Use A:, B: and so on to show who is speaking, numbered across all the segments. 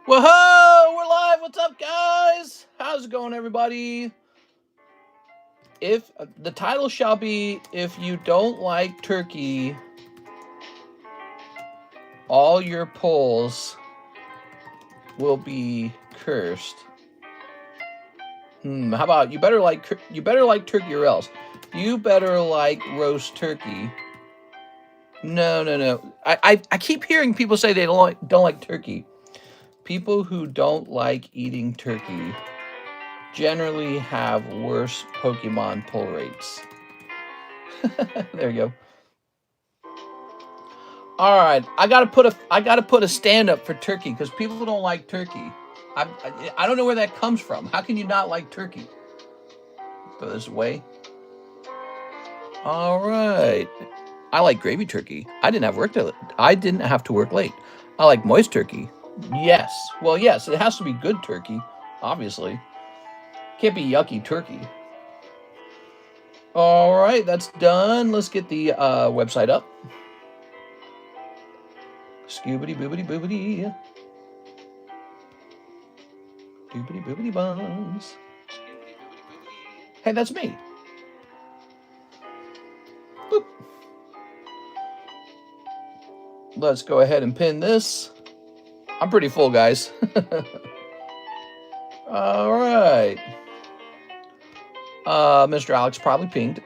A: Whoa, we're live. What's up, guys? How's it going, everybody? If the title shall be, if you don't like turkey, all your polls will be cursed. How about you better like turkey or else. You better like roast turkey. No. I keep hearing people say they don't like turkey. People who don't like eating turkey generally have worse Pokemon pull rates. There you go. All right, I gotta put a stand up for turkey because people don't like turkey. I don't know where that comes from. How can you not like turkey? Go this way. All right. I like gravy turkey. I didn't have to work late. I like moist turkey. Yes. Well, yes, it has to be good turkey, obviously. Can't be yucky turkey. All right, that's done. Let's get the website up. Scoobity boobity boobity. Doobity boobity buns. Hey, that's me. Boop. Let's go ahead and pin this. I'm pretty full, guys. All right. Mr. Alex probably pinged.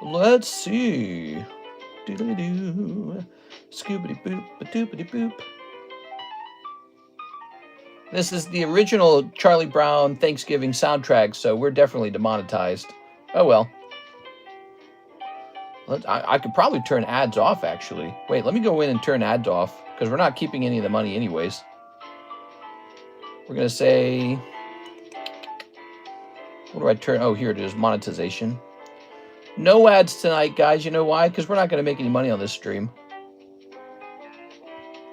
A: Let's see. Doodly-doo. Scoobity boop, ba-doopity boop. This is the original Charlie Brown Thanksgiving soundtrack, so we're definitely demonetized. Oh well. I could probably turn ads off, actually. Wait, let me go in and turn ads off, because we're not keeping any of the money anyways. We're going to say... What do I turn? Oh, here it is, monetization. No ads tonight, guys. You know why? Because we're not going to make any money on this stream.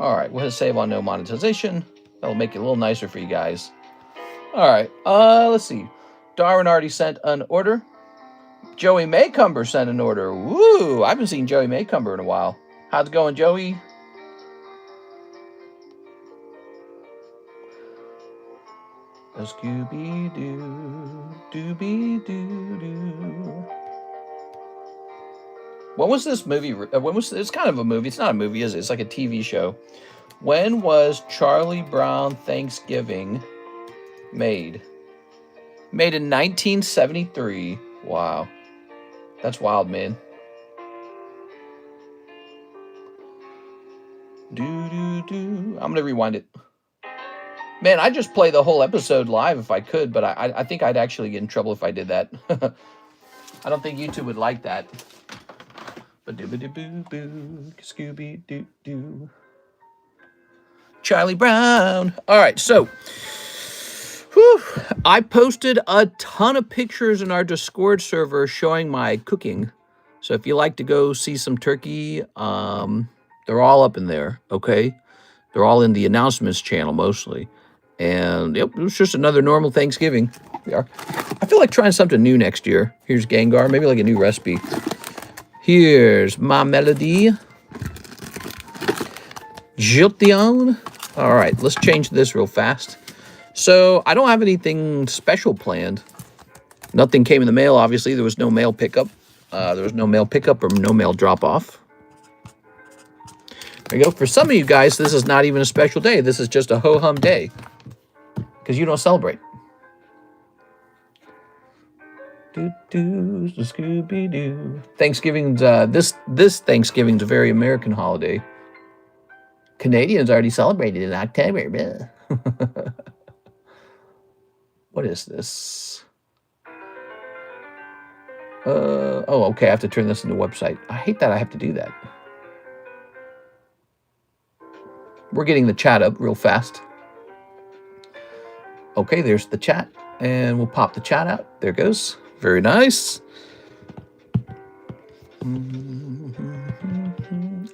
A: All right, we'll hit save on no monetization. That'll make it a little nicer for you guys. All right, let's see. Darwin already sent an order. Joey Maycumber sent an order. Woo! I haven't seen Joey Maycumber in a while. How's it going, Joey? A Scooby-Doo, Dooby-Doo-Doo. When was this movie? It's kind of a movie. It's not a movie, is it? It's like a TV show. When was Charlie Brown Thanksgiving made? Made in 1973. Wow. That's wild, man. I'm going to rewind it. Man, I'd just play the whole episode live if I could, but I think I'd actually get in trouble if I did that. I don't think YouTube would like that. Ba-doo-ba-doo-boo-boo, Scooby-Doo-Doo. Charlie Brown. All right, so I posted a ton of pictures in our Discord server showing my cooking. So if you like to go see some turkey, they're all up in there, okay? They're all in the announcements channel mostly. And yep, it was just another normal Thanksgiving. I feel like trying something new next year. Here's Gengar, maybe like a new recipe. Here's my melody. Jiltion. All right, let's change this real fast. So I don't have anything special planned. Nothing came in the mail, obviously. There was no mail pickup. There was no mail pickup or no mail drop-off. There you go. For some of you guys, this is not even a special day. This is just a ho-hum day. Because you don't celebrate. Doo-doo, Scooby-Doo. Thanksgiving's, this Thanksgiving's a very American holiday. Canadians already celebrated in October. What is this? Oh, okay. I have to turn this into a website. I hate that I have to do that. We're getting the chat up real fast. Okay, there's the chat. And we'll pop the chat out. There it goes. Very nice.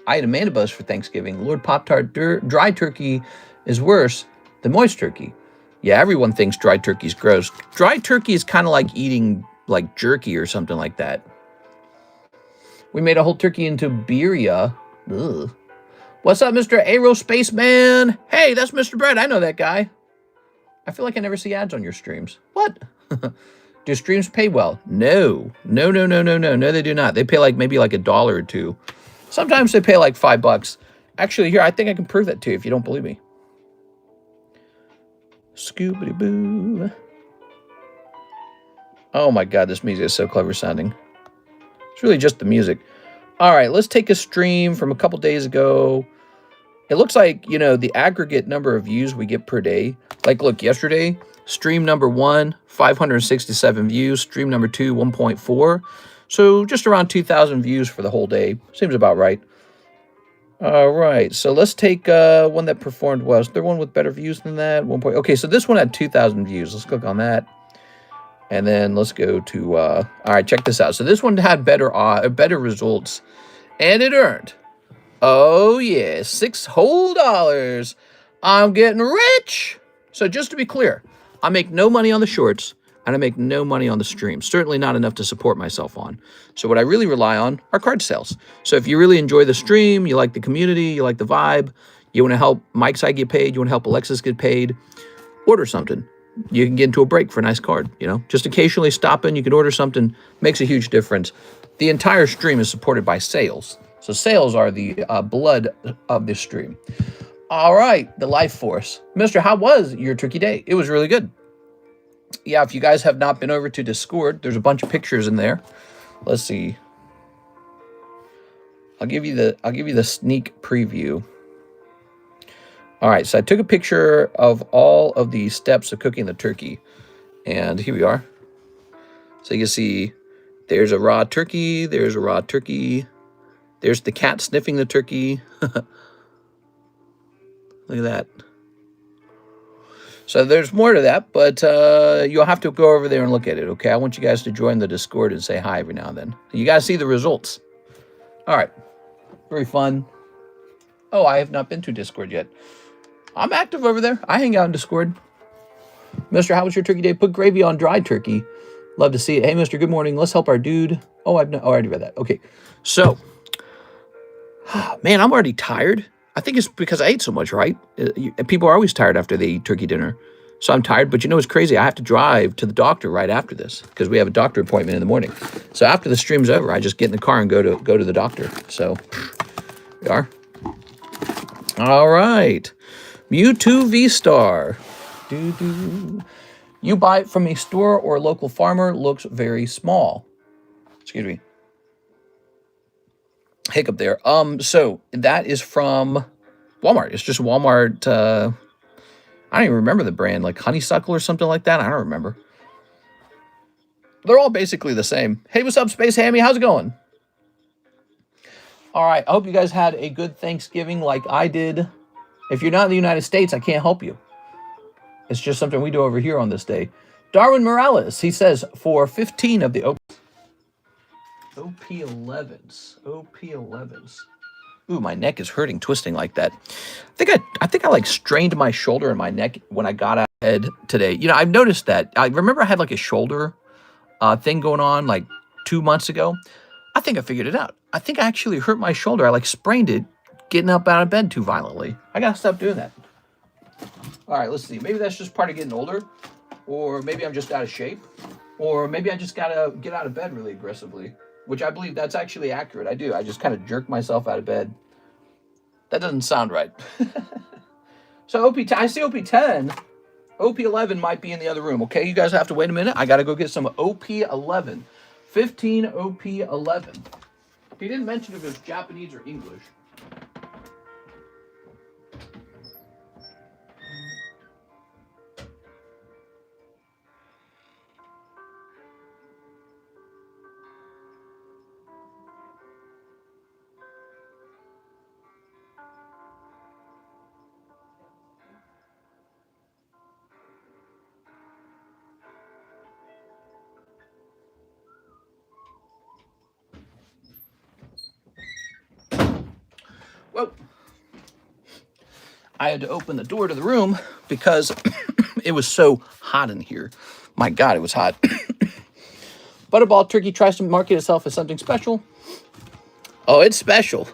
A: I had a Amanda Buzz for Thanksgiving. Lord Pop-Tart dry turkey is worse than moist turkey. Yeah, everyone thinks dry turkey's gross. Dry turkey is kind of like eating like jerky or something like that. We made a whole turkey into birria. Ugh. What's up, Mr. Aerospaceman? Hey, that's Mr. Brett. I know that guy. I feel like I never see ads on your streams. What? Do streams pay well? No. No, no, no, no, no. No, they do not. They pay like maybe like $1 or $2. Sometimes they pay like $5. Actually, here, I think I can prove that to you if you don't believe me. Scoobity-boo. Oh my God, this music is so clever sounding. It's really just the music. All right, let's take a stream from a couple days ago. It looks like, you know, the aggregate number of views we get per day. Like, look, yesterday, stream number 1, 567 views. Stream number 2, 1.4. So just around 2,000 views for the whole day. Seems about right. All right, so let's take one that performed well. Is there one with better views than that? Okay, so this one had 2,000 views. Let's click on that. And then let's go to, all right, check this out. So this one had better results, and it earned, oh yeah, $6 whole. I'm getting rich. So just to be clear, I make no money on the shorts, and I make no money on the stream. Certainly not enough to support myself on. So what I really rely on are card sales. So if you really enjoy the stream, you like the community, you like the vibe, you want to help Mike's side get paid, you want to help Alexis get paid, order something. You can get into a break for a nice card, you know. Just occasionally stop in, you can order something, makes a huge difference. The entire stream is supported by sales. So sales are the blood of this stream. All right, the life force. Mister, how was your turkey day? It was really good. Yeah, if you guys have not been over to Discord, there's a bunch of pictures in there. Let's see. I'll give you the sneak preview. All right, so I took a picture of all of the steps of cooking the turkey, and here we are. So you can see there's a raw turkey, there's a raw turkey, there's the cat sniffing the turkey. Look at that. So there's more to that, but you'll have to go over there and look at it, okay? I want you guys to join the Discord and say hi every now and then. You guys see the results. All right, very fun. Oh, I have not been to Discord yet. I'm active over there. I hang out in Discord. Mister, how was your turkey day? Put gravy on dry turkey. Love to see it. Hey, Mister, good morning. Let's help our dude. Oh, I already read that. Okay. So, man, I'm already tired. I think it's because I ate so much, right? People are always tired after they eat turkey dinner. So I'm tired. But you know what's crazy? I have to drive to the doctor right after this because we have a doctor appointment in the morning. So after the stream's over, I just get in the car and go to the doctor. So, we are. All right. Mewtwo V-Star. You buy it from a store or a local farmer, looks very small. Excuse me. Hiccup there. So that is from Walmart. It's just Walmart. I don't even remember the brand, like Honeysuckle or something like that. I don't remember. They're all basically the same. Hey, what's up, Space Hammy? How's it going? All right. I hope you guys had a good Thanksgiving like I did. If you're not in the United States, I can't help you. It's just something we do over here on this day. Darwin Morales, he says, for 15 of the OP11s. OP11s. Ooh, my neck is hurting, twisting like that. I think I like strained my shoulder and my neck when I got out of bed today. You know, I've noticed that. I remember I had like a shoulder thing going on like 2 months ago. I think I figured it out. I think I actually hurt my shoulder. I like sprained it getting up out of bed too violently. I gotta stop doing that. All right, let's see. Maybe that's just part of getting older, or maybe I'm just out of shape, or maybe I just gotta get out of bed really aggressively, which I believe that's actually accurate. I do. I just kind of jerk myself out of bed. That doesn't sound right. So I see OP10. OP11 might be in the other room. Okay, you guys have to wait a minute. I gotta go get some OP11. 15 OP11. He didn't mention if it was Japanese or English. Whoa. I had to open the door to the room because it was so hot in here. My God, it was hot. Butterball Turkey tries to market itself as something special. Oh, it's special.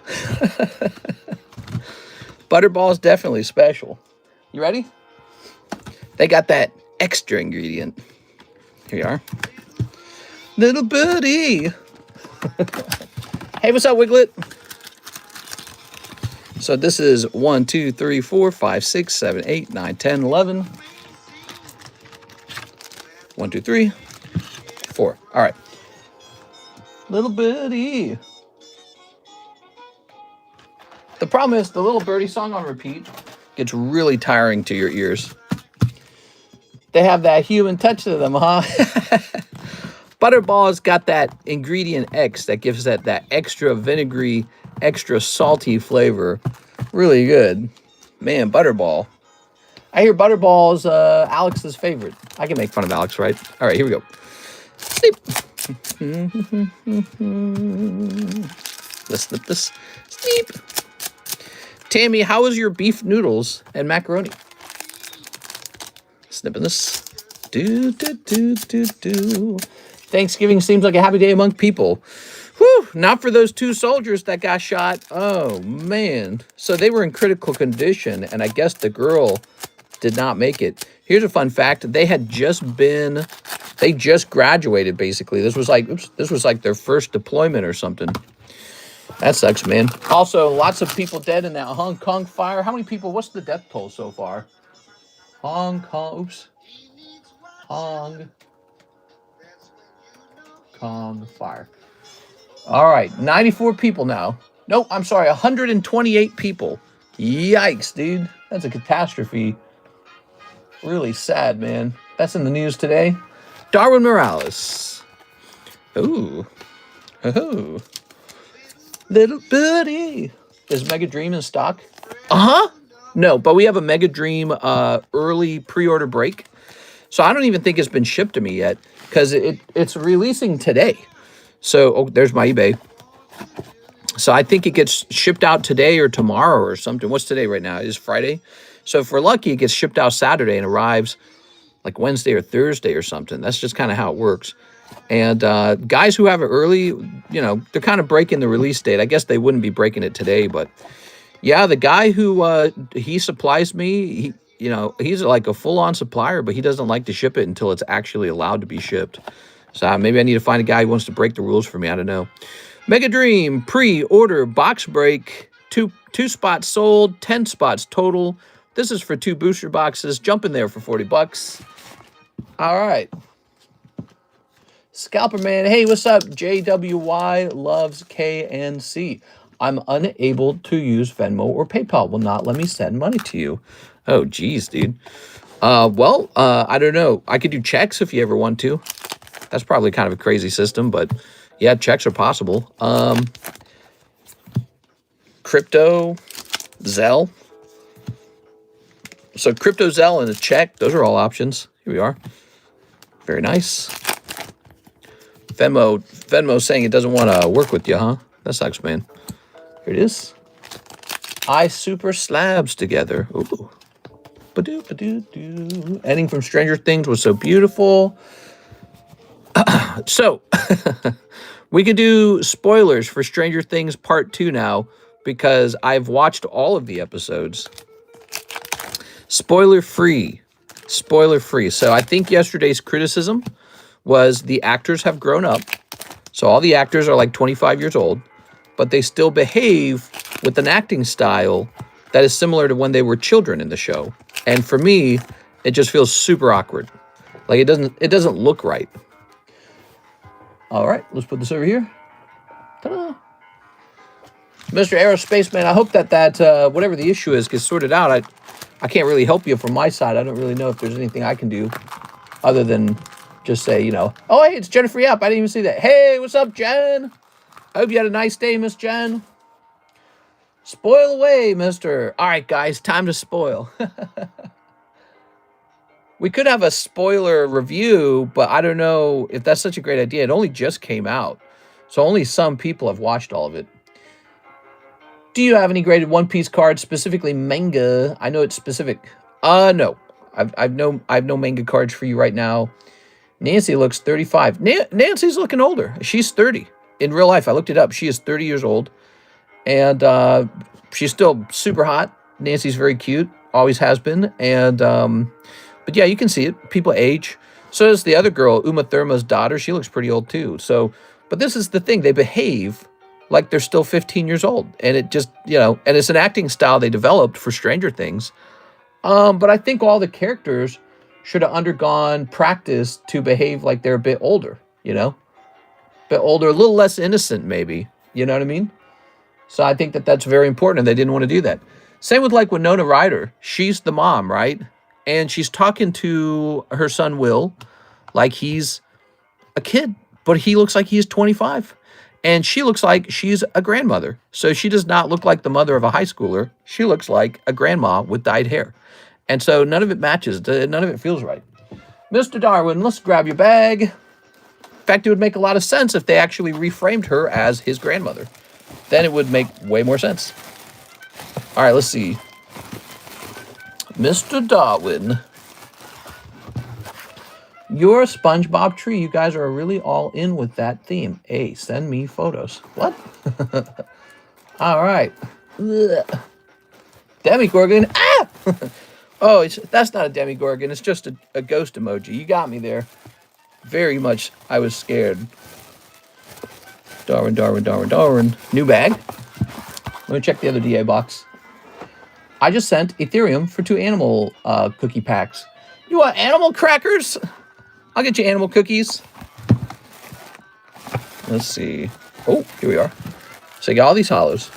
A: Butterball is definitely special. You ready? They got that extra ingredient. Here you are. Little birdie. Hey, what's up, Wiglet? So this is 1, 2, 3, 4, 5, 6, 7, 8, 9, 10, 11. 1, 2, 3, 4. All right. Little birdie. The problem is the Little Birdie song on repeat gets really tiring to your ears. They have that human touch to them, huh? Butterball's got that ingredient X that gives that extra vinegary, extra salty flavor. Really good. Man, Butterball. I hear Butterball's Alex's favorite. I can make fun of Alex, right? All right, here we go. Sleep. Let's snip this. Sleep. Tammy, how is your beef noodles and macaroni? Snipping this. Do. Thanksgiving seems like a happy day among people. Whew, not for those 2 soldiers that got shot. Oh, man. So they were in critical condition, and I guess the girl did not make it. Here's a fun fact. They just graduated, basically. This was like their first deployment or something. That sucks, man. Also, lots of people dead in that Hong Kong fire. How many people? What's the death toll so far? Hong Kong fire. All right, 94 people now. Nope, I'm sorry, 128 people. Yikes, dude. That's a catastrophe. Really sad, man. That's in the news today. Darwin Morales. Ooh. Oh. Little birdie. Is Mega Dream in stock? Uh-huh. No, but we have a Mega Dream early pre-order break. So I don't even think it's been shipped to me yet because it's releasing today. So, there's my eBay. So I think it gets shipped out today or tomorrow or something. What's today right now? It is Friday. So if we're lucky, it gets shipped out Saturday and arrives like Wednesday or Thursday or something. That's just kind of how it works. And guys who have it early, they're kind of breaking the release date. I guess they wouldn't be breaking it today, but yeah, the guy who he supplies me, he's like a full-on supplier, but he doesn't like to ship it until it's actually allowed to be shipped. So maybe I need to find a guy who wants to break the rules for me. I don't know. Mega Dream pre-order box break. Two spots sold, 10 spots total. This is for 2 booster boxes. Jump in there for 40 bucks. All right. Scalper Man, hey, what's up? JWY loves KNC. I'm unable to use Venmo or PayPal. Will not let me send money to you. Oh, geez, dude. I don't know. I could do checks if you ever want to. That's probably kind of a crazy system, but yeah, checks are possible. Crypto, ZELLE. So crypto, ZELLE, and a check. Those are all options. Here we are. Very nice. Venmo saying it doesn't want to work with you, huh? That sucks, man. Here it is. I super slabs together. Ooh. Ba-doo. Ending from Stranger Things was so beautiful. So, we could do spoilers for Stranger Things Part 2 now because I've watched all of the episodes. Spoiler free. So I think yesterday's criticism was the actors have grown up. So all the actors are like 25 years old, but they still behave with an acting style that is similar to when they were children in the show. And for me, it just feels super awkward. Like it doesn't look right. All right, let's put this over here. Ta-da. Mr. Aerospace Man, I hope that whatever the issue is gets sorted out. I can't really help you from my side. I don't really know if there's anything I can do other than just say, oh, hey, it's Jennifer Yap. I didn't even see that. Hey, what's up, Jen? I hope you had a nice day, Miss Jen. Spoil away, mister. All right, guys, time to spoil. We could have a spoiler review, but I don't know if that's such a great idea. It only just came out, so only some people have watched all of it. Do you have any graded One Piece cards, specifically manga? I know it's specific. No. I've no manga cards for you right now. Nancy looks 35. Nancy's looking older. She's 30. in real life, I looked it up. She is 30 years old, and she's still super hot. Nancy's very cute, always has been. And but yeah, you can see it. People age. So does the other girl, Uma Thurman's daughter. She looks pretty old too. So, but this is the thing. They behave like they're still 15 years old. And it just, you know, and it's an acting style they developed for Stranger Things. But I think all the characters should have undergone practice to behave like they're a bit older, you know? A bit older, a little less innocent maybe. You know what I mean? So I think that that's very important, and they didn't want to do that. Same with like Winona Ryder. She's the mom, right? And she's talking to her son Will like he's a kid, but he looks like he's 25. And she looks like she's a grandmother. So she does not look like the mother of a high schooler. She looks like a grandma with dyed hair. And so none of it matches. None of it feels right. Mr. Darwin, let's grab your bag. In fact, it would make a lot of sense if they actually reframed her as his grandmother. Then it would make way more sense. All right, let's see. Mr. Darwin. You're a SpongeBob tree. You guys are really all in with that theme. Hey, send me photos. What? All right. Ugh. Demigorgon. Ah! Oh, that's not a Demigorgon. It's just a ghost emoji. You got me there. Very much, I was scared. Darwin, Darwin, Darwin, Darwin. New bag. Let me check the other DA box. I just sent Ethereum for 2 animal cookie packs. You want animal crackers? I'll get you animal cookies. Let's see. Oh, here we are. So you got all these hollows.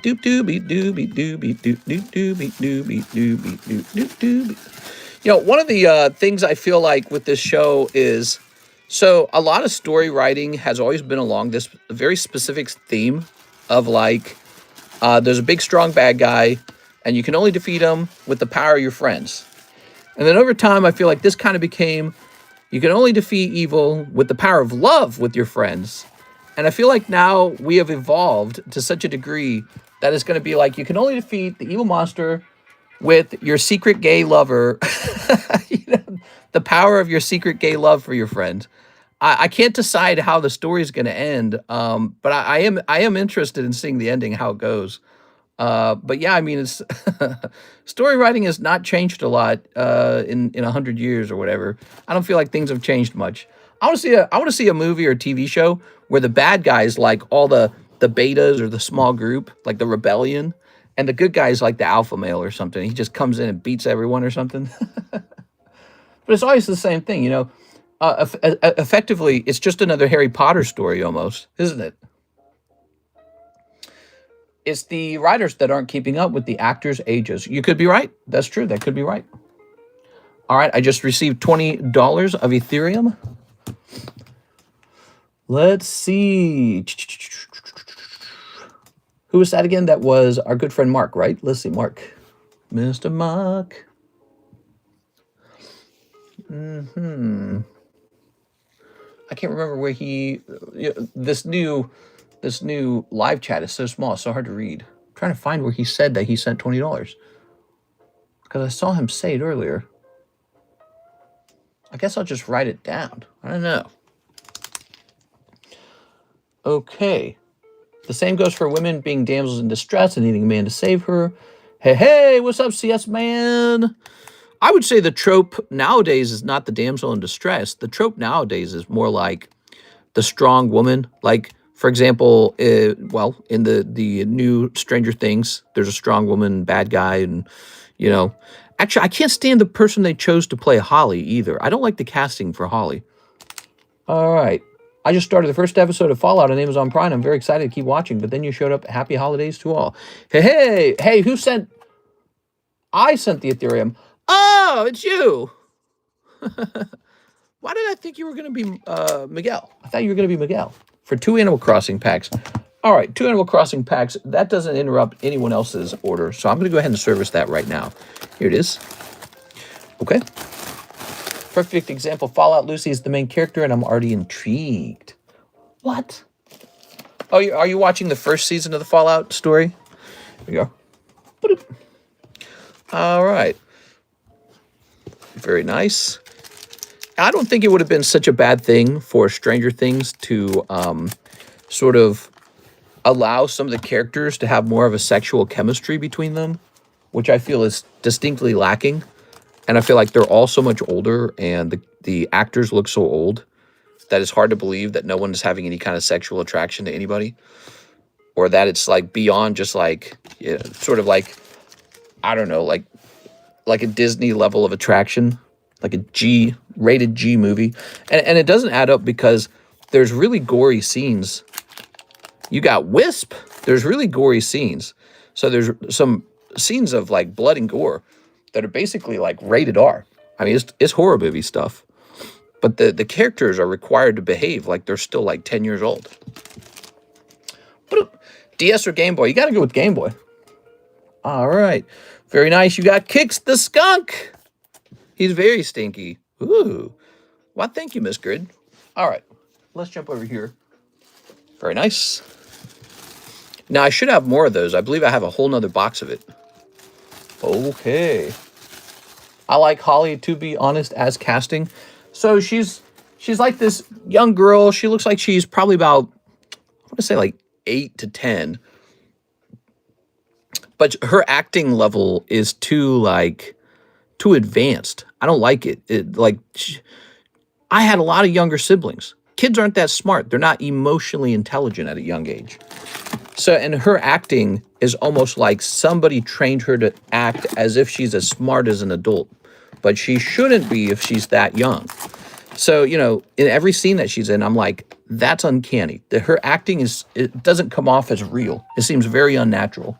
A: Doop doobie doobie doobie doop doop doobie doobie doobie doop doop doobie. You know, one of the things I feel like with this show is, so a lot of story writing has always been along this very specific theme of like, there's a big strong bad guy, and you can only defeat him with the power of your friends. And then over time, I feel like this kind of became, you can only defeat evil with the power of love with your friends. And I feel like now we have evolved to such a degree that it's going to be like, you can only defeat the evil monster with your secret gay lover. You know, the power of your secret gay love for your friend. I can't decide how the story is going to end, but I am interested in seeing the ending, how it goes. But yeah, I mean, it's story writing has not changed a lot in 100 years or whatever. I don't feel like things have changed much. I want to see a movie or a TV show where the bad guys like all the betas or the small group, like the rebellion, and the good guys like the alpha male or something. He just comes in and beats everyone or something. But it's always the same thing, you know. Effectively, it's just another Harry Potter story almost, isn't it? It's the writers that aren't keeping up with the actors' ages. You could be right. That's true. That could be right. All right, I just received $20 of Ethereum. Let's see. Who was that again? That was our good friend Mark, right? Let's see, Mark. Mr. Mark. I can't remember where he, this new live chat is so small, it's so hard to read. I'm trying to find where he said that he sent $20. Because I saw him say it earlier. I guess I'll just write it down. I don't know. Okay. The same goes for women being damsels in distress and needing a man to save her. Hey, hey, what's up, CS man? I would say the trope nowadays is not the damsel in distress. The trope nowadays is more like the strong woman. Like, for example, well, in the new Stranger Things, there's a strong woman, bad guy, and, you know. Actually, I can't stand the person they chose to play Holly either. I don't like the casting for Holly. All right. I just started the first episode of Fallout on Amazon Prime. I'm very excited to keep watching, but then you showed up. Happy holidays to all. Hey, who sent? I sent the Ethereum. Oh, it's you. Why did I think you were going to be Miguel? I thought you were going to be Miguel for 2 Animal Crossing packs. All right, 2 Animal Crossing packs. That doesn't interrupt anyone else's order, so I'm going to go ahead and service that right now. Here it is. Okay. Perfect example. Fallout Lucy is the main character, and I'm already intrigued. What? Oh, are you watching the first season of the Fallout story? Here we go. All right. Very nice. I don't think it would have been such a bad thing for Stranger Things to sort of allow some of the characters to have more of a sexual chemistry between them, which I feel is distinctly lacking. And I feel like they're all so much older, and the actors look so old that it's hard to believe that no one is having any kind of sexual attraction to anybody, or that it's like beyond just like, you know, sort of like, I don't know, like a Disney level of attraction, like a rated G movie. And it doesn't add up because there's really gory scenes. You got Wisp, there's really gory scenes. So there's some scenes of like blood and gore that are basically like rated R. I mean, it's horror movie stuff. But the characters are required to behave like they're still like 10 years old. DS or Game Boy? You got to go with Game Boy. All right. Very nice. You got Kix the Skunk. He's very stinky. Ooh. Well, thank you, Miss Grid. All right. Let's jump over here. Very nice. Now, I should have more of those. I believe I have a whole nother box of it. Okay. I like Holly, to be honest, as casting. So she's like this young girl. She looks like she's probably about, I want to say like 8 to 10. But her acting level is too advanced. I don't like it. I had a lot of younger siblings. Kids aren't that smart. They're not emotionally intelligent at a young age. So, and her acting is almost like somebody trained her to act as if she's as smart as an adult, but she shouldn't be if she's that young. So, you know, in every scene that she's in, I'm like, that's uncanny. Her acting it doesn't come off as real. It seems very unnatural.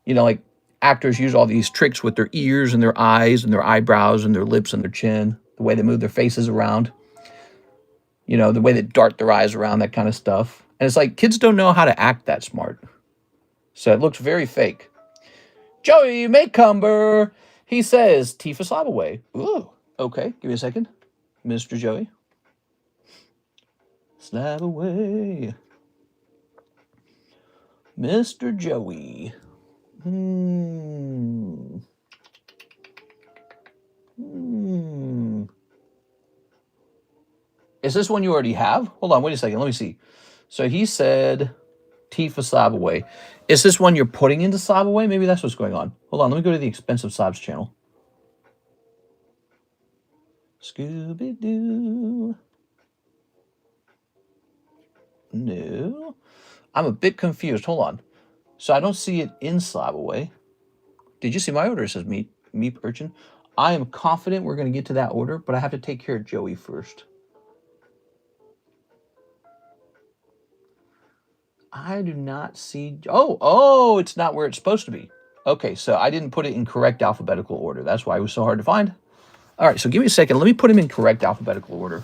A: You know, like actors use all these tricks with their ears and their eyes and their eyebrows and their lips and their chin, the way they move their faces around, you know, the way they dart their eyes around, that kind of stuff. And it's like, kids don't know how to act that smart. So it looks very fake. Joey Maycumber, he says, Tifa slab away. Ooh, okay, give me a second. Mr. Joey. Slab away. Mr. Joey. Is this one you already have? Hold on, wait a second. Let me see. So he said Tifa slab away. Is this one you're putting into slab away? Maybe that's what's going on. Hold on, let me go to the expensive slabs channel. Scooby-Doo. No. I'm a bit confused. Hold on. So I don't see it in slab away. Did you see my order? It says meep urchin. I am confident we're going to get to that order, but I have to take care of Joey first. I do not see... Oh, it's not where it's supposed to be. Okay, so I didn't put it in correct alphabetical order. That's why it was so hard to find. All right, so give me a second. Let me put him in correct alphabetical order.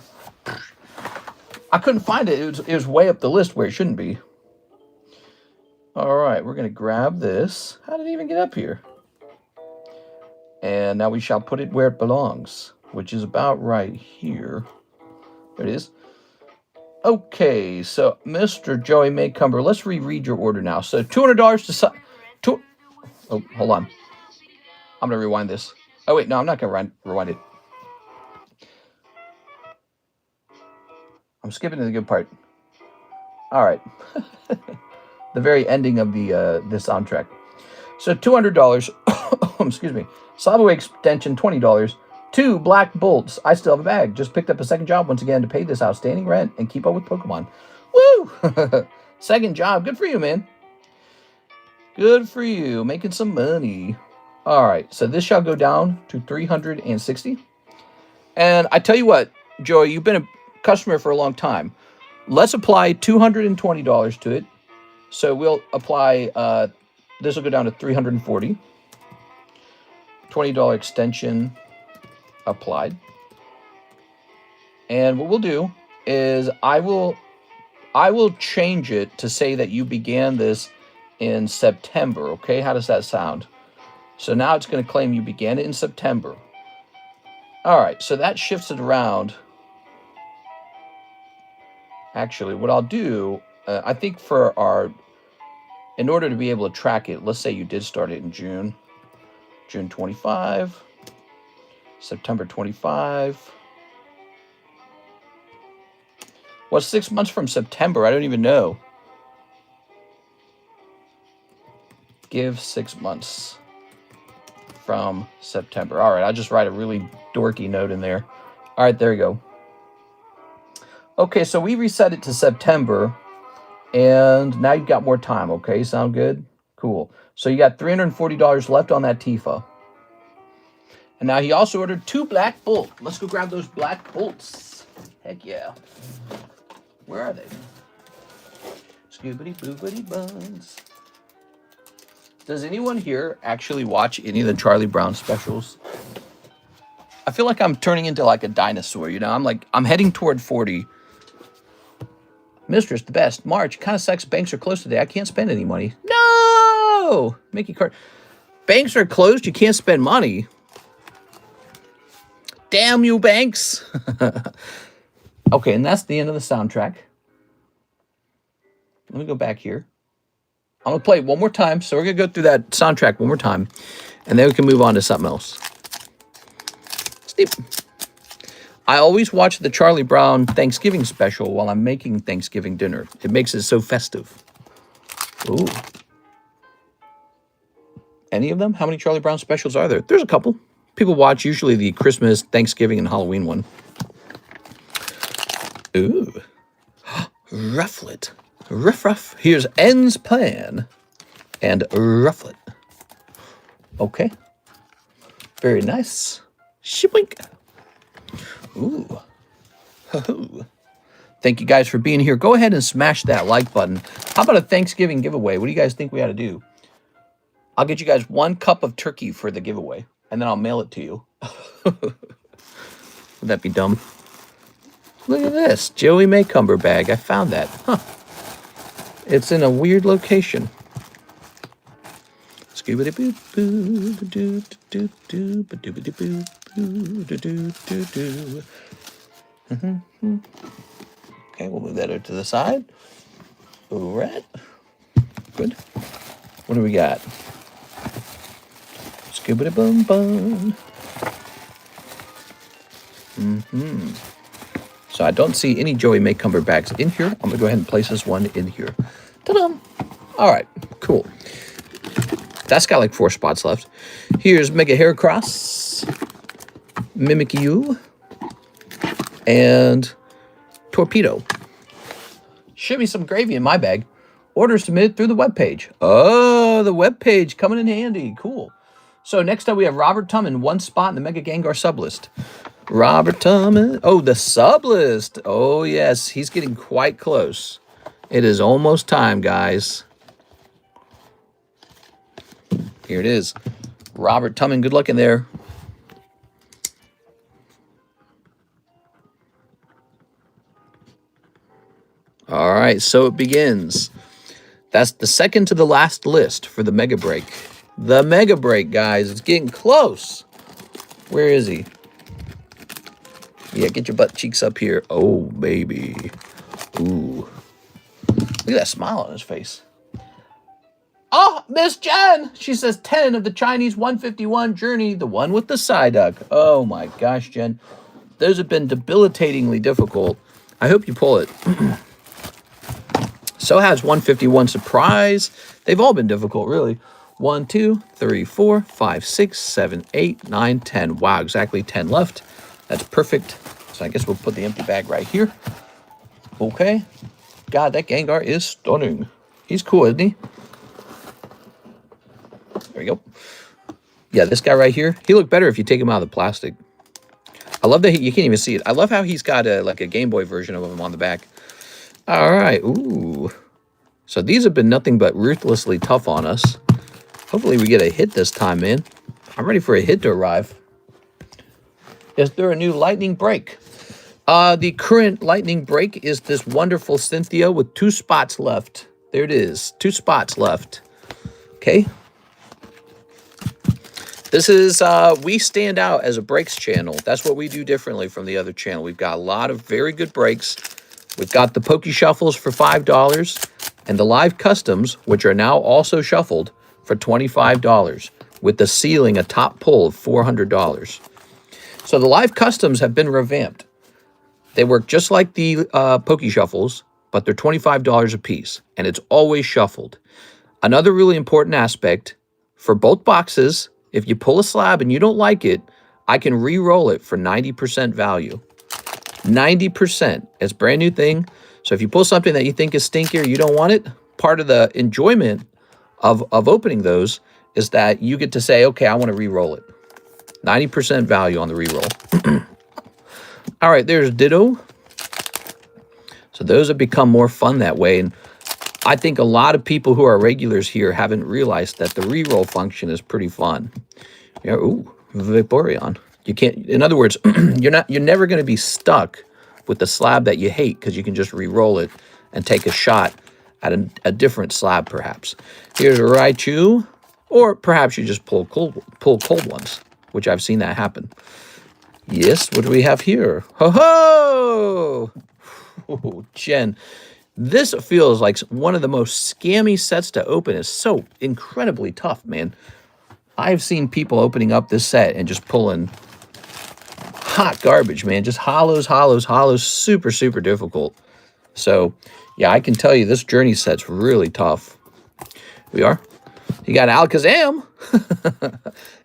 A: I couldn't find it. It was way up the list where it shouldn't be. All right, we're going to grab this. How did it even get up here? And now we shall put it where it belongs, which is about right here. There it is. Okay, so Mr. Joey Maycumber, let's reread your order now. So $200 to... Oh, hold on. I'm going to rewind this. Oh, wait, no, I'm not going to rewind it. I'm skipping to the good part. All right. The very ending of the soundtrack. So $200. Excuse me. Slabaway extension, $20. 2 black bolts. I still have a bag. Just picked up a second job once again to pay this outstanding rent and keep up with Pokemon. Woo! Second job. Good for you, man. Good for you. Making some money. All right. So this shall go down to $360. And I tell you what, Joey, you've been a customer for a long time. Let's apply $220 to it. So we'll apply, this will go down to $340. $20 extension applied. And what we'll do is I will change it to say that you began this in September, okay? How does that sound? So now it's going to claim you began it in September. All right, so that shifts it around. Actually, what I'll do, I think in order to be able to track it, let's say you did start it in June 25, September 25, What's 6 months from September? I don't even know. Give 6 months from September. All right, I'll just write a really dorky note in there. All right, there you go. Okay, so we reset it to September, and now you've got more time, okay? Sound good? Cool. So you got $340 left on that Tifa. And now he also ordered 2 black bolts. Let's go grab those black bolts. Heck yeah. Where are they? Scoobity boobity buns. Does anyone here actually watch any of the Charlie Brown specials? I feel like I'm turning into like a dinosaur, you know? I'm heading toward 40. Mistress, the best. March, kind of sucks. Banks are closed today. I can't spend any money. No! Mickey Cart. Banks are closed. You can't spend money. Damn you, banks. Okay, and that's the end of the soundtrack. Let me go back here. I'm going to play it one more time. So we're going to go through that soundtrack one more time. And then we can move on to something else. Steep. I always watch the Charlie Brown Thanksgiving special while I'm making Thanksgiving dinner. It makes it so festive. Ooh. Any of them? How many Charlie Brown specials are there? There's a couple. People watch usually the Christmas, Thanksgiving, and Halloween one. Ooh. Rufflet. Ruff, ruff. Here's N's plan. And Rufflet. Okay. Very nice. Shipwink. Ooh. Ho-ho. Thank you guys for being here. Go ahead and smash that like button. How about a Thanksgiving giveaway? What do you guys think we ought to do? I'll get you guys 1 cup of turkey for the giveaway, and then I'll mail it to you. Would that be dumb? Look at this. Joey Maycumber bag. I found that. Huh. It's in a weird location. Okay, we'll move that over to the side. All right. Good. What do we got? Scoobity boom boom. So I don't see any Joey Maycumber bags in here. I'm gonna go ahead and place this one in here. Ta-da! All right, cool. That's got like 4 spots left. Here's Mega Heracross, Mimikyu, and Torpedo. Should be some gravy in my bag. Order submitted through the webpage. Oh, the webpage coming in handy. Cool. So next up we have Robert Tumman, 1 spot in the Mega Gengar sublist. Robert Tumman. Oh, the sublist. Oh, yes. He's getting quite close. It is almost time, guys. Here it is. Robert Tumman, good luck in there. All right, so it begins. That's the second to the last list for the Mega Break. The Mega Break, guys. It's getting close. Where is he? Yeah, get your butt cheeks up here. Oh, baby. Ooh. Look at that smile on his face. Oh, Miss Jen! She says 10 of the Chinese 151 Journey, the one with the Psyduck. Oh, my gosh, Jen. Those have been debilitatingly difficult. I hope you pull it. So has 151 Surprise. They've all been difficult, really. 1, 2, 3, 4, 5, 6, 7, 8, 9, 10. Wow, exactly 10 left. That's perfect. So I guess we'll put the empty bag right here. Okay. God, that Gengar is stunning. He's cool, isn't he? There we go. Yeah, this guy right here. He looked better if you take him out of the plastic. I love that you can't even see it. I love how he's got like a Game Boy version of him on the back. All right. Ooh. So these have been nothing but ruthlessly tough on us. Hopefully we get a hit this time, man. I'm ready for a hit to arrive. Is there a new lightning break? The current lightning break is this wonderful Cynthia with 2 spots left. There it is. 2 spots left. Okay. This is, we stand out as a breaks channel. That's what we do differently from the other channel. We've got a lot of very good breaks. We've got the Poke Shuffles for $5 and the Live Customs, which are now also shuffled, for $25, with the ceiling a top pull of $400. So the Live Customs have been revamped. They work just like the Poke Shuffles, but they're $25 a piece, and it's always shuffled. Another really important aspect, for both boxes, if you pull a slab and you don't like it, I can re-roll it for 90% value. 90%. It's a brand new thing. So if you pull something that you think is stinkier, you don't want it, part of the enjoyment of opening those is that you get to say, okay, I want to re-roll it. 90% value on the re-roll. All right, there's Ditto. So those have become more fun that way. And I think a lot of people who are regulars here haven't realized that the re-roll function is pretty fun. Yeah, ooh, Vaporeon. You can't, in other words, you're never going to be stuck with the slab that you hate because you can just re-roll it and take a shot at a different slab, perhaps. Here's a Raichu, or perhaps you just pull cold ones, which I've seen that happen. Yes, what do we have here? Ho-ho! Oh, Jen, this feels like one of the most scammy sets to open. It's so incredibly tough, man. I've seen people opening up this set and just pulling hot garbage, man. Just hollows, hollows, hollows. Super, super difficult. So, yeah, I can tell you this journey set's really tough. We are. You got Alakazam.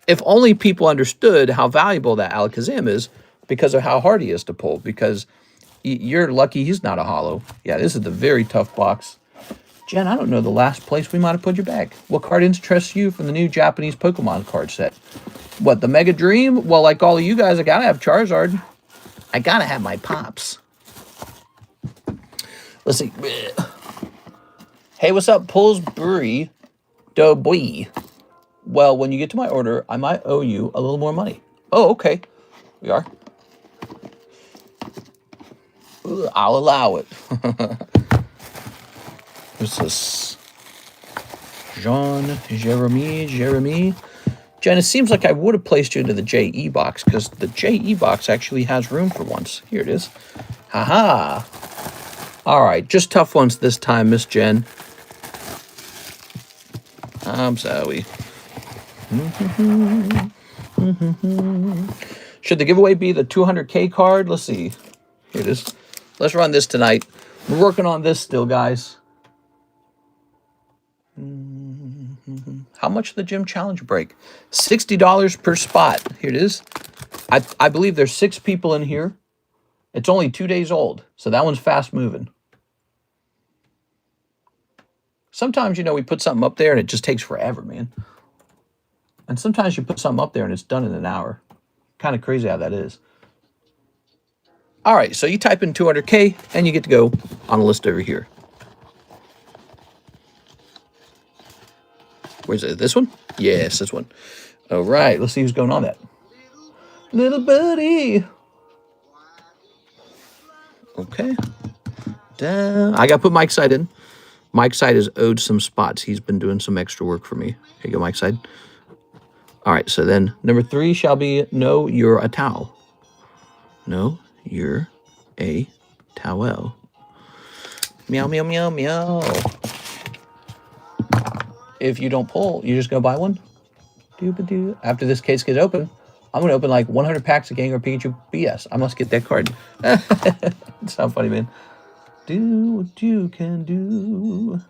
A: If only people understood how valuable that Alakazam is because of how hard he is to pull. Because you're lucky he's not a hollow. Yeah, this is the very tough box. Jen, I don't know the last place we might have put your bag. What card interests you from the new Japanese Pokemon card set? What, the Mega Dream? Well, like all of you guys, I gotta have Charizard. I gotta have my Pops. Let's see. Hey, what's up, Pillsbury Doughboy? Well, when you get to my order, I might owe you a little more money. Oh, okay. We are. I'll allow it. Who's this? Jeremy. Jen, it seems like I would have placed you into the JE box because the JE box actually has room for once. Here it is. Haha. All right, just tough ones this time, Miss Jen. I'm sorry. Should the giveaway be the 200K card? Let's see. Here it is. Let's run this tonight. We're working on this still, guys. How much did the gym challenge break? $60 per spot. Here it is. I believe there's 6 people in here. It's only 2 days old, so that one's fast moving. Sometimes, you know, we put something up there and it just takes forever, man. And sometimes you put something up there and it's done in an hour. Kind of crazy how that is. All right, so you type in 200K and you get to go on a list over here. Where's it? This one? Yes, this one. All right, let's see who's going on that. Little buddy. Okay. I got to put Mike's side in. Mike's side is owed some spots. He's been doing some extra work for me. Here you go, Mike's side. All right, so then number 3 shall be no, you're a towel. No, you're a towel. Meow, meow, meow, meow. If you don't pull, you just go buy one. Doo-ba-doo. After this case gets open, I'm going to open like 100 packs of Gengar Pikachu BS. I must get that card. It's not funny, man. Do what you can do.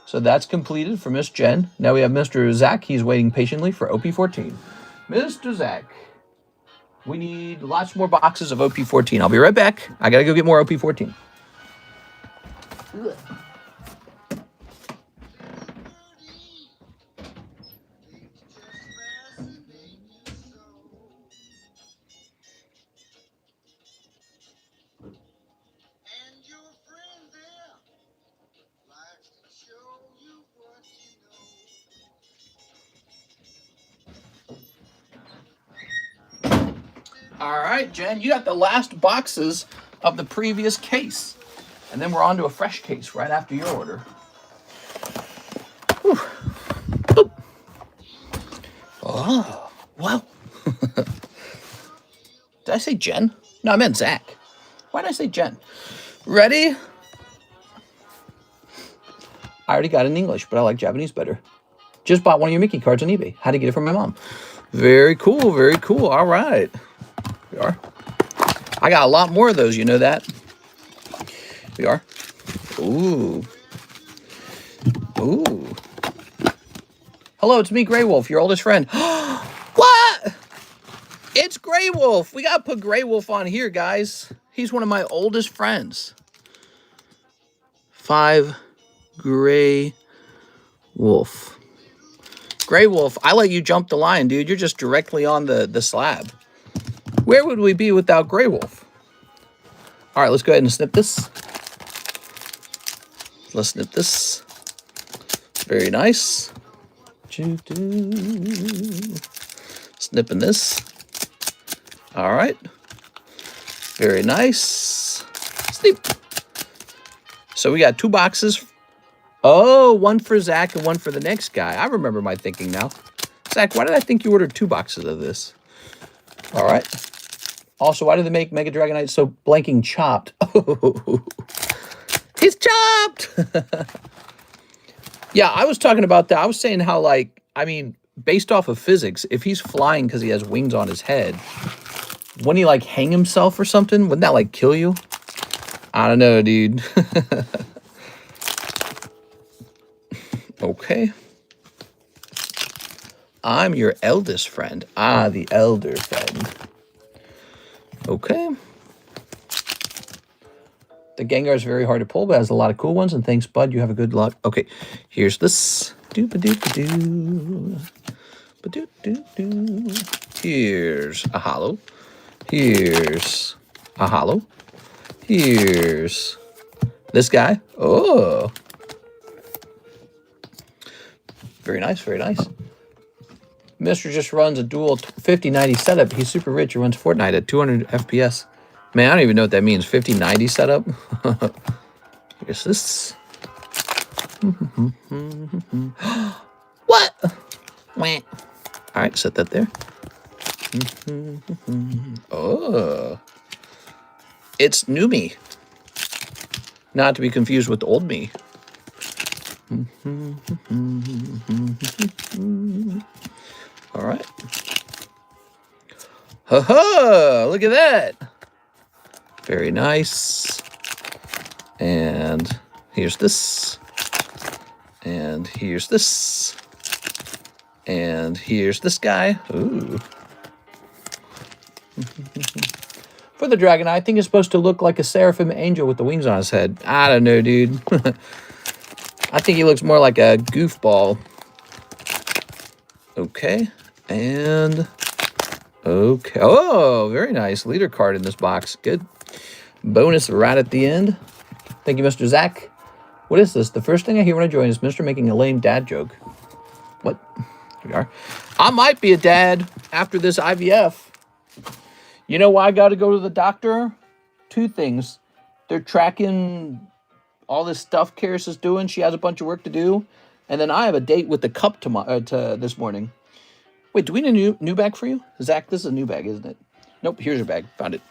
A: So that's completed for Miss Jen. Now we have Mr. Zach. He's waiting patiently for OP14. Mr. Zach, we need lots more boxes of OP14. I'll be right back. I got to go get more OP14. Ugh. All right, Jen, you got the last boxes of the previous case. And then we're on to a fresh case right after your order. Whew. Oh, wow. Did I say Jen? No, I meant Zach. Why did I say Jen? Ready? I already got it in English, but I like Japanese better. Just bought one of your Mickey cards on eBay. Had to get it from my mom. Very cool, very cool. All right. We are. I got a lot more of those, you know that? Here we are. Ooh. Ooh. Hello, it's me, Grey Wolf, your oldest friend. What? It's Grey Wolf. We got to put Grey Wolf on here, guys. He's one of my oldest friends. 5 Grey Wolf. Grey Wolf, I let you jump the line, dude. You're just directly on the slab. Where would we be without Grey Wolf? All right, let's go ahead and snip this. Let's snip this. Very nice. Snipping this. All right. Very nice. Snip. So we got 2 boxes. Oh, one for Zach and one for the next guy. I remember my thinking now. Zach, why did I think you ordered 2 boxes of this? All right. Also, why did they make Mega Dragonite so blanking chopped? Oh, he's chopped! Yeah, I was talking about that. I was saying how, like, I mean, based off of physics, if he's flying because he has wings on his head, wouldn't he, like, hang himself or something? Wouldn't that, like, kill you? I don't know, dude. Okay. I'm your eldest friend. Ah, the elder friend. Okay. The Gengar is very hard to pull, but has a lot of cool ones. And thanks, bud. You have a good luck. Okay, here's this. Doo-ba-doo-ba-doo. Ba-doo-doo-doo. Here's a hollow. Here's a hollow. Here's this guy. Oh. Very nice, very nice. Mister just runs a dual 50-90 setup. He's super rich. He runs Fortnite at 200 FPS. Man, I don't even know what that means. 50-90 setup. Here's this. What? All right, set that there. Oh. It's new me. Not to be confused with old me. All right. Ha ha! Look at that. Very nice. And here's this. And here's this. And here's this guy. Ooh. For the Dragonite, I think it's supposed to look like a seraphim angel with the wings on his head. I don't know, dude. I think he looks more like a goofball. Okay. And okay. Oh, very nice. Leader card in this box. Good. Bonus right at the end. Thank you, Mr. Zach. What is this? The first thing I hear when I join is Mr. making a lame dad joke. What? Here we are. I might be a dad after this IVF. You know why I got to go to the doctor? 2 things. They're tracking all this stuff Karis is doing. She has a bunch of work to do. And then I have a date with the cup tomorrow, this morning. Wait, do we need a new bag for you? Zach, this is a new bag, isn't it? Nope, here's your bag. Found it.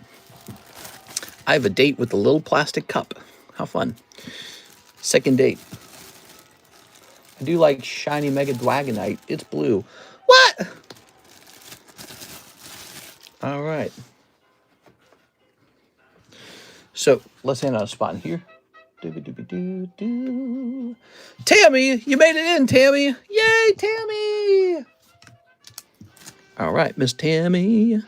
A: I have a date with a little plastic cup. How fun. Second date. I do like shiny Mega Dragonite. It's blue. What? All right. So let's hand out a spot in here. Doo-ba-doo-ba-doo-doo. Tammy, you made it in, Tammy. Yay, Tammy. All right, Miss Tammy.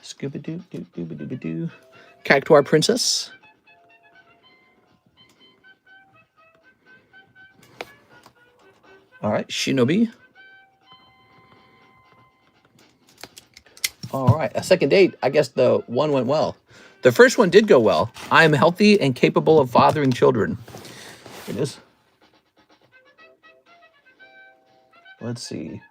A: Scooby-doo-doo-doo-ba-doo-ba-doo. Cactuar Princess. All right, Shinobi. All right, a second date. I guess the one went well. The first one did go well. I am healthy and capable of fathering children. Here it is. Let's see.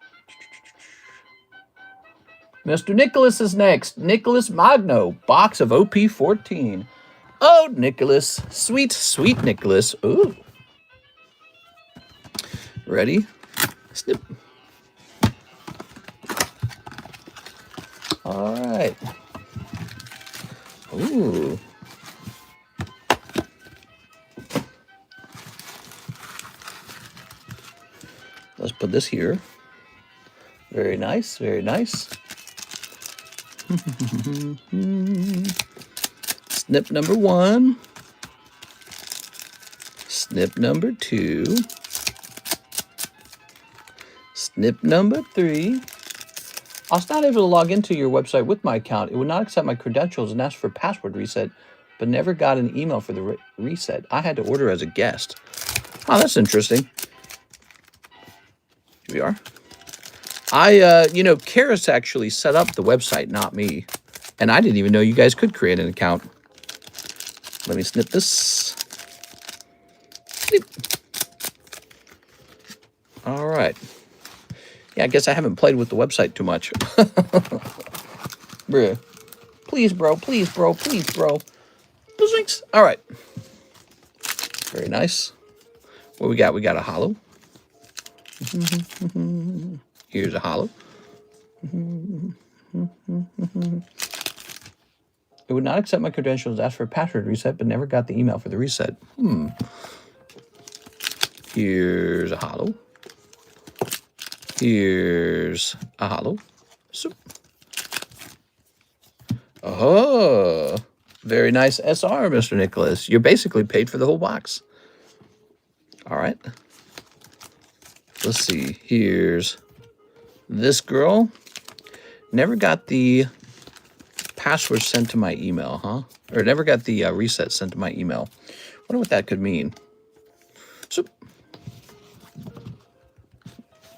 A: Mr. Nicholas is next. Nicholas Magno, box of OP14. Oh, Nicholas. Sweet, sweet Nicholas. Ooh. Ready? Snip. All right. Ooh. Let's put this here. Very nice, very nice. Snip number 1. Snip number 2. Snip number 3. I was not able to log into your website with my account. It would not accept my credentials and ask for password reset, but never got an email for the reset. I had to order as a guest. Oh, that's interesting. Here we are. Karis actually set up the website, not me. And I didn't even know you guys could create an account. Let me snip this. Snip. All right. Yeah, I guess I haven't played with the website too much. Bruh. Please, bro. Please, bro. Please, bro. Boozings. All right. Very nice. What we got? We got a hollow. Here's a hollow. It would not accept my credentials, asked for a password reset, but never got the email for the reset. Here's a hollow. Here's a hollow. So, oh, very nice SR, Mr. Nicholas. You're basically paid for the whole box. All right. Let's see. Here's this girl. Never got the password sent to my email, huh? Or never got the reset sent to my email. Wonder what that could mean. So,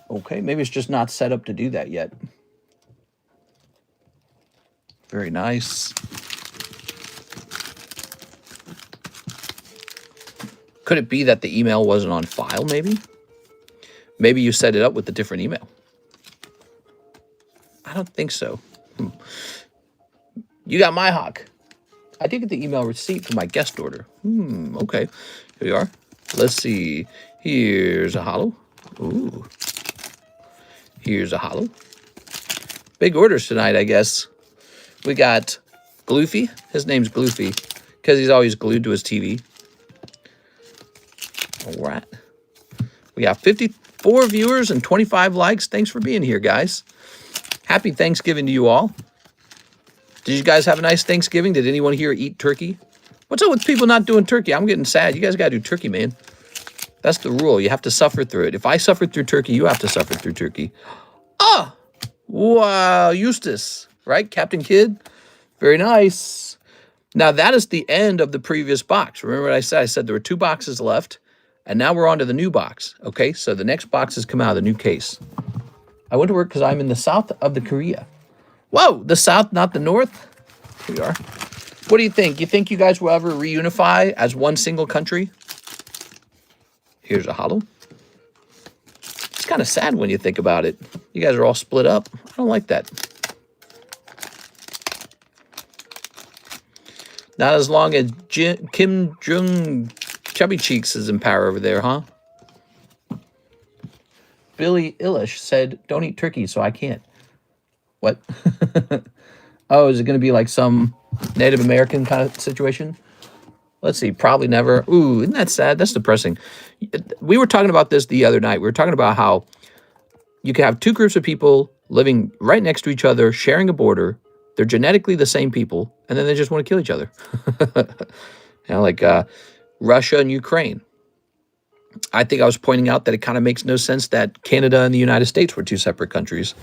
A: okay, maybe it's just not set up to do that yet. Very nice. Could it be that the email wasn't on file, maybe? Maybe you set it up with a different email. I don't think so. You got my hawk. I did get the email receipt for my guest order. Okay. Here we are. Let's see. Here's a hollow. Ooh. Here's a hollow. Big orders tonight, I guess. We got Gloofy. His name's Gloofy because he's always glued to his TV. All right. We got 54 viewers and 25 likes. Thanks for being here, guys. Happy Thanksgiving to you all. Did you guys have a nice Thanksgiving? Did anyone here eat turkey? What's up with people not doing turkey? I'm getting sad. You guys got to do turkey, man. That's the rule. You have to suffer through it. If I suffered through turkey, you have to suffer through turkey. Oh, wow. Eustace, right? Captain Kidd. Very nice. Now, that is the end of the previous box. Remember what I said? I said there were 2 boxes left, and now we're on to the new box. Okay, so the next box has come out of the new case. I went to work because I'm in the south of the Korea. Whoa, the south, not the north. Here we are. What do you think? You think you guys will ever reunify as one single country? Here's a hollow. It's kind of sad when you think about it. You guys are all split up. I don't like that. Not as long as Kim Jong Chubby Cheeks is in power over there, huh? Billy Illish said, don't eat turkey, so I can't. What? Oh, is it going to be like some Native American kind of situation? Let's see. Probably never. Ooh, isn't that sad? That's depressing. We were talking about this the other night. We were talking about how you can have 2 groups of people living right next to each other, sharing a border. They're genetically the same people, and then they just want to kill each other. Like Russia and Ukraine. I think I was pointing out that it kind of makes no sense that Canada and the United States were 2 separate countries.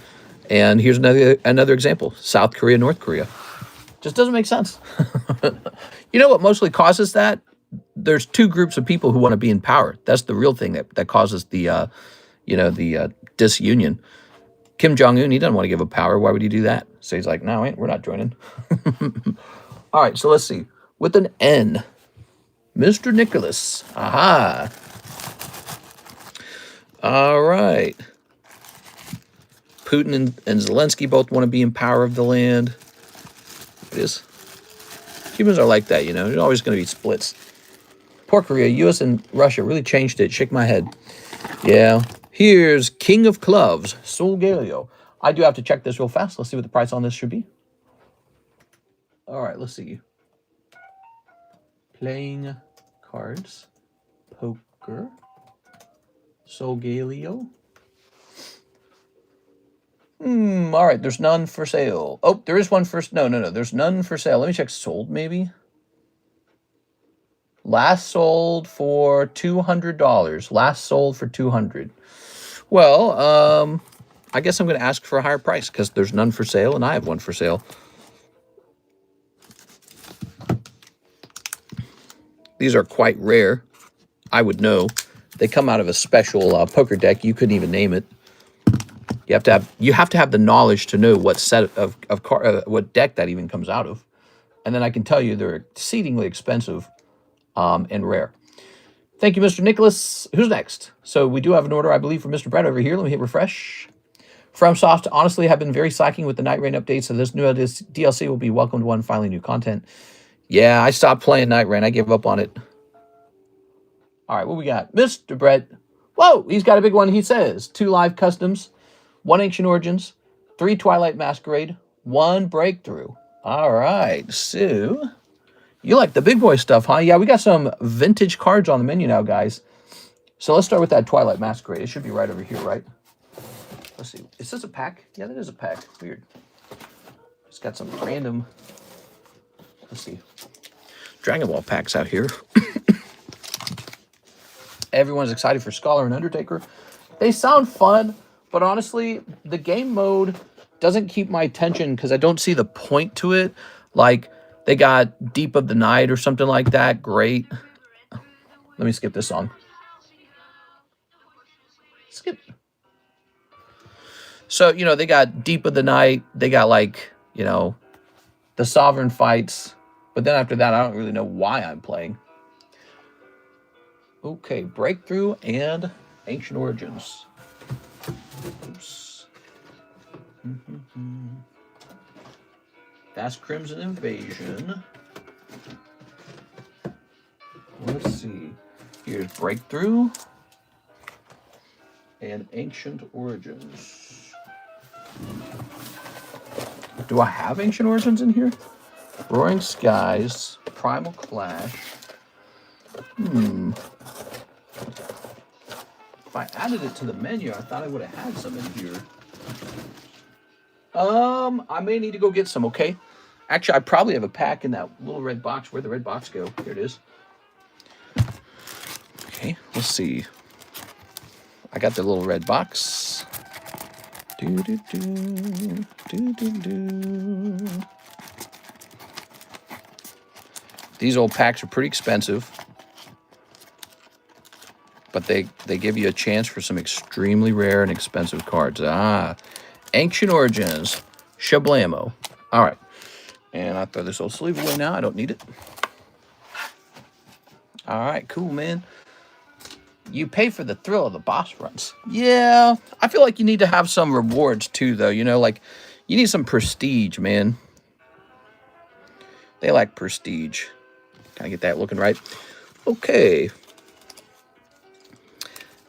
A: And here's another example. South Korea, North Korea. Just doesn't make sense. You know what mostly causes that? There's 2 groups of people who want to be in power. That's the real thing that causes the, disunion. Kim Jong-un, he doesn't want to give up power. Why would he do that? So he's like, no, we're not joining. All right, so let's see. With an N, Mr. Nicholas. Aha. All right. Putin and Zelensky both want to be in power of the land. It is. Cubans are like that, There's always going to be splits. Poor Korea, U.S. and Russia really changed it. Shake my head. Yeah. Here's King of Clubs, Sol Galeo. I do have to check this real fast. Let's see what the price on this should be. All right, let's see. Playing cards. Poker. Sol Galeo. All right, there's none for sale. Oh, there is one for... No, there's none for sale. Let me check sold, maybe. Last sold for $200. Last sold for $200. Well, I guess I'm going to ask for a higher price because there's none for sale and I have one for sale. These are quite rare. I would know. They come out of a special poker deck. You couldn't even name it. You have to have the knowledge to know what set of what deck that even comes out of. And then I can tell you they're exceedingly expensive and rare. Thank you, Mr. Nicholas. Who's next? So we do have an order, I believe, for Mr. Brett over here. Let me hit refresh. FromSoft honestly have been very slacking with the Night Rain update, so this new DLC will be welcomed one, finally new content. Yeah, I stopped playing Night Rain. I gave up on it. All right, what we got? Mr. Brett. Whoa, he's got a big one. He says 2 live customs, 1 Ancient Origins, 3 Twilight Masquerade, 1 Breakthrough. All right, so you like the big boy stuff, huh? Yeah, we got some vintage cards on the menu now, guys. So let's start with that Twilight Masquerade. It should be right over here, right? Let's see. Is this a pack? Yeah, that is a pack. Weird. It's got some random... Let's see. Dragon Ball packs out here. Everyone's excited for Scholar and Undertaker. They sound fun, but honestly, the game mode doesn't keep my attention because I don't see the point to it. Like, they got Deep of the Night or something like that. Great. Let me skip this song. Skip. So, you know, they got Deep of the Night. They got, like, you know, the Sovereign Fights. But then after that, I don't really know why I'm playing. Okay, Breakthrough and Ancient Origins. Oops. That's Crimson Invasion. Let's see. Here's Breakthrough and Ancient Origins. Do I have Ancient Origins in here? Roaring Skies, Primal Clash. If I added it to the menu, I thought I would have had some in here. I may need to go get some, okay? Actually, I probably have a pack in that little red box. Where'd the red box go? Here it is. Okay, let's see. I got the little red box. These old packs are pretty expensive. But they give you a chance for some extremely rare and expensive cards. Ah, Ancient Origins, Shablamo. All right. And I throw this old sleeve away now. I don't need it. All right, cool, man. You pay for the thrill of the boss runs. Yeah, I feel like you need to have some rewards too, though. You know, like you need some prestige, man. They like prestige. Can I get that looking right? Okay.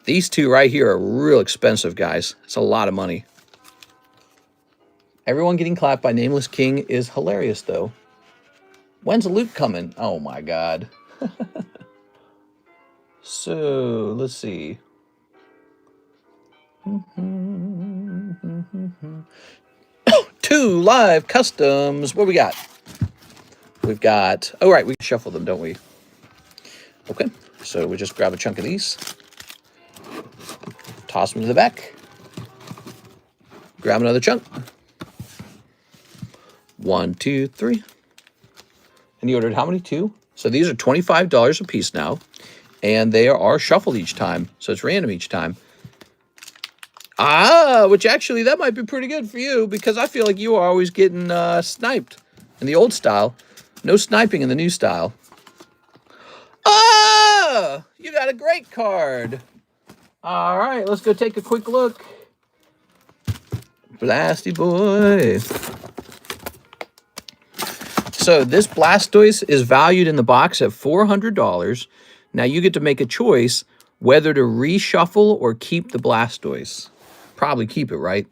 A: These two right here are real expensive, guys. It's a lot of money. Everyone getting clapped by Nameless King is hilarious, though. When's the loot coming? Oh, my God. So, let's see. 2 live customs. What we got? We've got... Oh, right. We can shuffle them, don't we? Okay. So, we just grab a chunk of these. Toss them to the back. Grab another chunk. 1, 2, 3. And you ordered how many? 2? So these are $25 a piece now. And they are shuffled each time. So it's random each time. Ah, which actually, that might be pretty good for you. Because I feel like you are always getting sniped in the old style. No sniping in the new style. Ah, you got a great card. All right, let's go take a quick look. Blasty boy. So this Blastoise is valued in the box at $400. Now you get to make a choice whether to reshuffle or keep the Blastoise. Probably keep it, right?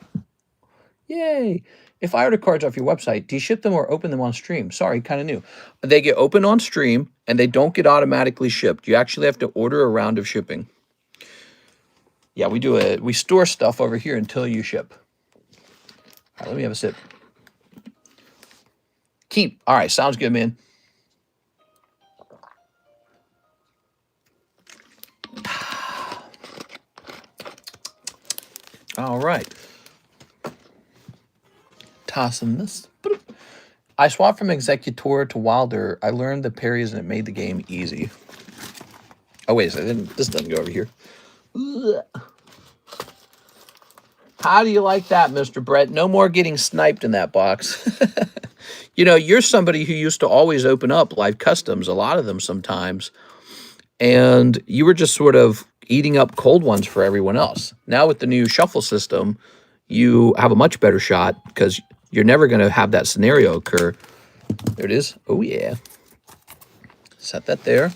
A: Yay. If I order cards off your website, do you ship them or open them on stream? Sorry, kind of new. They get opened on stream and they don't get automatically shipped. You actually have to order a round of shipping. Yeah, we store stuff over here until you ship. right, let me have a sip. Keep. All right, sounds good, man. All right. Tossing this. I swapped from Executor to Wilder. I learned the parries and it made the game easy. Oh, wait a second. This doesn't go over here. Ugh. How do you like that, Mr. Brett? No more getting sniped in that box. You know, you're somebody who used to always open up live customs, a lot of them sometimes, and you were just sort of eating up cold ones for everyone else. Now with the new shuffle system, you have a much better shot because you're never going to have that scenario occur. There it is. Oh, yeah. Set that there.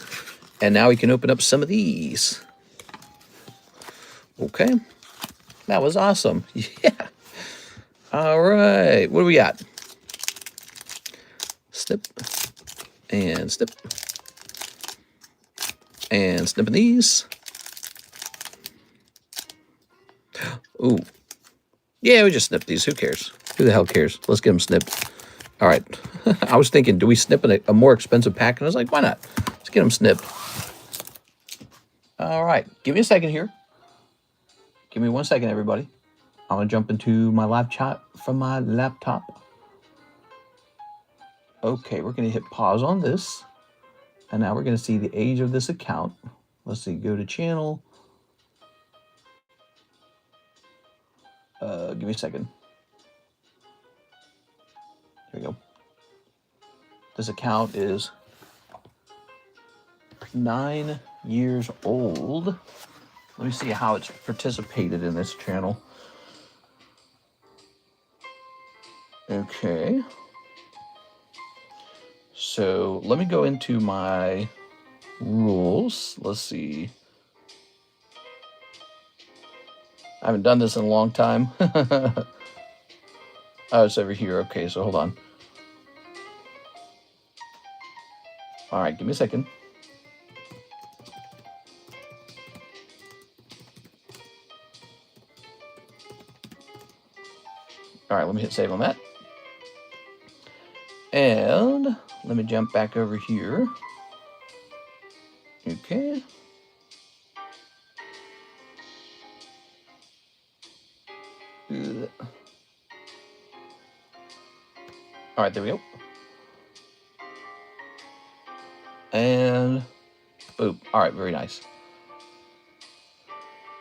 A: And now we can open up some of these. Okay. That was awesome. Yeah. All right. What do we got? Snip. And snip. And snipping these. Ooh. Yeah, we just snip these. Who cares? Who the hell cares? Let's get them snipped. All right. I was thinking, do we snip in a more expensive pack? And I was like, why not? Let's get them snipped. All right. Give me a second here. Give me 1 second, everybody. I'm going to jump into my live chat from my laptop. Okay, we're going to hit pause on this. And now we're going to see the age of this account. Let's see, go to channel. Give me a second. Here we go. This account is 9 years old. Let me see how it's participated in this channel. Okay. So let me go into my rules. Let's see. I haven't done this in a long time. Oh, it's over here. Okay, so hold on. All right, give me a second. All right, let me hit save on that. And let me jump back over here. Okay. All right, there we go. And boop. All right, very nice.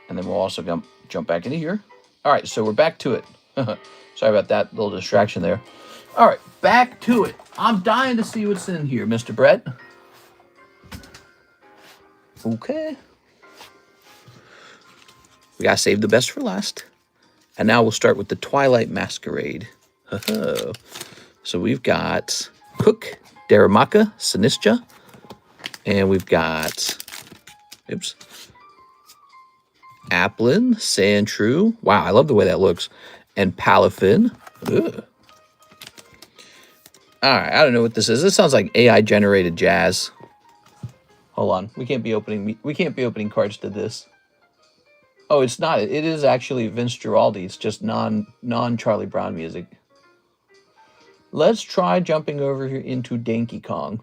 A: And then we'll also jump back into here. All right, so we're back to it. Sorry about that little distraction there. All right, back to it. I'm dying to see what's in here, Mr. Brett. Okay. We got to save the best for last. And now we'll start with the Twilight Masquerade. So we've got Cook, Daramaka, Sinistra. And we've got, Applin, Sandshrew. Wow, I love the way that looks. And Palafin. Ugh. All right, I don't know what this is. This sounds like AI-generated jazz. Hold on, we can't be opening cards to this. Oh, it's not. It is actually Vince Giraldi. It's just non-Charlie Brown music. Let's try jumping over here into Donkey Kong.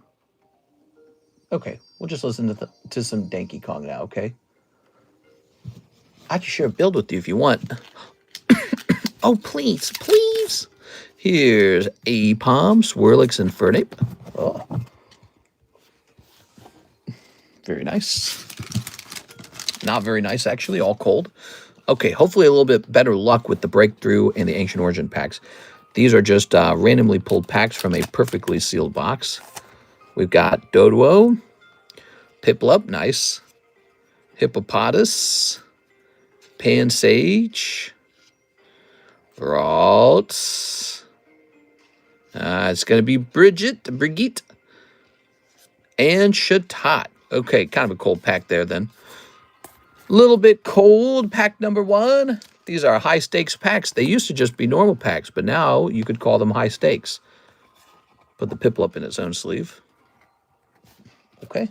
A: Okay, we'll just listen to some Donkey Kong now, okay? I can share a build with you if you want. Oh, please, please. Here's Apom, Swirlix, and Fernape. Oh. Very nice. Not very nice, actually, all cold. Okay, hopefully a little bit better luck with the Breakthrough and the Ancient Origin packs. These are just randomly pulled packs from a perfectly sealed box. We've got Doduo, Piplup, nice. Hippopotas, Pansage, Ralts. It's going to be Brigitte, and Chatot. Okay, kind of a cold pack there then. Little bit cold, pack number 1. These are high stakes packs. They used to just be normal packs, but now you could call them high stakes. Put the Piplup in its own sleeve. Okay.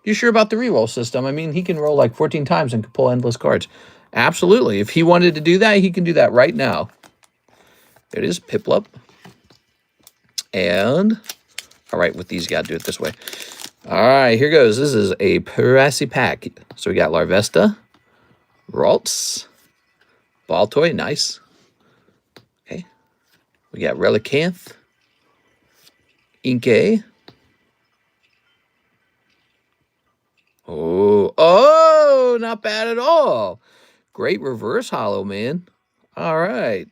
A: You sure about the reroll system? I mean, he can roll like 14 times and can pull endless cards. Absolutely. If he wanted to do that, he can do that right now. There it is, Piplup. And, all right, with these, you got to do it this way. All right, here goes. This is a Piracy pack. So we got Larvesta, Ralts, Baltoy, nice. Okay. We got Relicanth, Inkay. Oh, not bad at all. Great reverse holo, man. All right.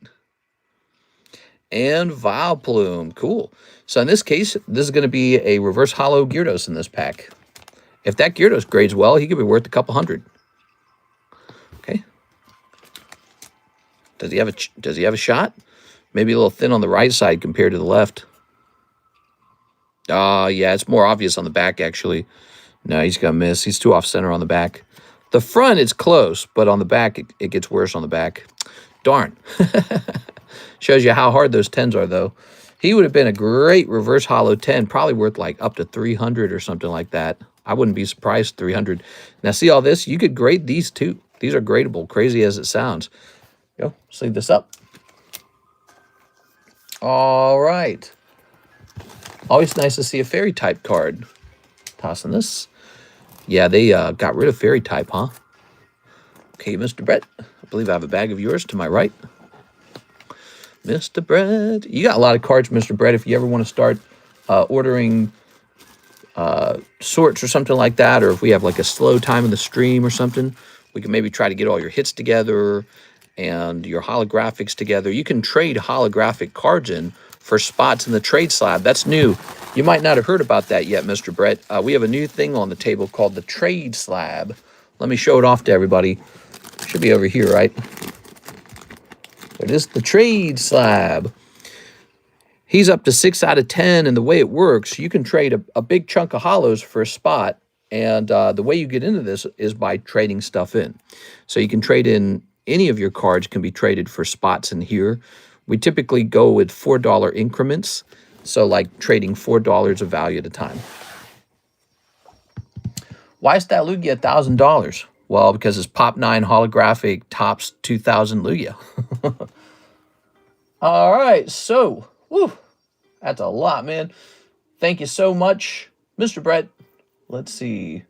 A: And Vileplume. Cool. So in this case, this is going to be a reverse holo Gyarados in this pack. If that Gyarados grades well, he could be worth a couple hundred. Okay. Does he have a shot? Maybe a little thin on the right side compared to the left. Yeah, it's more obvious on the back, actually. No, he's going to miss. He's too off-center on the back. The front, it's close, but on the back, it gets worse on the back. Darn. Shows you how hard those 10s are, though. He would have been a great reverse holo 10, probably worth like up to 300 or something like that. I wouldn't be surprised, 300. Now, see all this? You could grade these, too. These are gradable, crazy as it sounds. Go, sleeve this up. All right. Always nice to see a fairy type card. Tossing this. Yeah, they got rid of fairy type, huh? Okay, Mr. Brett. I believe I have a bag of yours to my right. Mr. Brett. You got a lot of cards, Mr. Brett. If you ever want to start ordering sorts or something like that, or if we have like a slow time in the stream or something, we can maybe try to get all your hits together and your holographics together. You can trade holographic cards in for spots in the trade slab. That's new. You might not have heard about that yet, Mr. Brett. We have a new thing on the table called the trade slab. Let me show it off to everybody. Should be over here, right? It is the trade slab. He's up to 6 out of 10, and the way it works, you can trade a big chunk of holos for a spot, and the way you get into this is by trading stuff in. So you can trade in any of your cards can be traded for spots in here. We typically go with $4 increments, so like trading $4 of value at a time. Why is that Lugia $1,000? Well, because his Pop 9 holographic tops 2,000 Lugia. All right, so, whew, that's a lot, man. Thank you so much, Mr. Brett. Let's see.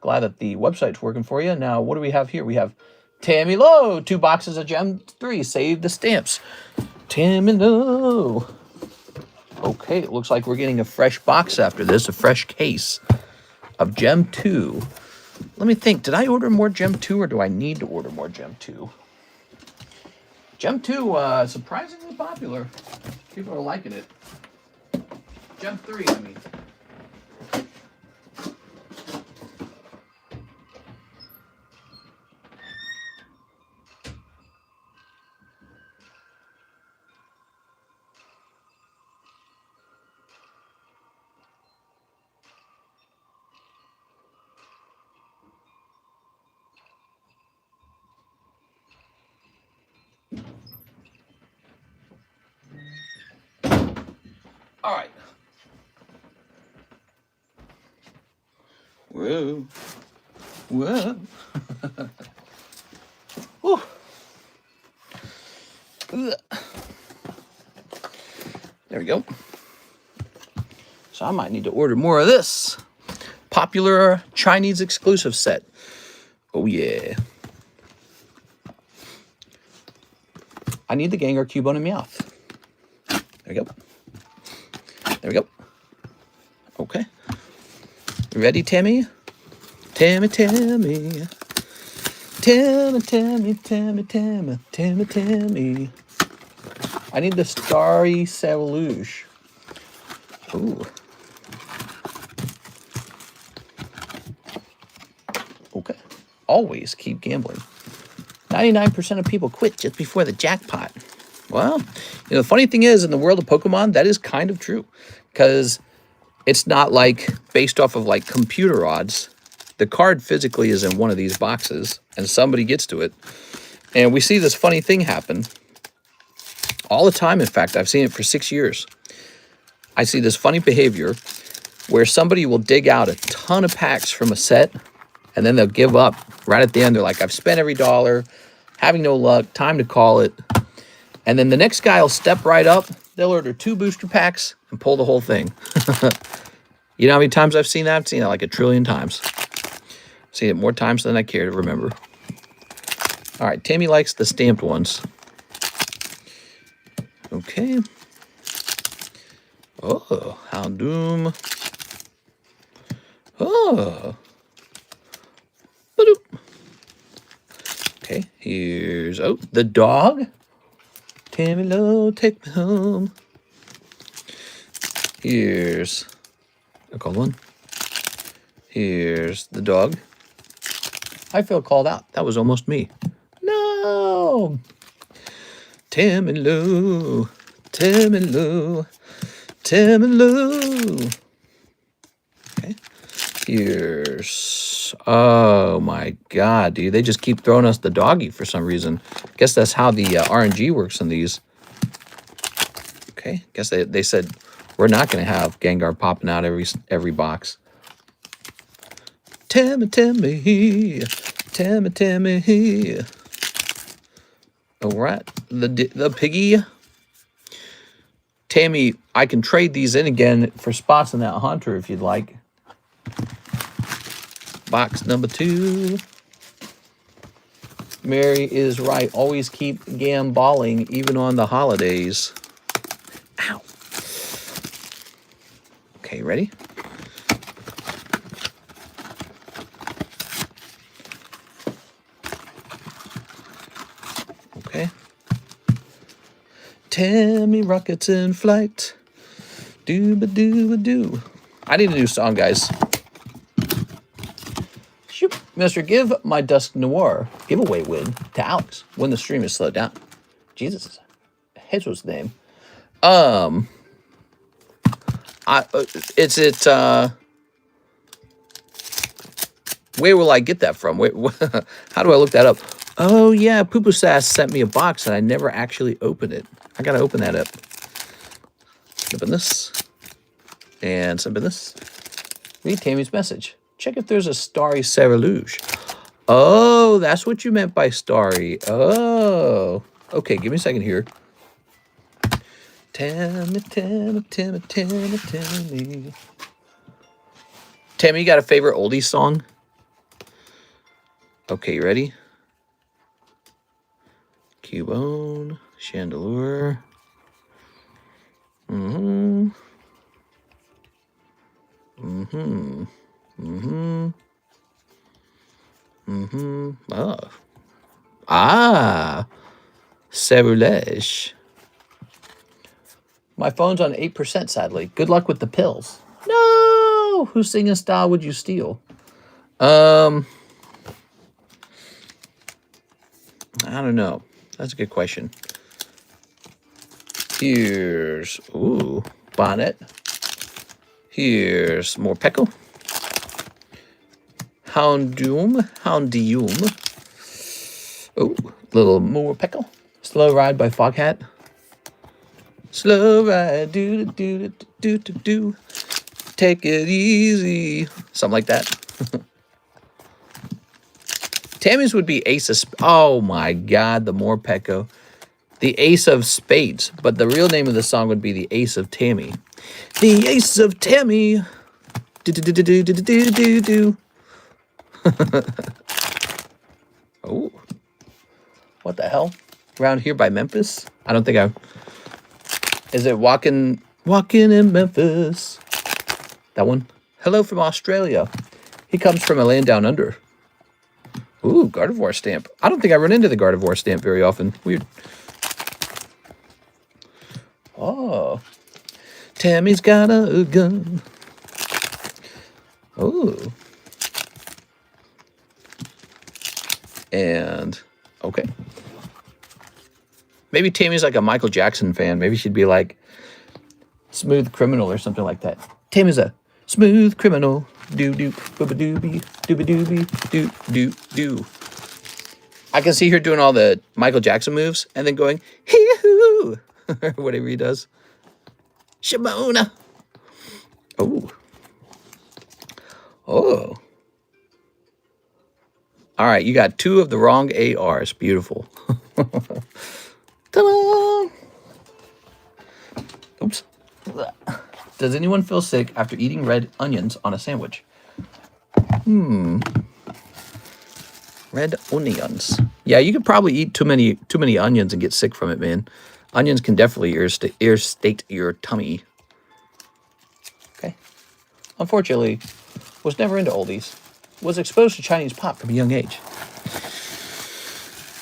A: Glad that the website's working for you. Now, what do we have here? We have Tammy Lowe, 2 boxes of Gem 3. Save the stamps. Tammy Lowe. Okay, it looks like we're getting a fresh box after this, a fresh case of Gem 2. Let me think. Did I order more Gem 2 or do I need to order more Gem 2? Gem 2, surprisingly popular. People are liking it. Gem 3, I mean. All right. Whoa. Whoa. Whew. There we go. So I might need to order more of this popular Chinese exclusive set. Oh, yeah. I need the Gengar Cube on a Meowth. There we go. There we go. Okay. Ready, Tammy? Tammy, Tammy. Tammy, Tammy, Tammy, Tammy, Tammy, Tammy. I need the Starry Saluge. Ooh. Okay. Always keep gambling. 99% of people quit just before the jackpot. Well, you know, the funny thing is, in the world of Pokemon, that is kind of true. Because it's not like based off of like computer odds. The card physically is in one of these boxes, and somebody gets to it. And we see this funny thing happen all the time. In fact, I've seen it for 6 years. I see this funny behavior where somebody will dig out a ton of packs from a set, and then they'll give up right at the end. They're like, I've spent every dollar, having no luck, time to call it. And then the next guy will step right up. They'll order 2 booster packs and pull the whole thing. You know how many times I've seen that? I've seen it like a trillion times. I've seen it more times than I care to remember. All right, Tammy likes the stamped ones. Okay. Oh, Houndoom. Oh. Ba-doop. Okay, here's, oh, the dog. Tammy Low, take me home. Here's a cold one. Here's the dog. I feel called out. That was almost me. No! Tammy Lou, Tammy Lou, Tammy Lou. Okay. Here's... Oh, my God, dude. They just keep throwing us the doggy for some reason. Guess that's how the RNG works in these. Okay. Guess they said we're not going to have Gengar popping out every box. Tammy, Tammy, Tammy, Tammy. All right, the piggy. Tammy, I can trade these in again for spots in that hunter if you'd like. Box number 2. Mary is right. Always keep gamballing, even on the holidays. Ow. Okay, ready? Okay. Tammy rockets in flight. Doo-ba-doo-ba-doo. I need a new song, guys. Shoop. Mr. Give my Dusk Noir giveaway win to Alex when the stream is slowed down. Jesus. His was the name. Where will I get that from? How do I look that up? Oh, yeah, Poo Poo Sass sent me a box, and I never actually opened it. I got to open that up. Open this. And open this. Read Tammy's message. Check if there's a Starry Ceruluge. Oh, that's what you meant by Starry. Oh. Okay, give me a second here. Tammy, Tammy, Tammy, Tammy, Tammy. Tammy, you got a favorite oldie song? Okay, you ready? Cubone, Chandelure. Mm-hmm. Mm-hmm. Mm-hmm. Mm-hmm. Oh. Ah. Cerulege. My phone's on 8%, sadly. Good luck with the pills. No! Whose singing style would you steal? I don't know. That's a good question. Here's, ooh, Bonnet. Here's more Pecco. Houndoom. Oh, little more Pecco. Slow Ride by Foghat. Slow ride, do. Take it easy. Something like that. Tammy's would be Ace of... Oh, my God, the more Pecco. The Ace of Spades. But the real name of the song would be the Ace of Tammy. The Ace of Tammy. Do. Oh. What the hell? Around here by Memphis? I don't think I... Is it Walking in Memphis? That one? Hello from Australia. He comes from a land down under. Ooh, Gardevoir stamp. I don't think I run into the Gardevoir stamp very often. Weird. Oh. Tammy's got a gun. Oh. And, okay. Maybe Tammy's like a Michael Jackson fan. Maybe she'd be like Smooth Criminal or something like that. Tammy's a smooth criminal. Do-do, booba-dooby, dooba-dooby, do-do-do. I can see her doing all the Michael Jackson moves and then going, hee-hoo, whatever he does. Shimona. Oh. Oh. All right, you got 2 of the wrong ARs. Beautiful. Ta-da! Oops. Does anyone feel sick after eating red onions on a sandwich? Red onions. Yeah, you could probably eat too many onions and get sick from it, man. Onions can definitely irritate your tummy. Okay. Unfortunately, was never into oldies. Was exposed to Chinese pop from a young age.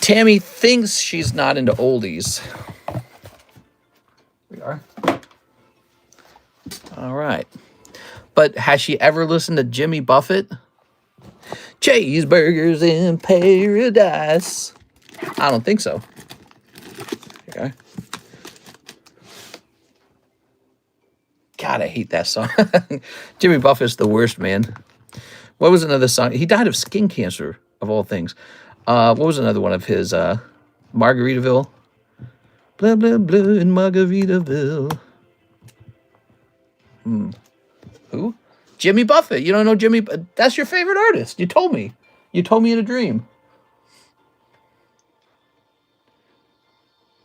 A: Tammy thinks she's not into oldies. We are. All right. But has she ever listened to Jimmy Buffett? Cheeseburgers in paradise. I don't think so. Okay. God, I hate that song. Jimmy Buffett's the worst, man. What was another song? He died of skin cancer, of all things. What was another one of his? Margaritaville. Blah, blah, blah in Margaritaville. Who? Jimmy Buffett. You don't know Jimmy? That's your favorite artist. You told me. You told me in a dream.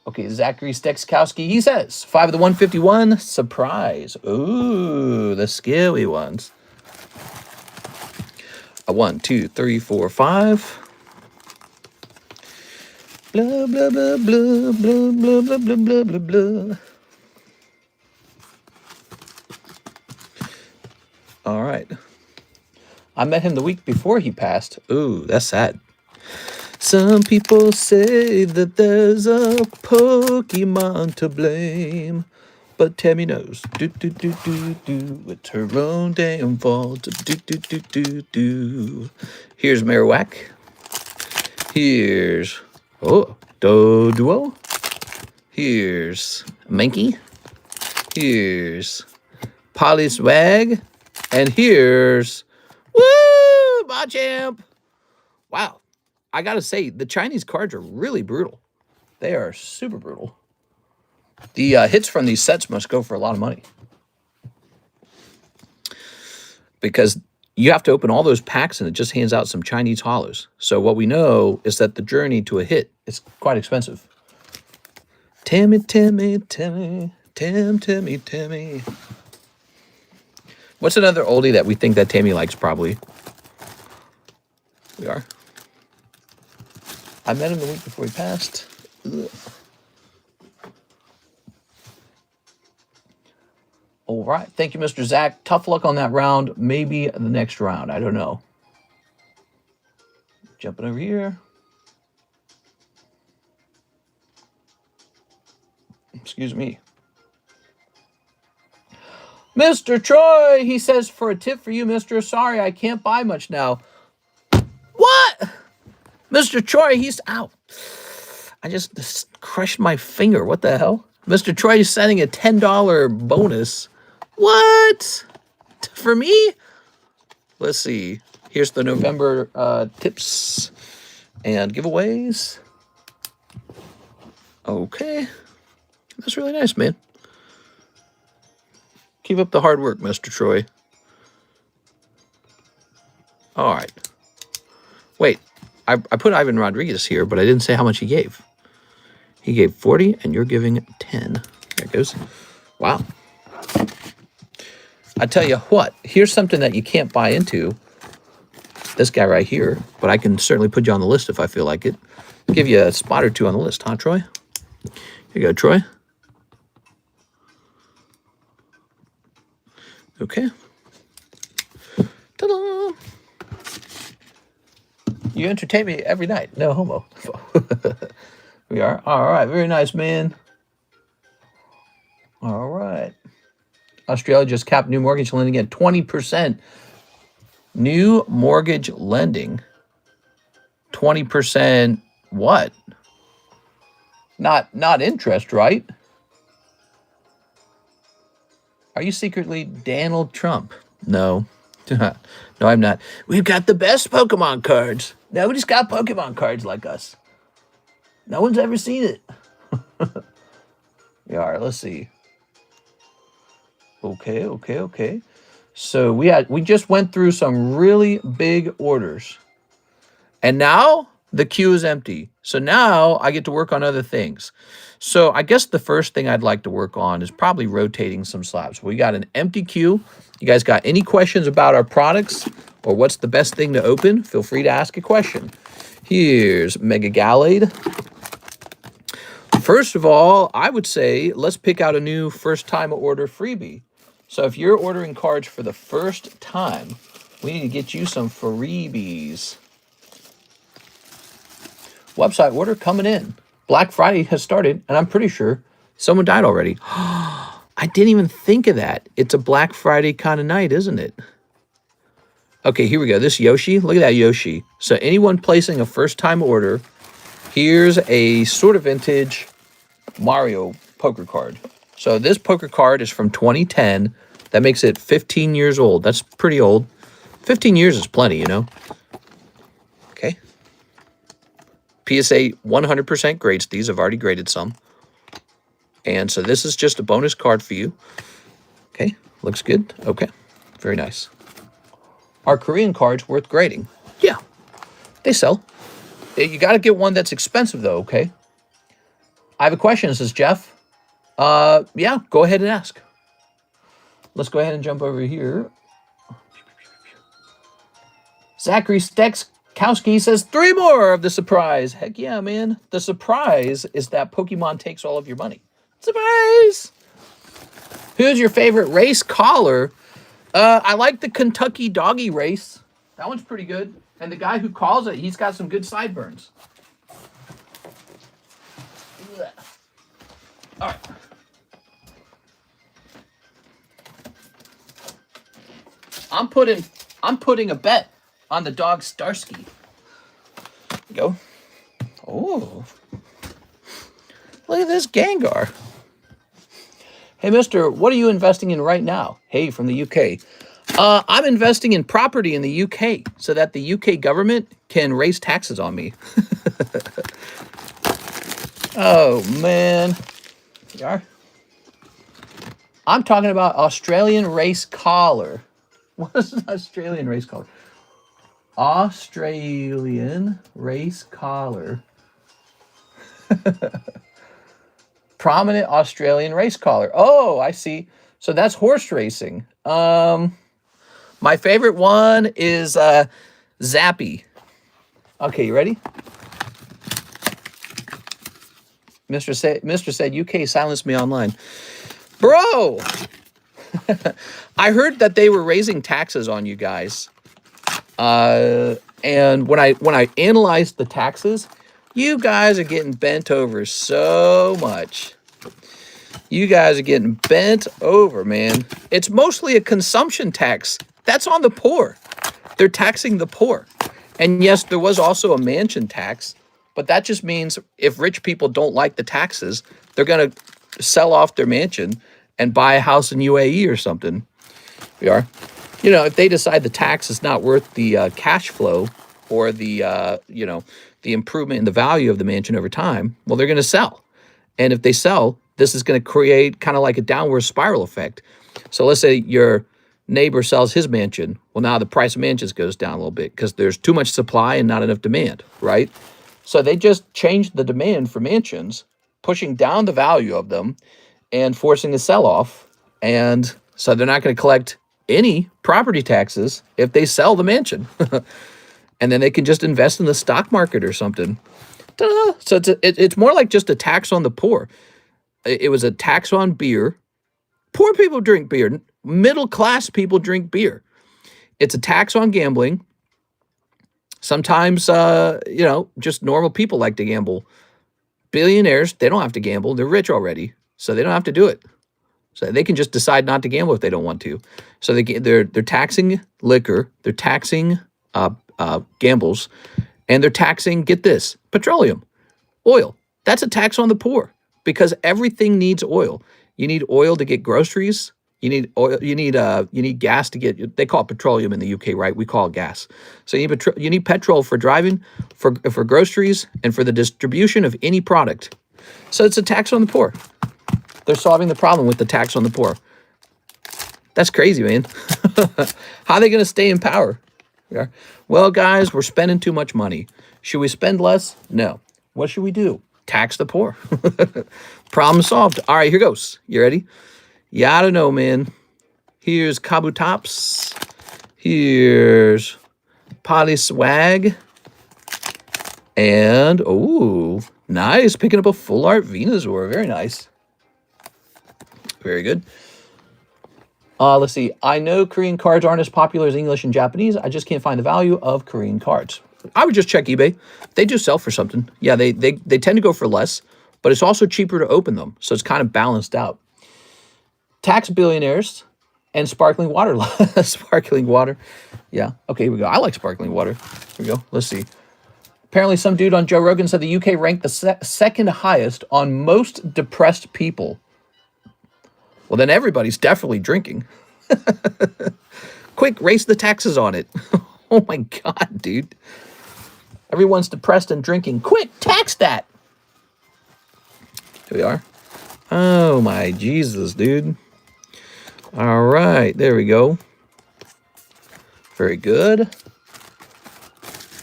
A: Okay, Zachary Stekskowski, he says, 5 of the 151, surprise. Ooh, the scary ones. 1, 2, 3, 4, 5. Blah, blah, blah, blah, blah, blah, blah, blah, blah, blah, blah. All right. I met him the week before he passed. Ooh, that's sad. Some people say that there's a Pokemon to blame, but Tammy knows. Do do do do do. It's her own damn fault. Do do do do do. Here's Marowak. Here's Doduo. Here's Mankey. Here's Polyswag, and here's Machamp. Wow. I gotta say, the Chinese cards are really brutal. They are super brutal. The hits from these sets must go for a lot of money. Because you have to open all those packs and it just hands out some Chinese hollows. So what we know is that the journey to a hit is quite expensive. Tammy, Tammy, Tammy, Tammy, Tammy. What's another oldie that we think that Tammy likes probably? We are. I met him the week before he passed. Ugh. All right. Thank you, Mr. Zach. Tough luck on that round. Maybe the next round. I don't know. Jumping over here. Excuse me. Mr. Troy, he says, for a tip for you, mister. Sorry, I can't buy much now. What? Mr. Troy, he's out. I just crushed my finger. What the hell? Mr. Troy is sending a $10 bonus. What? For me? Let's see. Here's the November tips and giveaways. Okay. That's really nice, man. Keep up the hard work, Mr. Troy. All right. Wait. I put Ivan Rodriguez here, but I didn't say how much he gave. He gave 40, and you're giving 10. There it goes. Wow. I tell you what, here's something that you can't buy into. This guy right here, but I can certainly put you on the list if I feel like it. Give you a spot or two on the list, huh, Troy? Here you go, Troy. Okay. Ta-da! You entertain me every night. No homo. We are. All right. Very nice, man. All right. Australia just capped new mortgage lending at 20%. New mortgage lending. 20% what? Not interest, right? Are you secretly Donald Trump? No. No, I'm not. We've got the best Pokemon cards. Nobody's got Pokemon cards like us. No one's ever seen it. Yeah, all right, let's see. Okay. So we just went through some really big orders. And now The queue is empty. So now I get to work on other things. So I guess the first thing I'd like to work on is probably rotating some slabs. We got an empty queue. You guys got any questions about our products or what's the best thing to open? Feel free to ask a question. Here's Mega Gallade. First of all, I would say let's pick out a new first-time order freebie. So if you're ordering cards for the first time, we need to get you some freebies. Website order coming in. Black Friday has started, and I'm pretty sure someone died already. I didn't even think of that. It's a Black Friday kind of night, isn't it? Okay, here we go. This Yoshi, look at that Yoshi. So anyone placing a first-time order, here's a sort of vintage Mario poker card. So this poker card is from 2010. That makes it 15 years old. That's pretty old. 15 years is plenty, you know. Okay. PSA 100% grades these. I've already graded some. And so this is just a bonus card for you. Okay, looks good. Okay, very nice. Are Korean cards worth grading? Yeah, they sell. You got to get one that's expensive, though, okay? I have a question, says Jeff. Yeah, go ahead and ask. Let's go ahead and jump over here. Zachary Stekowski says 3 more of the surprise. Heck yeah, man. The surprise is that Pokemon takes all of your money. Surprise! Who's your favorite race collar? I like the Kentucky Doggy Race. That one's pretty good. And the guy who calls it, he's got some good sideburns. All right. I'm putting a bet on the dog Starsky. Go. Oh. Look at this Gengar. Hey, mister, what are you investing in right now? Hey, from the UK. I'm investing in property in the UK so that the UK government can raise taxes on me. Oh, man. You are? I'm talking about Australian race collar. What is an Australian race collar? Australian race collar. Prominent Australian race collar. Oh, I see. So that's horse racing. My favorite one is Zappy. Okay, you ready? Mr. said UK silenced me online. Bro! I heard that they were raising taxes on you guys. And when I analyzed the taxes, you guys are getting bent over so much. You guys are getting bent over, man. It's mostly a consumption tax. That's on the poor. They're taxing the poor. And yes, there was also a mansion tax, but that just means if rich people don't like the taxes, they're going to sell off their mansion and buy a house in UAE or something. We are. You know, if they decide the tax is not worth the cash flow or the, the improvement in the value of the mansion over time, well, they're going to sell. And if they sell, this is going to create kind of like a downward spiral effect. So let's say your neighbor sells his mansion. Well, now the price of mansions goes down a little bit because there's too much supply and not enough demand, right? So they just changed the demand for mansions, pushing down the value of them and forcing a sell-off. And so they're not going to collect any property taxes if they sell the mansion. And then they can just invest in the stock market or something. Ta-da! So it's more like just a tax on the poor. It was a tax on beer. Poor people drink beer. Middle-class people drink beer. It's a tax on gambling. Sometimes, just normal people like to gamble. Billionaires, they don't have to gamble. They're rich already, so they don't have to do it. So they can just decide not to gamble if they don't want to. So they're taxing liquor. They're taxing gambles. And they're taxing, get this, petroleum, oil. That's a tax on the poor because everything needs oil. You need oil to get groceries. You need oil. You need gas to get. They call it petroleum in the UK, right? We call it gas. So you need petrol for driving, for groceries, and for the distribution of any product. So it's a tax on the poor. They're solving the problem with the tax on the poor. That's crazy, man. How are they going to stay in power? Yeah. Well, guys, we're spending too much money. Should we spend less? No. What should we do? Tax the poor. Problem solved. All right, here goes. You ready? You gotta know, man. Here's Kabutops. Here's Swag. And, oh, nice. Picking up a full art Venusaur. Very nice. Very good. Let's see. I know Korean cards aren't as popular as English and Japanese. I just can't find the value of Korean cards. I would just check eBay. They do sell for something. Yeah, they tend to go for less, but it's also cheaper to open them. So it's kind of balanced out. Tax billionaires and sparkling water. Sparkling water. Yeah. Okay, here we go. I like sparkling water. Here we go. Let's see. Apparently some dude on Joe Rogan said the UK ranked the second highest on most depressed people. Well, then everybody's definitely drinking. Quick, raise the taxes on it. Oh my God, dude. Everyone's depressed and drinking. Quick, tax that. Here we are. Oh my Jesus, dude. All right, there we go. Very good.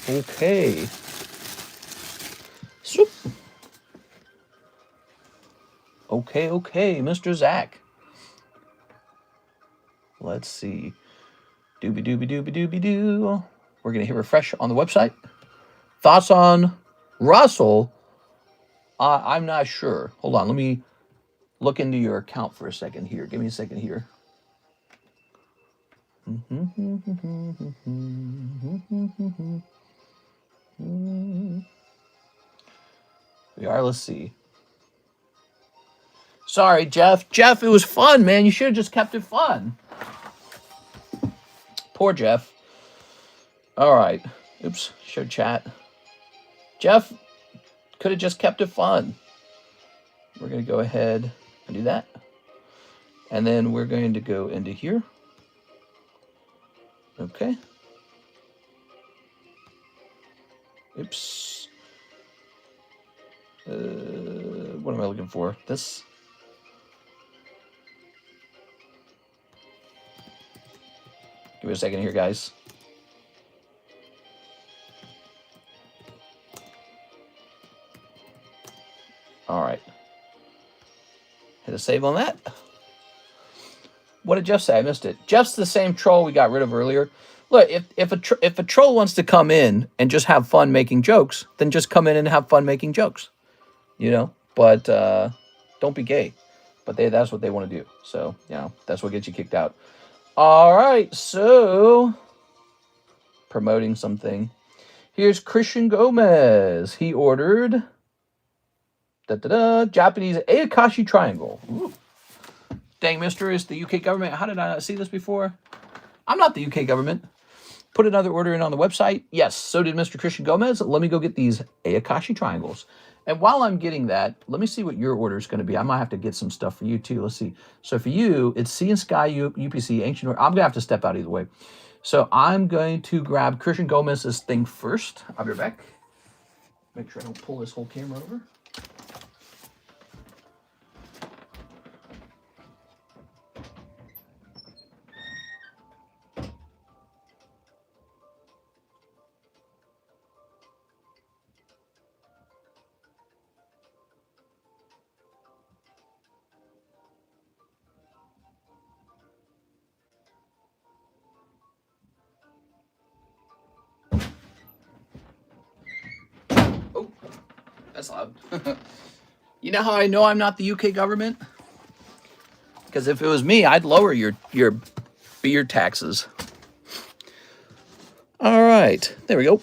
A: Okay. Swoop. Okay, Mr. Zach. Let's see. Doobie-doo. We're going to hit refresh on the website. Thoughts on Russell? I'm not sure. Hold on. Let me look into your account for a second here. Give me a second here. We are. Let's see. Sorry, Jeff. Jeff, it was fun, man. You should have just kept it fun. Poor Jeff. All right. Oops. Show chat. Jeff could have just kept it fun. We're going to go ahead and do that. And then we're going to go into here. Okay. Oops. What am I looking for? This. Give me a second here, guys. All right. Hit a save on that. What did Jeff say? I missed it. Jeff's the same troll we got rid of earlier. Look, if a troll wants to come in and just have fun making jokes, then just come in and have fun making jokes. You know? But don't be gay. But that's what they want to do. So, you know, that's what gets you kicked out. All right, so promoting something. Here's Christian Gomez. He ordered Japanese Ayakashi Triangle. Ooh. Dang, mister, is the UK government. How did I not see this before? I'm not the UK government. Put another order in on the website. Yes, so did Mr. Christian Gomez. Let me go get these Ayakashi Triangles. And while I'm getting that, let me see what your order is going to be. I might have to get some stuff for you too. Let's see. So for you, it's Sea and Sky UPC Ancient. I'm going to have to step out either way. So I'm going to grab Christian Gomez's thing first. I'll be right back. Make sure I don't pull this whole camera over. Oh, that's loud. You know how I know I'm not the UK government? Because if it was me, I'd lower your beer taxes. All right, there we go.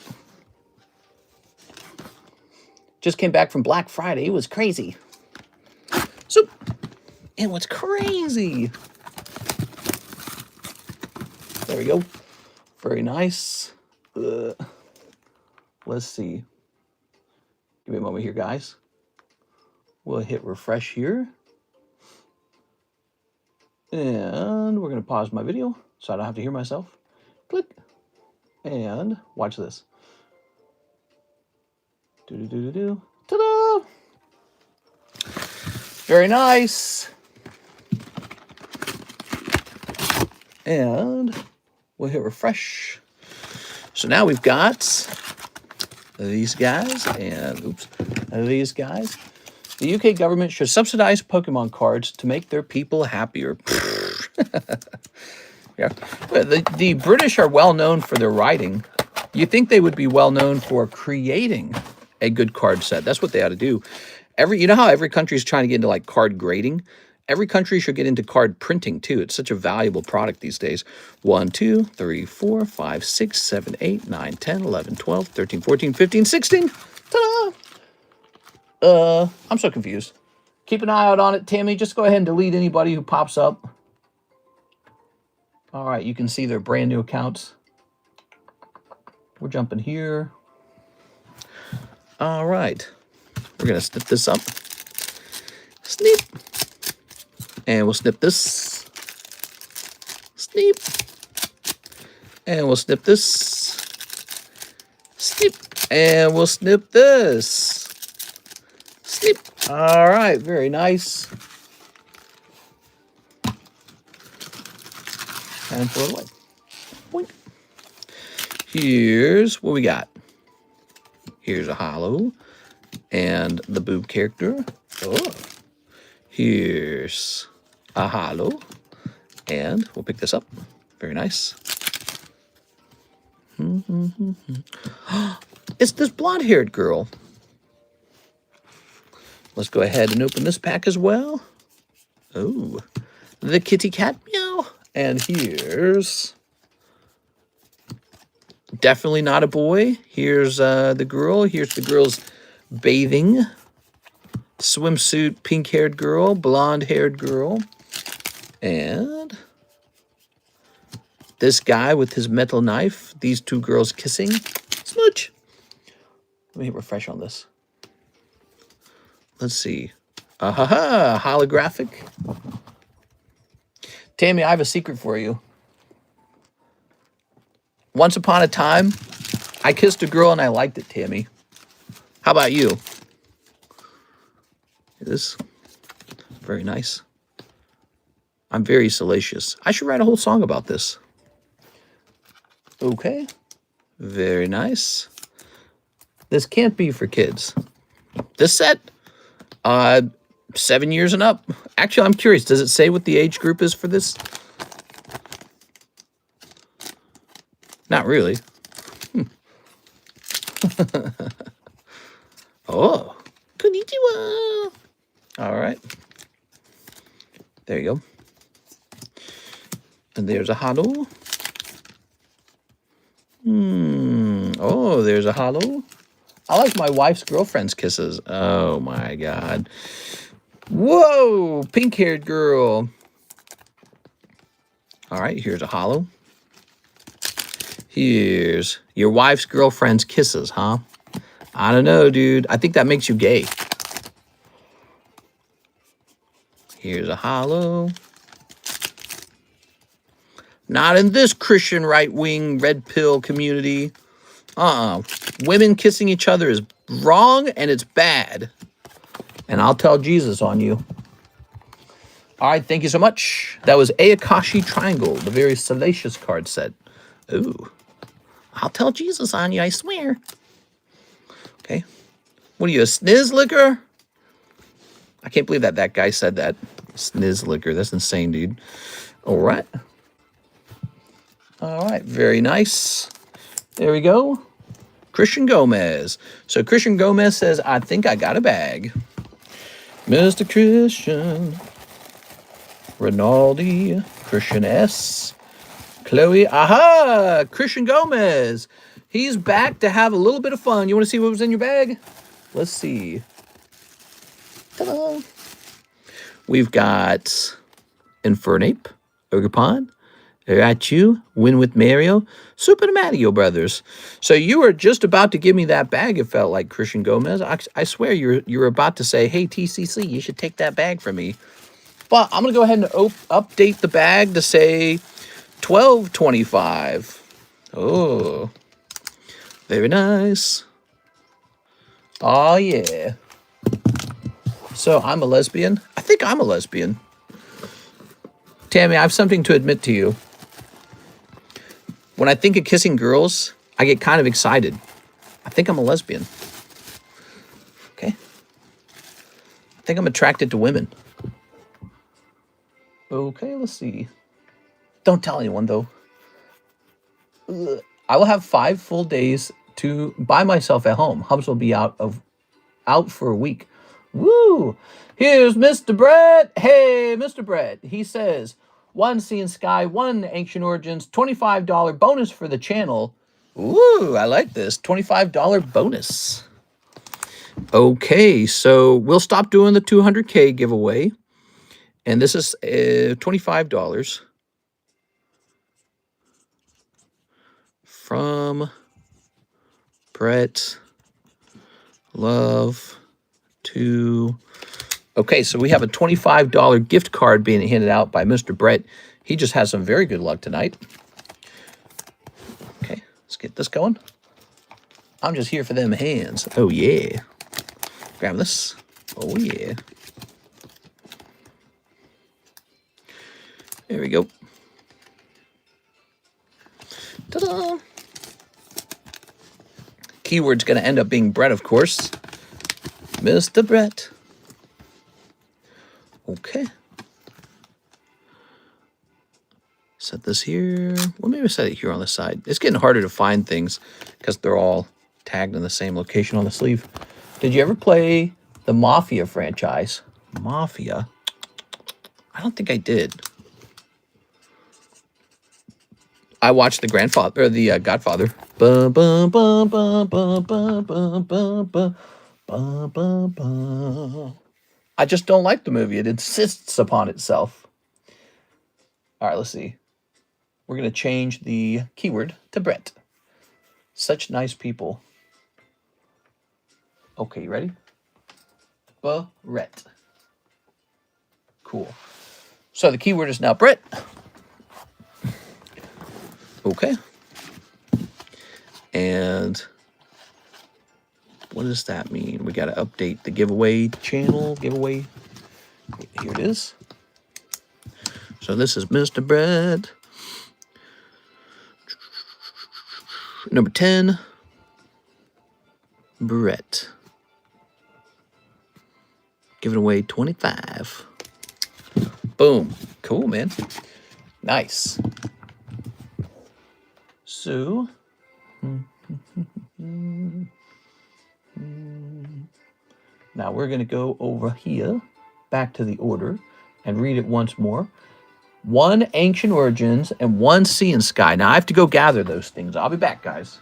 A: Just came back from Black Friday. It was crazy. So, it was crazy. There we go. Very nice. Let's see. Give me a moment here, guys. We'll hit refresh here. And we're going to pause my video so I don't have to hear myself. Click. And watch this. Ta-da! Very nice. And we'll hit refresh. So now we've got these guys, and oops, these guys. The UK government should subsidize Pokemon cards to make their people happier. Yeah, the British are well known for their writing. You think they would be well known for creating a good card set? That's what they ought to do. You know how every country is trying to get into like card grading? Every country should get into card printing too. It's such a valuable product these days. 1, 2, 3, 4, 5, 6, 7, 8, 9, 10, 11, 12, 13, 14, 15, 16. Ta-da! I'm so confused. Keep an eye out on it, Tammy. Just go ahead and delete anybody who pops up. All right, you can see their brand new accounts. We're jumping here. All right. We're going to snip this up. Snip. And we'll snip this. Snip. And we'll snip this. Snip. And we'll snip this. Snip. All right, very nice. And throw it away. Boink. Here's what we got. Here's a holo and the boob character. Oh. Here's a holo. And we'll pick this up. Very nice. It's this blonde-haired girl. Let's go ahead and open this pack as well. Oh, the kitty cat meow. And here's definitely not a boy. Here's the girl. Here's the girl's bathing swimsuit, pink-haired girl, blonde-haired girl. And this guy with his metal knife. These two girls kissing. Smooch. Let me hit refresh on this. Let's see. Holographic. Tammy, I have a secret for you. Once upon a time, I kissed a girl and I liked it, Tammy. How about you? It is very nice. I'm very salacious. I should write a whole song about this. Okay. Very nice. This can't be for kids. This set, 7 years and up. Actually, I'm curious. Does it say what the age group is for this? Not really. Oh, konnichiwa. All right. There you go. And there's a holo. Oh, there's a holo. I like my wife's girlfriend's kisses. Oh, my God. Whoa, pink-haired girl. All right, here's a holo. Here's your wife's girlfriend's kisses, huh? I don't know, dude. I think that makes you gay. Here's a holo. Not in this Christian right-wing red pill community. Women kissing each other is wrong and it's bad. And I'll tell Jesus on you. All right, thank you so much. That was Ayakashi Triangle, the very salacious card set. Ooh. I'll tell Jesus on you, I swear. Okay. What are you, a snizzlicker? I can't believe that guy said that. Snizzlicker. That's insane, dude. All right. All right. Very nice. There we go. Christian Gomez. So Christian Gomez says, I think I got a bag. Mr. Christian. Rinaldi. Christian S. Chloe. Aha! Christian Gomez. He's back to have a little bit of fun. You want to see what was in your bag? Let's see. Ta-da! We've got Infernape, Ogerpon, Raichu, Win with Mario, Super Mario Brothers. So you were just about to give me that bag, it felt like, Christian Gomez. I swear you were about to say, hey, TCC, you should take that bag from me. But I'm going to go ahead and update the bag to say $12.25. Oh, very nice. Oh, yeah. So I'm a lesbian? I think I'm a lesbian. Tammy, I have something to admit to you. When I think of kissing girls, I get kind of excited. I think I'm a lesbian. Okay. I think I'm attracted to women. Okay, let's see. Don't tell anyone, though. I will have 5 full days to by myself at home. Hubs will be out for a week. Woo! Here's Mr. Brett. Hey, Mr. Brett. He says, 1 Sea and Sky, 1 Ancient Origins, $25 bonus for the channel. Ooh, I like this. $25 bonus. Okay, so we'll stop doing the 200K giveaway. And this is $25 from Brett Love to... Okay, so we have a $25 gift card being handed out by Mr. Brett. He just has some very good luck tonight. Okay, let's get this going. I'm just here for them hands. Oh, yeah. Grab this. Oh, yeah. There we go. Ta-da! Keyword's going to end up being Brett, of course. Mr. Brett. Okay. Set this here. Well, maybe set it here on the side. It's getting harder to find things because they're all tagged in the same location on the sleeve. Did you ever play the Mafia franchise? Mafia? I don't think I did. I watched the Godfather. Bum, bum, bum, bum, bum, bum, bum, bum, bum, bum, bum. I just don't like the movie. It insists upon itself. All right, let's see. We're going to change the keyword to Brett. Such nice people. Okay, you ready? Brett. Cool. So the keyword is now Brett. Okay. And what does that mean? We got to update the giveaway channel. Giveaway. Here it is. So this is Mr. Brett. Number 10. Brett. Giving away 25. Boom. Cool, man. Nice. So... Now we're going to go over here, back to the order, and read it once more. 1 Ancient Origins and 1 Sea and Sky. Now I have to go gather those things. I'll be back, guys.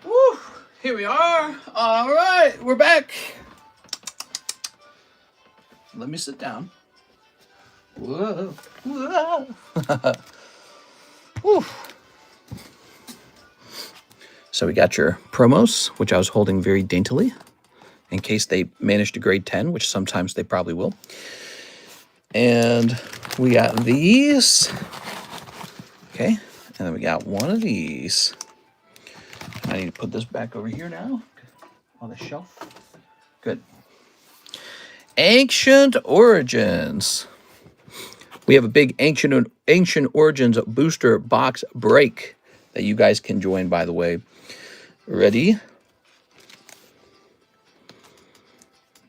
A: Woo! Here we are. All right, we're back. Let me sit down. Whoa. Whoa. Whew. So we got your promos, which I was holding very daintily in case they manage to grade 10, which sometimes they probably will. And we got these. Okay, and then we got one of these. I need to put this back over here now on the shelf. Good. Ancient Origins. We have a big Ancient Origins booster box break that you guys can join, by the way. Ready?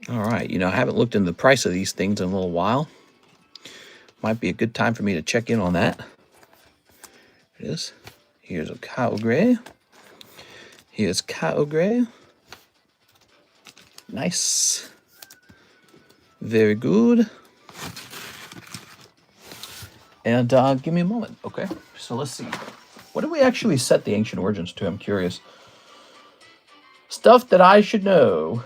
A: All right. You know, I haven't looked into the price of these things in a little while. Might be a good time for me to check in on that. It is. Here's a Kyogre. Here's Kyogre. Nice. Very good. And give me a moment, okay? So let's see. What did we actually set the Ancient Origins to? I'm curious. Stuff that I should know.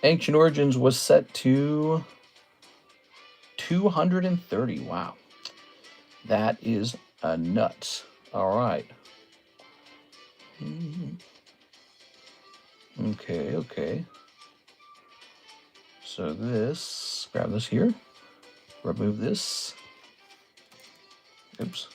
A: Ancient Origins was set to 230. Wow. That is a nuts. All right. Okay, okay. So this, grab this here. Remove this. Oops.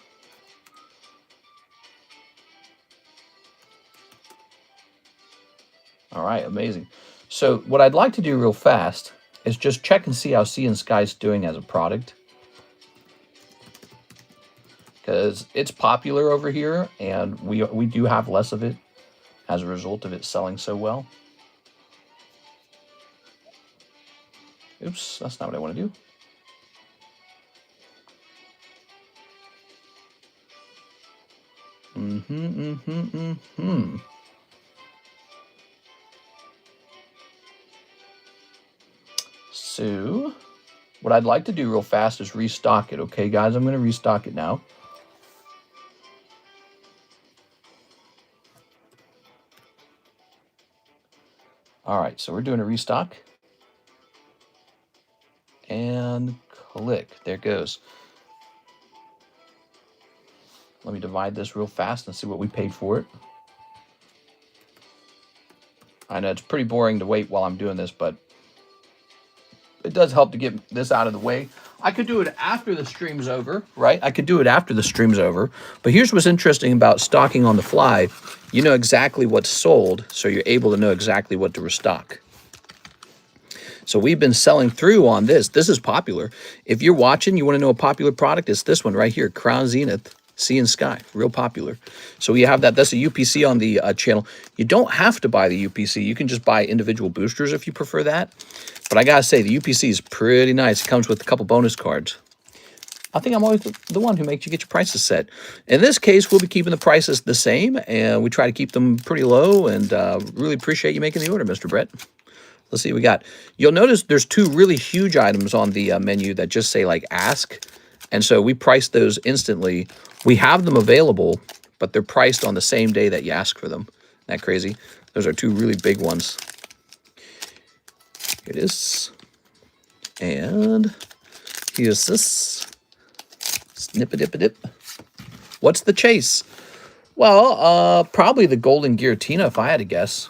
A: All right, amazing. So what I'd like to do real fast is just check and see how Sea and Sky's doing as a product. Because it's popular over here, and we do have less of it as a result of it selling so well. Oops, that's not what I want to do. So, what I'd like to do real fast is restock it. Okay, guys, I'm going to restock it now. All right, so we're doing a restock. And click. There it goes. Let me divide this real fast and see what we paid for it. I know it's pretty boring to wait while I'm doing this, but it does help to get this out of the way. I could do it after the stream's over, right? I could do it after the stream's over. But here's what's interesting about stocking on the fly. You know exactly what's sold, so you're able to know exactly what to restock. So we've been selling through on this. This is popular. If you're watching, you want to know a popular product, it's this one right here, Crown Zenith. Sea and Sky, real popular. So we have that. That's a UPC on the channel. You don't have to buy the UPC. You can just buy individual boosters if you prefer that. But I gotta say, the UPC is pretty nice. It comes with a couple bonus cards. I think I'm always the one who makes you get your prices set. In this case, we'll be keeping the prices the same, and we try to keep them pretty low, and really appreciate you making the order, Mr. Brett. Let's see what we got. You'll notice there's two really huge items on the menu that just say, like, ask. And so we priced those instantly. We have them available, but they're priced on the same day that you ask for them. Isn't that crazy? Those are two really big ones. Here it is. And here's this. Snip-a-dip-a-dip. What's the chase? Well, probably the Golden Giratina, if I had to guess.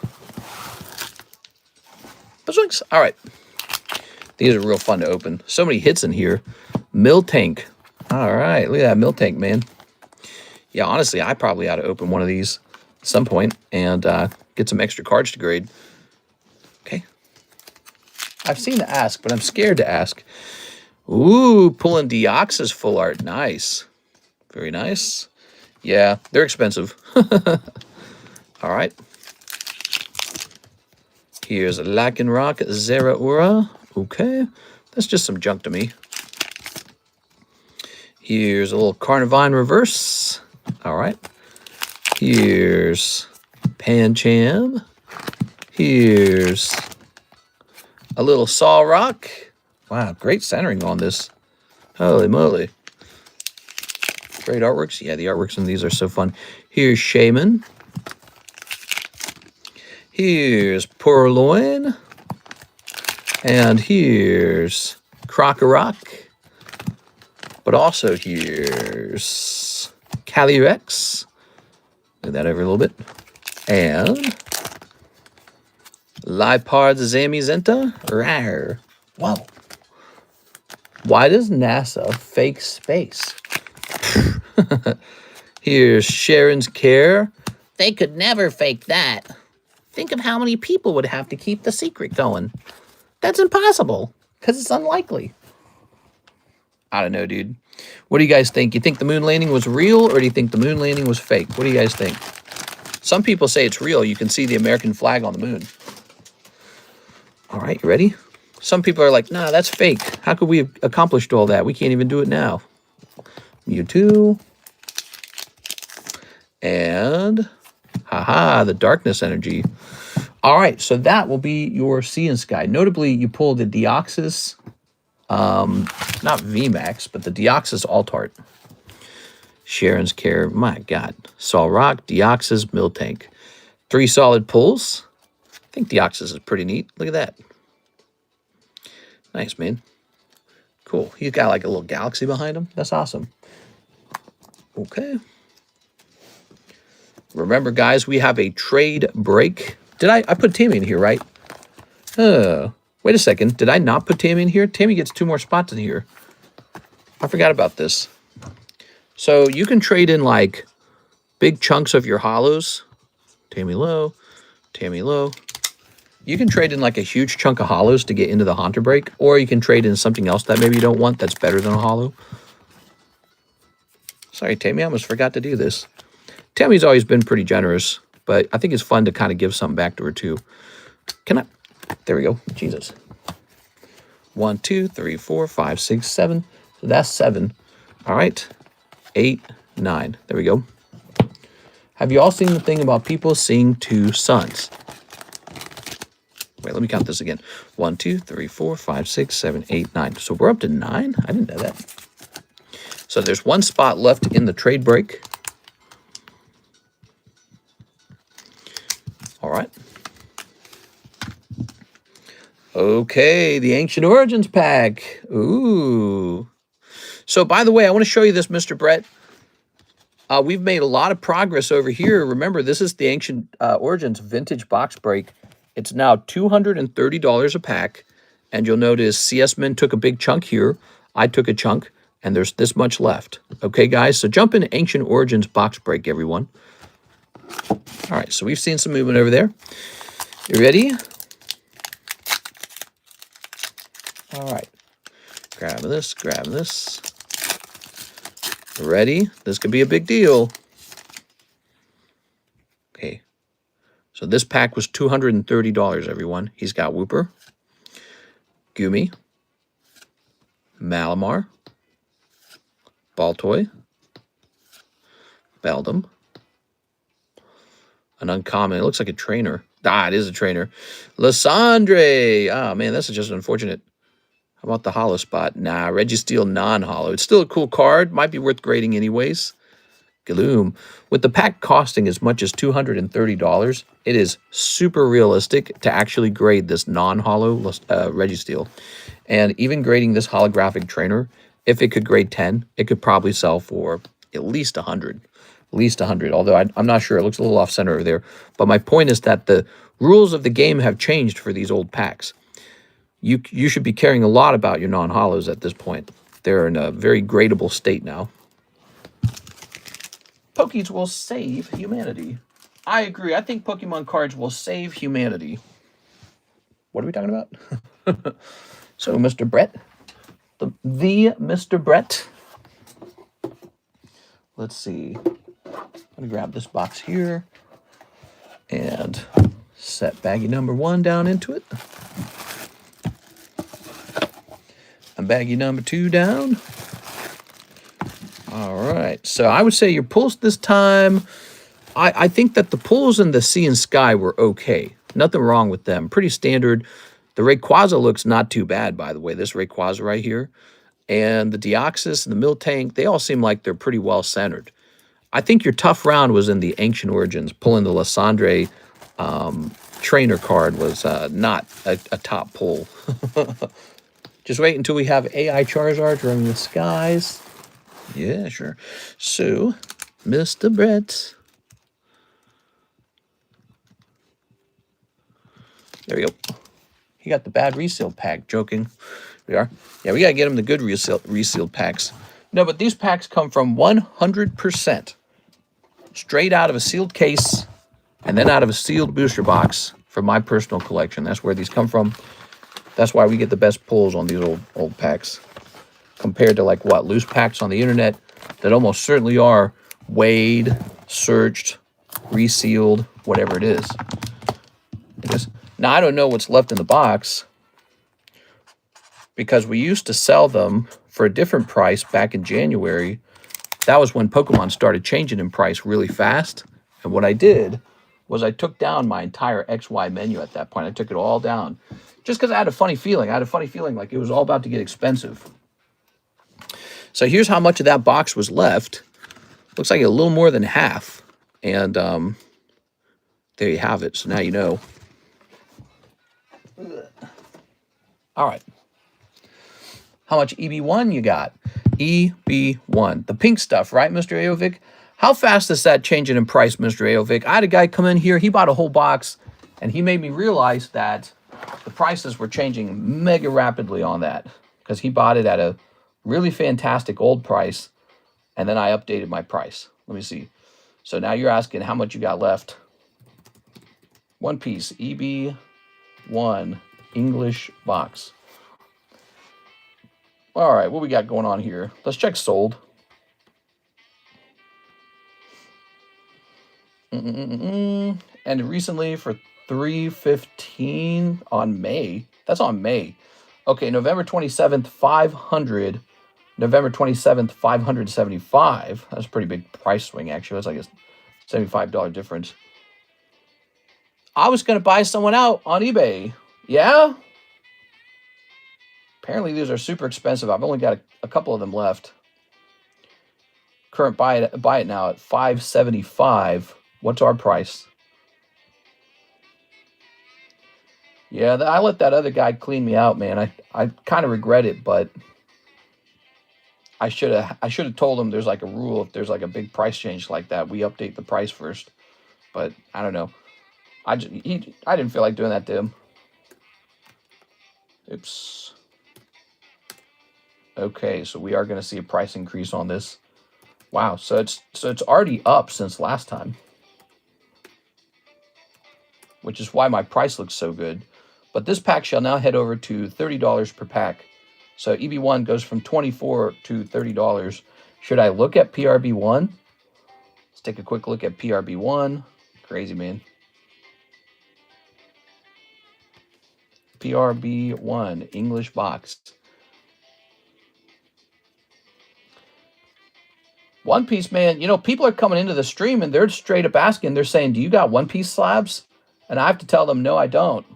A: All right. These are real fun to open. So many hits in here. Miltank. All right. Look at that Miltank, man. Yeah, honestly, I probably ought to open one of these at some point and get some extra cards to grade. Okay. I've seen the ask, but I'm scared to ask. Ooh, pulling Deoxys full art. Nice. Very nice. Yeah, they're expensive. All right. Here's a Lycanroc Zeraora. Okay. That's just some junk to me. Here's a little Carnivine reverse. All right. Here's Pancham. Here's a little Solrock. Wow, great centering on this. Holy moly. Great artworks. Yeah, the artworks in these are so fun. Here's Shaman. Here's Purloin. And here's Crocorock. But also here's Calyrex. Move that over a little bit. And Lipard Zamizenta. Rawr. Whoa. Why does NASA fake space? Here's Sharon's Care. They could never fake that. Think of how many people would have to keep the secret going. That's impossible, because it's unlikely. I don't know, dude. What do you guys think? You think the moon landing was real, or do you think the moon landing was fake? What do you guys think? Some people say it's real. You can see the American flag on the moon. All right, you ready? Some people are like, nah, that's fake. How could we have accomplished all that? We can't even do it now. Mewtwo. And, haha, the darkness energy. All right, so that will be your Sea and Sky. Notably, you pull the Deoxys, not VMAX, but the Deoxys Altart. Sharon's Care, my God. Solrock, Deoxys, Miltank. 3 solid pulls. I think Deoxys is pretty neat. Look at that. Nice, man. Cool. He's got like a little galaxy behind him. That's awesome. Okay. Remember, guys, we have a trade break. Did I put Tammy in here, right? Wait a second. Did I not put Tammy in here? Tammy gets 2 more spots in here. I forgot about this. So you can trade in like big chunks of your hollows. Tammy low, Tammy low. You can trade in like a huge chunk of hollows to get into the Haunter break, or you can trade in something else that maybe you don't want that's better than a hollow. Sorry, Tammy, I almost forgot to do this. Tammy's always been pretty generous, but I think it's fun to kind of give something back to her too. Can I? There we go. Jesus. 1, 2, 3, 4, 5, 6, 7. So that's 7. All right. 8, 9. There we go. Have you all seen the thing about people seeing 2 suns? Wait, let me count this again. 1, 2, 3, 4, 5, 6, 7, 8, 9. So we're up to 9? I didn't know that. So there's 1 spot left in the trade break. All right. Okay, the Ancient Origins pack. Ooh. So, by the way, I want to show you this, Mr. Brett. We've made a lot of progress over here. Remember, this is the Ancient Origins Vintage Box Break. It's now $230 a pack. And you'll notice CS Min took a big chunk here. I took a chunk. And there's this much left. Okay, guys? So jump in Ancient Origins Box Break, everyone. All right, so we've seen some movement over there. You ready? All right. Grab this, grab this. Ready? This could be a big deal. Okay. So this pack was $230, everyone. He's got Wooper, Gumi, Malamar, Baltoy, Beldum, an uncommon. It looks like a trainer. Ah, it is a trainer. Lysandre. Ah, man, that's just unfortunate. How about the hollow spot? Nah, Registeel non-hollow. It's still a cool card. Might be worth grading anyways. Gloom. With the pack costing as much as $230, it is super realistic to actually grade this non-hollow Registeel. And even grading this holographic trainer, if it could grade 10, it could probably sell for at least 100. At least 100, although I'm not sure. It looks a little off-center over there. But my point is that the rules of the game have changed for these old packs. You should be caring a lot about your non-hollows at this point. They're in a very gradable state now. Pokies will save humanity. I agree. I think Pokemon cards will save humanity. What are we talking about? So, Mr. Brett. The Mr. Brett. Let's see. I'm going to grab this box here and set baggie number 1 down into it. And baggie number 2 down. All right. So I would say your pulls this time, I think that the pulls in the Sea and Sky were okay. Nothing wrong with them. Pretty standard. The Rayquaza looks not too bad, by the way. This Rayquaza right here. And the Deoxys and the Miltank, they all seem like they're pretty well centered. I think your tough round was in the Ancient Origins. Pulling the Lysandre trainer card was not a top pull. Just wait until we have AI Charizard roaming the skies. Yeah, sure. So, Mr. Brett. There we go. He got the bad resealed pack. Joking. We are. Yeah, we got to get him the good resealed packs. No, but these packs come from 100% straight out of a sealed case and then out of a sealed booster box from my personal collection. That's where these come from. That's why we get the best pulls on these old packs compared to like what, loose packs on the internet that almost certainly are weighed, searched, resealed, whatever it is. Now, I don't know what's left in the box because we used to sell them for a different price back in January. That was when Pokemon started changing in price really fast. And what I did was I took down my entire XY menu at that point. I took it all down just because I had a funny feeling. I had a funny feeling like it was all about to get expensive. So here's how much of that box was left. Looks like a little more than half. And there you have it. So now you know. All right. How much EB1 you got? EB1. The pink stuff, right, Mr. Aovic? How fast is that changing in price, Mr. Aovic? I had a guy come in here. He bought a whole box, and he made me realize that the prices were changing mega rapidly on that because he bought it at a really fantastic old price, and then I updated my price. Let me see. So now you're asking how much you got left. One Piece, EB1, English box. All right, what we got going on here? Let's check sold. And recently for $315 on May. That's on May. Okay, November 27th, 500. November 27th, 575. That's a pretty big price swing, actually. That's like a $75 difference. I was going to buy someone out on eBay. Yeah? Apparently these are super expensive. I've only got a couple of them left. Current buy it now at $575. What's our price? Yeah, I let that other guy clean me out, man. I kind of regret it, but I should have told him there's like a rule. If there's like a big price change like that, we update the price first. But I don't know. I didn't feel like doing that to him. Oops. Okay, so we are going to see a price increase on this. Wow, so it's already up since last time, which is why my price looks so good. But this pack shall now head over to $30 per pack. So EB1 goes from $24 to $30. Should I look at PRB1? Let's take a quick look at PRB1. Crazy, man. PRB1, English box. One Piece, man, you know, people are coming into the stream and they're straight up asking, they're saying, do you got One Piece slabs? And I have to tell them, no, I don't.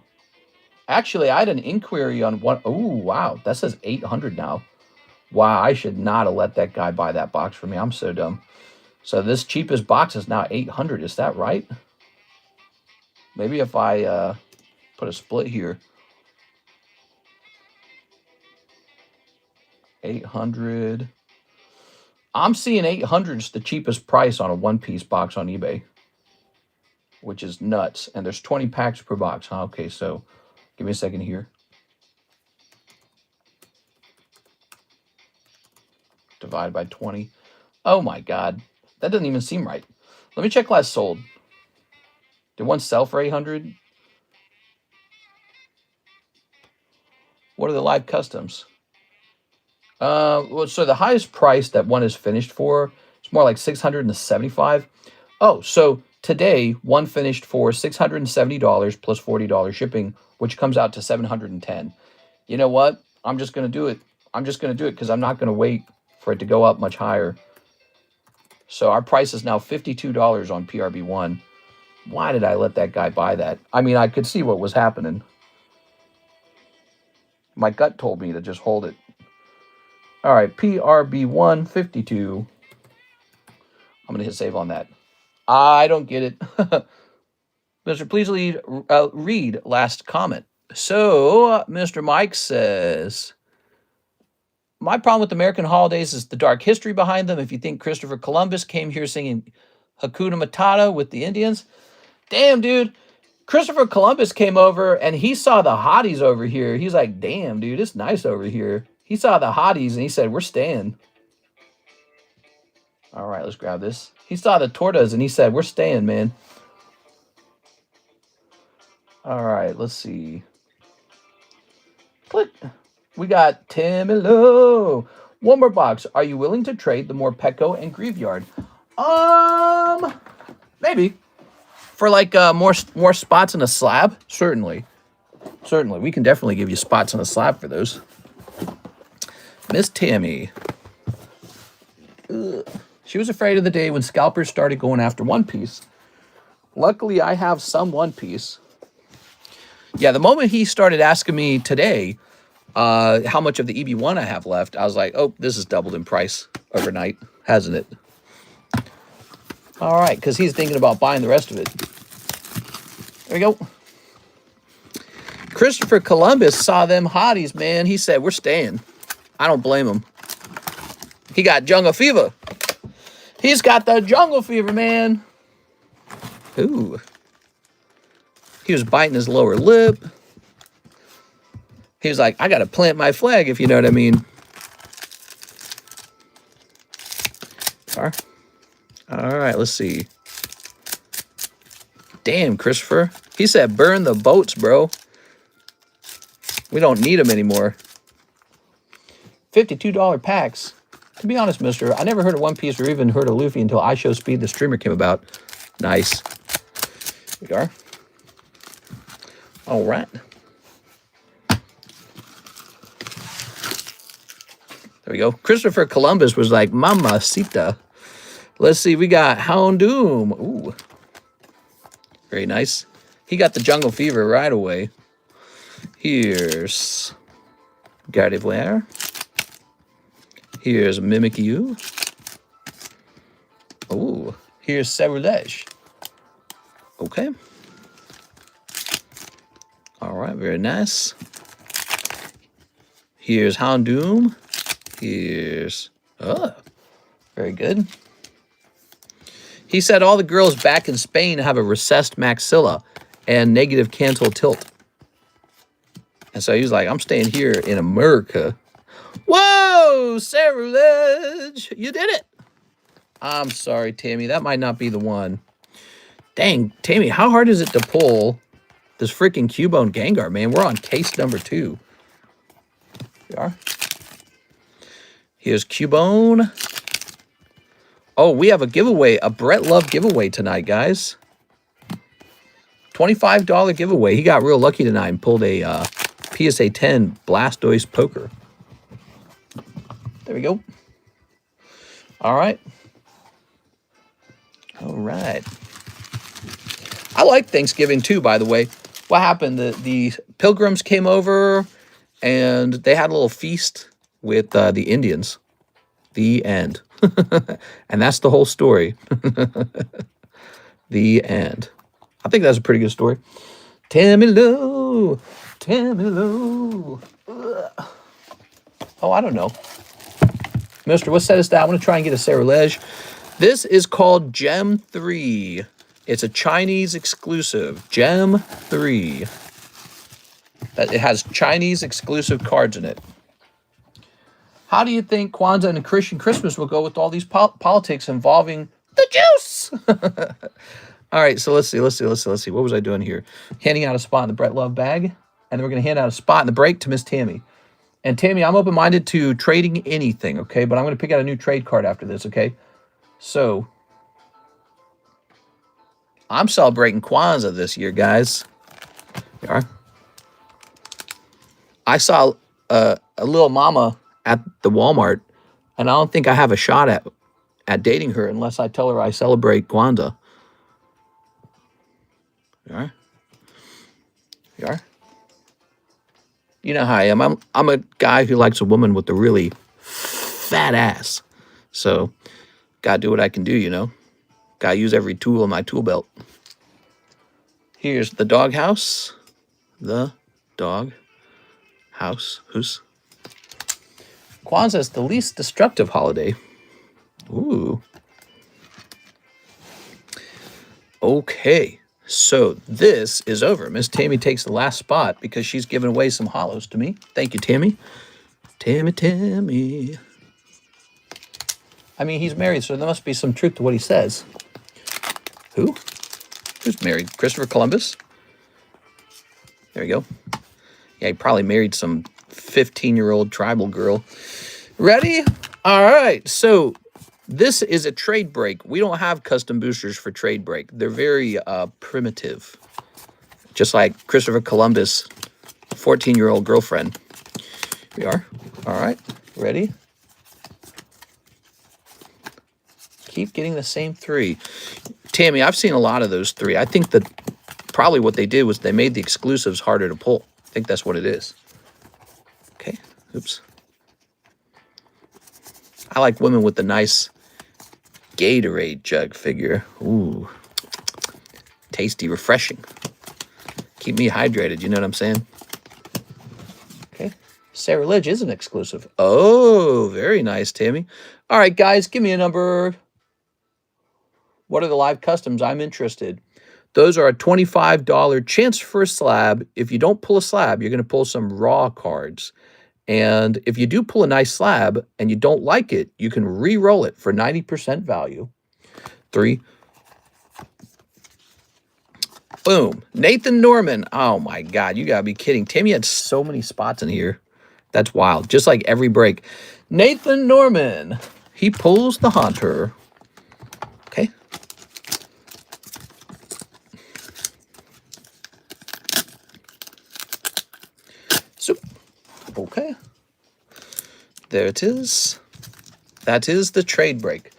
A: Actually, I had an inquiry on one. Oh, wow. That says 800 now. Wow, I should not have let that guy buy that box for me. I'm so dumb. So this cheapest box is now 800. Is that right? Maybe if I put a split here. 800. I'm seeing 800 is the cheapest price on a One Piece box on eBay, which is nuts. And there's 20 packs per box. Huh? Okay, so give me a second here. Divide by 20. Oh my God. That doesn't even seem right. Let me check last sold. Did one sell for 800? What are the live customs? Well, so the highest price that one is finished for, it's more like 675. Oh, so today one finished for $670 plus $40 shipping, which comes out to 710. You know what? I'm just going to do it. I'm just going to do it because I'm not going to wait for it to go up much higher. So our price is now $52 on PRB1. Why did I let that guy buy that? I mean, I could see what was happening. My gut told me to just hold it. All right, PRB1, 52. I'm going to hit save on that. I don't get it. Mr. Please read last comment. So, Mr. Mike says, my problem with American holidays is the dark history behind them. If you think Christopher Columbus came here singing Hakuna Matata with the Indians, damn, dude. Christopher Columbus came over and he saw the hotties over here. He's like, damn, dude, it's nice over here. He saw the hotties and he said, we're staying. All right, let's grab this. He saw the tortas and he said, we're staying, man. All right, let's see. Click. We got Timilo. One more box. Are you willing to trade the Morpeko and Graveyard? Maybe. For like more spots in a slab? Certainly. Certainly. We can definitely give you spots on a slab for those. Miss Tammy. Ugh. She was afraid of the day when scalpers started going after One Piece. Luckily, I have some One Piece. Yeah, the moment he started asking me today how much of the EB1 I have left, I was like, oh, this has doubled in price overnight, hasn't it? All right, because he's thinking about buying the rest of it. There we go. Christopher Columbus saw them hotties, man. He said, we're staying. I don't blame him. He got jungle fever. He's got the jungle fever, man. Ooh. He was biting his lower lip. He was like, I got to plant my flag, if you know what I mean. All right, let's see. Damn, Christopher. He said, burn the boats, bro. We don't need them anymore. $52 packs. To be honest, mister, I never heard of One Piece or even heard of Luffy until iShowSpeed, the streamer, came about. Nice. Here we are. All right. There we go. Christopher Columbus was like, Mamacita. Let's see. We got Houndoom. Ooh. Very nice. He got the jungle fever right away. Here's Gardevoir. Here's Mimikyu. Ooh. Here's Cerulege. Okay. All right. Very nice. Here's Houndoom. Here's... Oh. Very good. He said all the girls back in Spain have a recessed maxilla and negative cantal tilt. And so he was like, I'm staying here in America. Whoa, Cerulege, you did it. I'm sorry, Tammy. That might not be the one. Dang, Tammy, how hard is it to pull this freaking Cubone Gengar, man? We're on case number 2. Here we are. Here's Cubone. Oh, we have a giveaway, a Brett Love giveaway tonight, guys. $25 giveaway. He got real lucky tonight and pulled a PSA 10 Blastoise Poker. There we go. All right. All right. I like Thanksgiving too, by the way. What happened? The Pilgrims came over and they had a little feast with the Indians. The end. And that's the whole story. The end. I think that's a pretty good story. Tammy Lou. Tammy Lou. Ugh. Oh, I don't know. Mister, what set is that? I want to try and get a Cerulege. This is called Gem 3. It's a Chinese exclusive. Gem 3. It has Chinese exclusive cards in it. How do you think Kwanzaa and Christian Christmas will go with all these politics involving the juice? All right, so let's see. What was I doing here? Handing out a spot in the Brett Love bag, and then we're going to hand out a spot in the break to Miss Tammy. And Tammy, I'm open-minded to trading anything, okay? But I'm going to pick out a new trade card after this, okay? So, I'm celebrating Kwanzaa this year, guys. Here we are. I saw a little mama at the Walmart, and I don't think I have a shot at dating her unless I tell her I celebrate Kwanzaa. You are? You are? You know how I am. I'm a guy who likes a woman with a really fat ass. So, gotta do what I can do, you know. Gotta use every tool in my tool belt. Here's the doghouse. The dog house. Who's? Kwanzaa is the least destructive holiday. Ooh. Okay. So this is over. Miss Tammy takes the last spot because she's giving away some hollows to me. Thank you, Tammy. Tammy. I mean, he's married, so there must be some truth to what he says. Who? Who's married? Christopher Columbus? There you go. Yeah, he probably married some 15-year-old tribal girl. Ready? All right. So this is a trade break. We don't have custom boosters for trade break. They're very primitive. Just like Christopher Columbus' 14-year-old girlfriend. Here we are. All right. Ready? Keep getting the same 3. Tammy, I've seen a lot of those 3. I think that probably what they did was they made the exclusives harder to pull. I think that's what it is. Okay. Oops. I like women with the nice Gatorade jug figure. Ooh. Tasty, refreshing. Keep me hydrated, you know what I'm saying? Okay. Sarah Lidge is an exclusive. Oh, very nice, Tammy. All right, guys, give me a number. What are the live customs? I'm interested. Those are a $25 chance for a slab. If you don't pull a slab, you're going to pull some raw cards. And if you do pull a nice slab and you don't like it, you can re-roll it for 90% value. 3. Boom. Nathan Norman. Oh, my God. You got to be kidding. Tammy had so many spots in here. That's wild. Just like every break. Nathan Norman. He pulls the Haunter. Okay. So, okay. There it is. That is the trade break.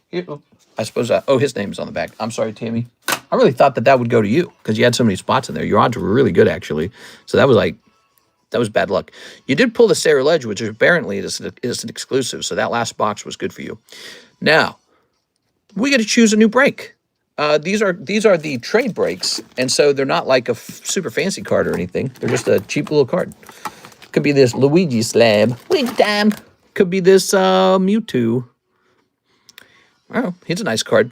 A: Here, I suppose, oh, his name's on the back. I'm sorry, Tammy. I really thought that that would go to you because you had so many spots in there. Your odds were really good, actually. So that was bad luck. You did pull the Sarah Ledge, which apparently is an exclusive. So that last box was good for you. Now, we got to choose a new break. These are the trade breaks, and so they're not like a super fancy card or anything. They're just a cheap little card. Could be this Luigi slab. Wait, damn. Could be this Mewtwo. Oh, he's a nice card.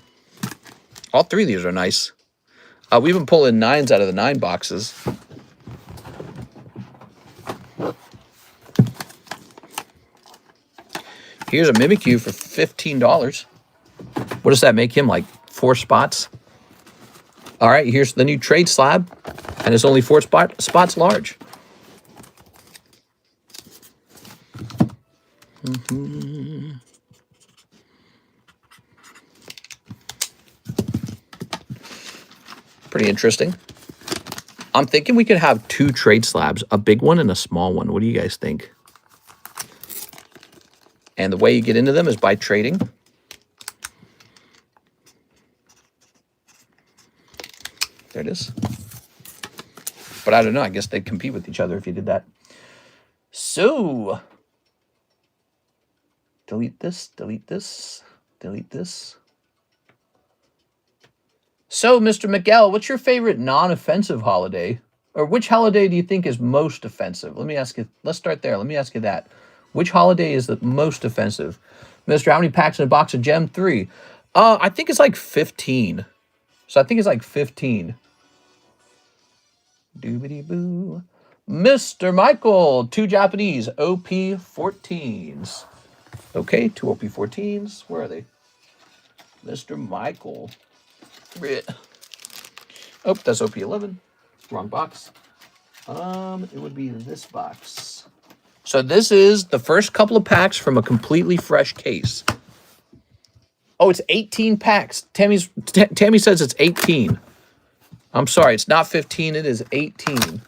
A: All 3 of these are nice. We've been pulling 9s out of the 9 boxes. Here's a Mimikyu for $15. What does that make him, like 4 spots? All right, here's the new trade slab, and it's only 4 spots large. Pretty interesting. I'm thinking we could have 2 trade slabs, a big one and a small one. What do you guys think? And the way you get into them is by trading. There it is. But I don't know. I guess they'd compete with each other if you did that. So, delete this, delete this, delete this. So, Mr. Miguel, what's your favorite non-offensive holiday? Or which holiday do you think is most offensive? Let me ask you. Let's start there. Let me ask you that. Which holiday is the most offensive? Mr. How many packs in a box of Gem? 3. I think it's like 15. So I think it's like 15. Doobity-boo. Mr. Michael, 2 Japanese OP14s. Okay, 2 OP14s. Where are they? Mr. Michael. Oh, that's OP11. Wrong box. It would be this box. So this is the first couple of packs from a completely fresh case. Oh, it's 18 packs. Tammy says it's 18. I'm sorry, it's not 15, it is 18.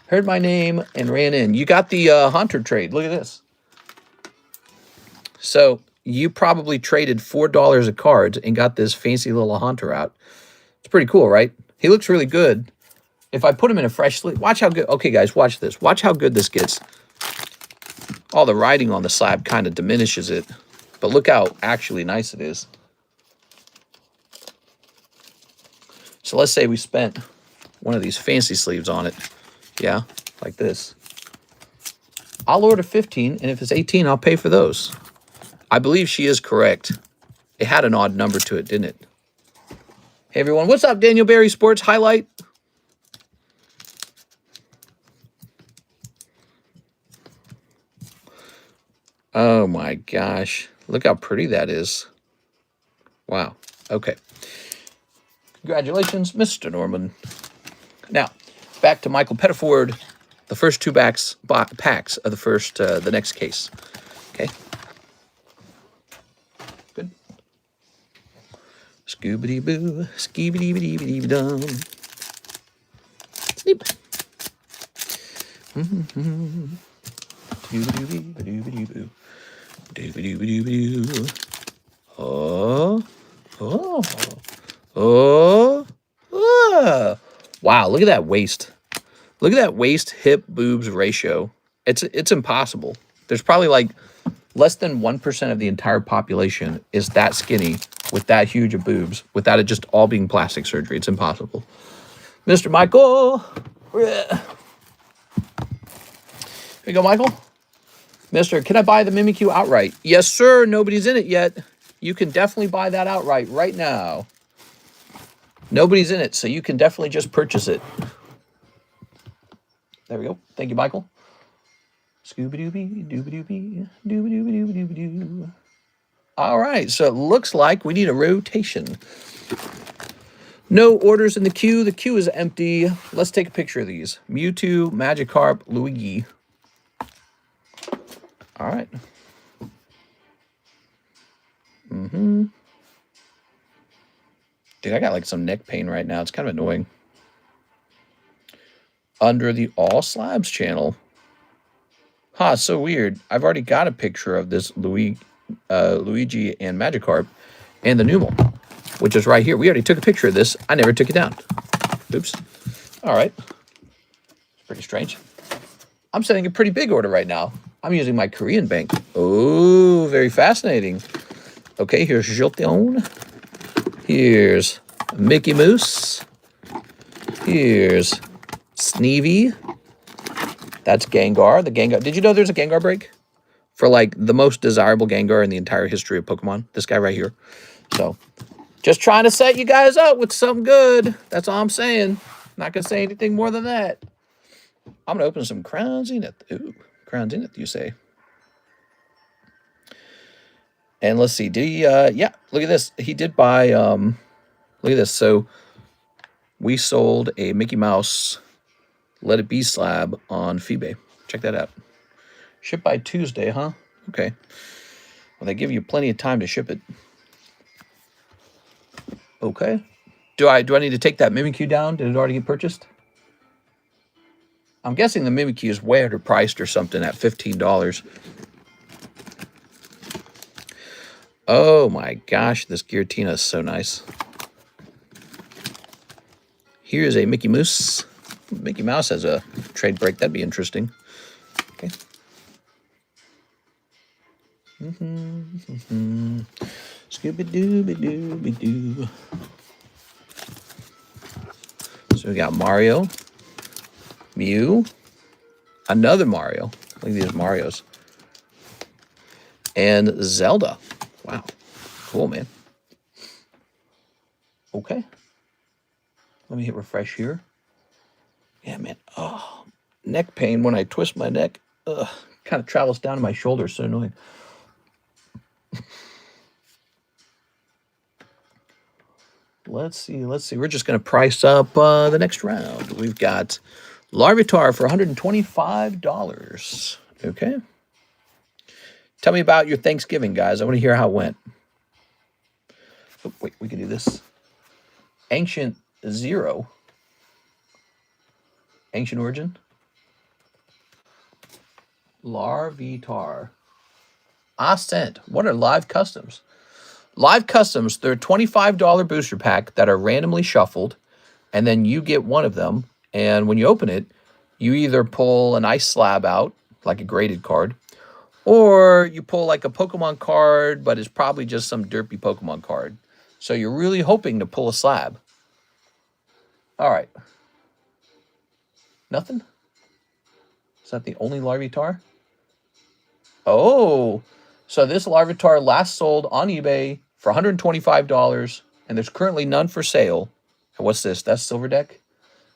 A: Heard my name and ran in. You got the Hunter trade. Look at this. So you probably traded $4 of cards and got this fancy little Hunter out. It's pretty cool, right? He looks really good. If I put him in a fresh sleeve, watch how good. Okay, guys, watch this. Watch how good this gets. All the writing on the slab kind of diminishes it. But look how actually nice it is. So let's say we spent one of these fancy sleeves on it. Yeah, like this. I'll order 15, and if it's 18, I'll pay for those. I believe she is correct. It had an odd number to it, didn't it? Hey everyone, what's up? Daniel Berry Sports Highlight. Oh my gosh. Look how pretty that is. Wow. Okay. Congratulations, Mr. Norman. Now, back to Michael Pettiford. The first two packs of the next case. Okay. Good. Scoobity-boo, skibidi-bidi-bidi-dum. Sleep. Doobity-boo. Doobity-boo. Oh. Oh. Oh. Oh. Wow, look at that waist. Look at that waist hip boobs ratio. It's impossible. There's probably like less than 1% of the entire population is that skinny with that huge of boobs without it just all being plastic surgery. It's impossible. Mr. Michael. Here you go, Michael. Mister, can I buy the Mimikyu outright? Yes, sir. Nobody's in it yet. You can definitely buy that outright right now. Nobody's in it, so you can definitely just purchase it. There we go. Thank you, Michael. Scooby-Dooby, Dooby-Dooby, Dooby-Dooby-Dooby-Dooby-Doo. All right, so it looks like we need a rotation. No orders in the queue. The queue is empty. Let's take a picture of these. Mewtwo, Magikarp, Luigi. All right. Dude, I got like some neck pain right now. It's kind of annoying. Under the All Slabs channel. Huh, so weird. I've already got a picture of this Luigi and Magikarp and the Numel, which is right here. We already took a picture of this. I never took it down. Oops. All right. It's pretty strange. I'm sending a pretty big order right now. I'm using my Korean bank. Oh, very fascinating. Okay, here's Jolteon. Here's Mickey Mouse. Here's Sneevy. That's Gengar. The Gengar. Did you know there's a Gengar break? For like the most desirable Gengar in the entire history of Pokemon. This guy right here. So, just trying to set you guys up with something good. That's all I'm saying. Not going to say anything more than that. I'm going to open some Crown Zenith. Ooh, Crown Zenith, you say. And let's see. Did he, yeah, look at this. He did buy, look at this. So, we sold a Mickey Mouse Let It Be slab on Feebay. Check that out. Ship by Tuesday, huh? Okay. Well, they give you plenty of time to ship it. Okay. Do I need to take that Mimikyu down? Did it already get purchased? I'm guessing the Mimikyu is way underpriced or something at $15. Oh my gosh, this Giratina is so nice. Here's a Mickey Mouse. Mickey Mouse has a trade break. That'd be interesting. Okay. Scooby-Dooby-Dooby-Doo. So we got Mario, Mew, another Mario. Look at these Marios. And Zelda. Wow. Cool, man. Okay. Let me hit refresh here. Yeah, man. Oh, neck pain when I twist my neck. Ugh, kind of travels down to my shoulder. So annoying. Let's see. We're just going to price up the next round. We've got Larvitar for $125. Okay. Tell me about your Thanksgiving, guys. I want to hear how it went. Oh, wait, we can do this. Ancient Zero. Ancient Origin. Larvitar. Ascent. What are live customs? Live customs, they're a $25 booster pack that are randomly shuffled, and then you get one of them, and when you open it, you either pull an ice slab out, like a graded card, or you pull like a Pokemon card, but it's probably just some derpy Pokemon card. So you're really hoping to pull a slab. All right. Nothing? Is that the only Larvitar? Oh, so this Larvitar last sold on eBay for $125, and there's currently none for sale. And what's this? That's Silver Deck?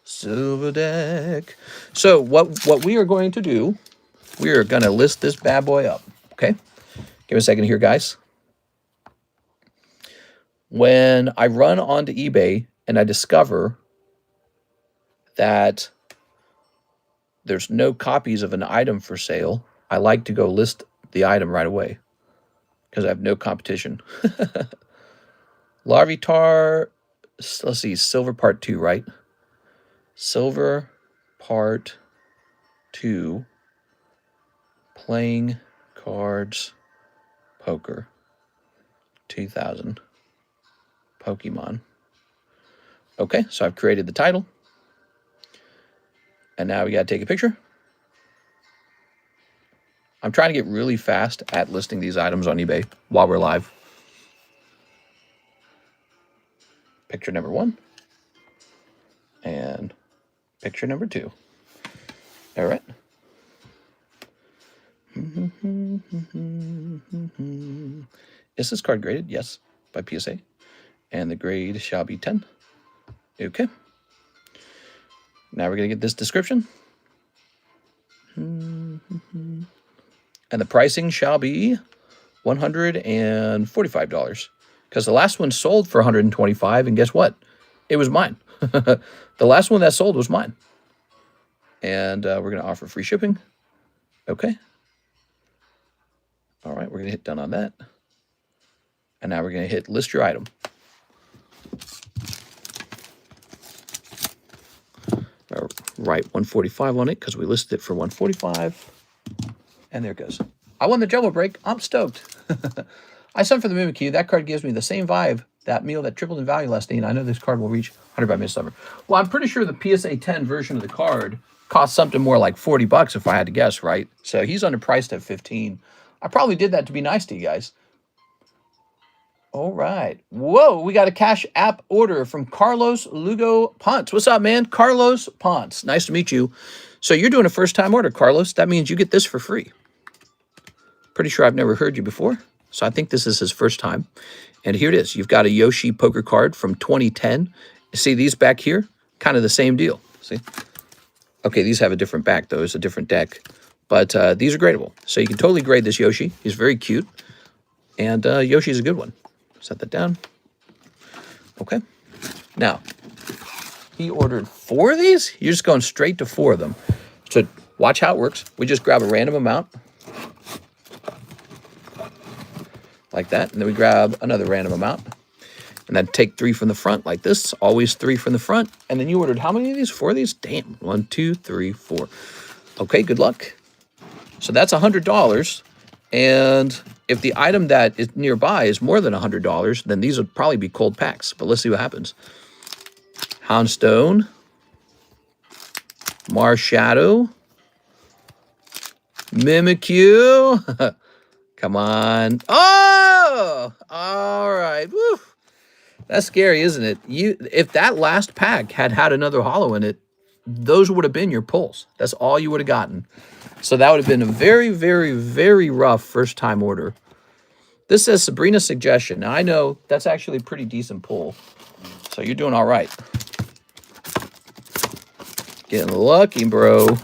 A: Silver Deck. So what we are going to do, we are going to list this bad boy up, okay? Give me a second here, guys. When I run onto eBay and I discover that there's no copies of an item for sale, I like to go list the item right away because I have no competition. Larvitar, let's see, Silver Part 2, right? Silver Part 2, playing cards, poker, 2000, Pokemon. Okay, so I've created the title. And now we got to take a picture. I'm trying to get really fast at listing these items on eBay while we're live. Picture number 1. And picture number 2. All right. Is this card graded? Yes, by PSA. And the grade shall be 10. Okay. Now we're going to get this description. And the pricing shall be $145. Because the last one sold for $125, and guess what? It was mine. The last one that sold was mine. And we're going to offer free shipping. Okay. All right, we're going to hit done on that. And now we're going to hit list your item. Write 145 on it because we listed it for 145. And there it goes. I won the Jumbo Break. I'm stoked. I sent for the Mimikyu. That card gives me the same vibe, that meal that tripled in value last night. I know this card will reach 100 by midsummer. Well, I'm pretty sure the PSA 10 version of the card cost something more like $40 if I had to guess, right? So he's underpriced at 15. I probably did that to be nice to you guys. All right. Whoa, we got a Cash App order from Carlos Lugo Ponce. What's up, man? Carlos Ponce. Nice to meet you. So you're doing a first-time order, Carlos. That means you get this for free. Pretty sure I've never heard you before. So I think this is his first time. And here it is. You've got a Yoshi poker card from 2010. See these back here? Kind of the same deal. See? Okay, these have a different back, though. It's a different deck. But these are gradable. So you can totally grade this Yoshi. He's very cute. And Yoshi's a good one. Set that down. Okay. Now, he ordered 4 of these. You're just going straight to 4 of them. So watch how it works. We just grab a random amount. Like that. And then we grab another random amount. And then take 3 from the front like this. Always 3 from the front. And then you ordered how many of these? 4 of these? Damn. 1, 2, 3, 4. Okay, good luck. So that's $100. And if the item that is nearby is more than $100, then these would probably be cold packs. But let's see what happens. Houndstone. Marshadow. Mimikyu. Come on. Oh! All right. Woo. That's scary, isn't it? If that last pack had another holo in it, those would have been your pulls. That's all you would have gotten. So that would have been a very, very, very rough first-time order. This says Sabrina's Suggestion. Now, I know that's actually a pretty decent pull. So you're doing all right. Getting lucky, bro.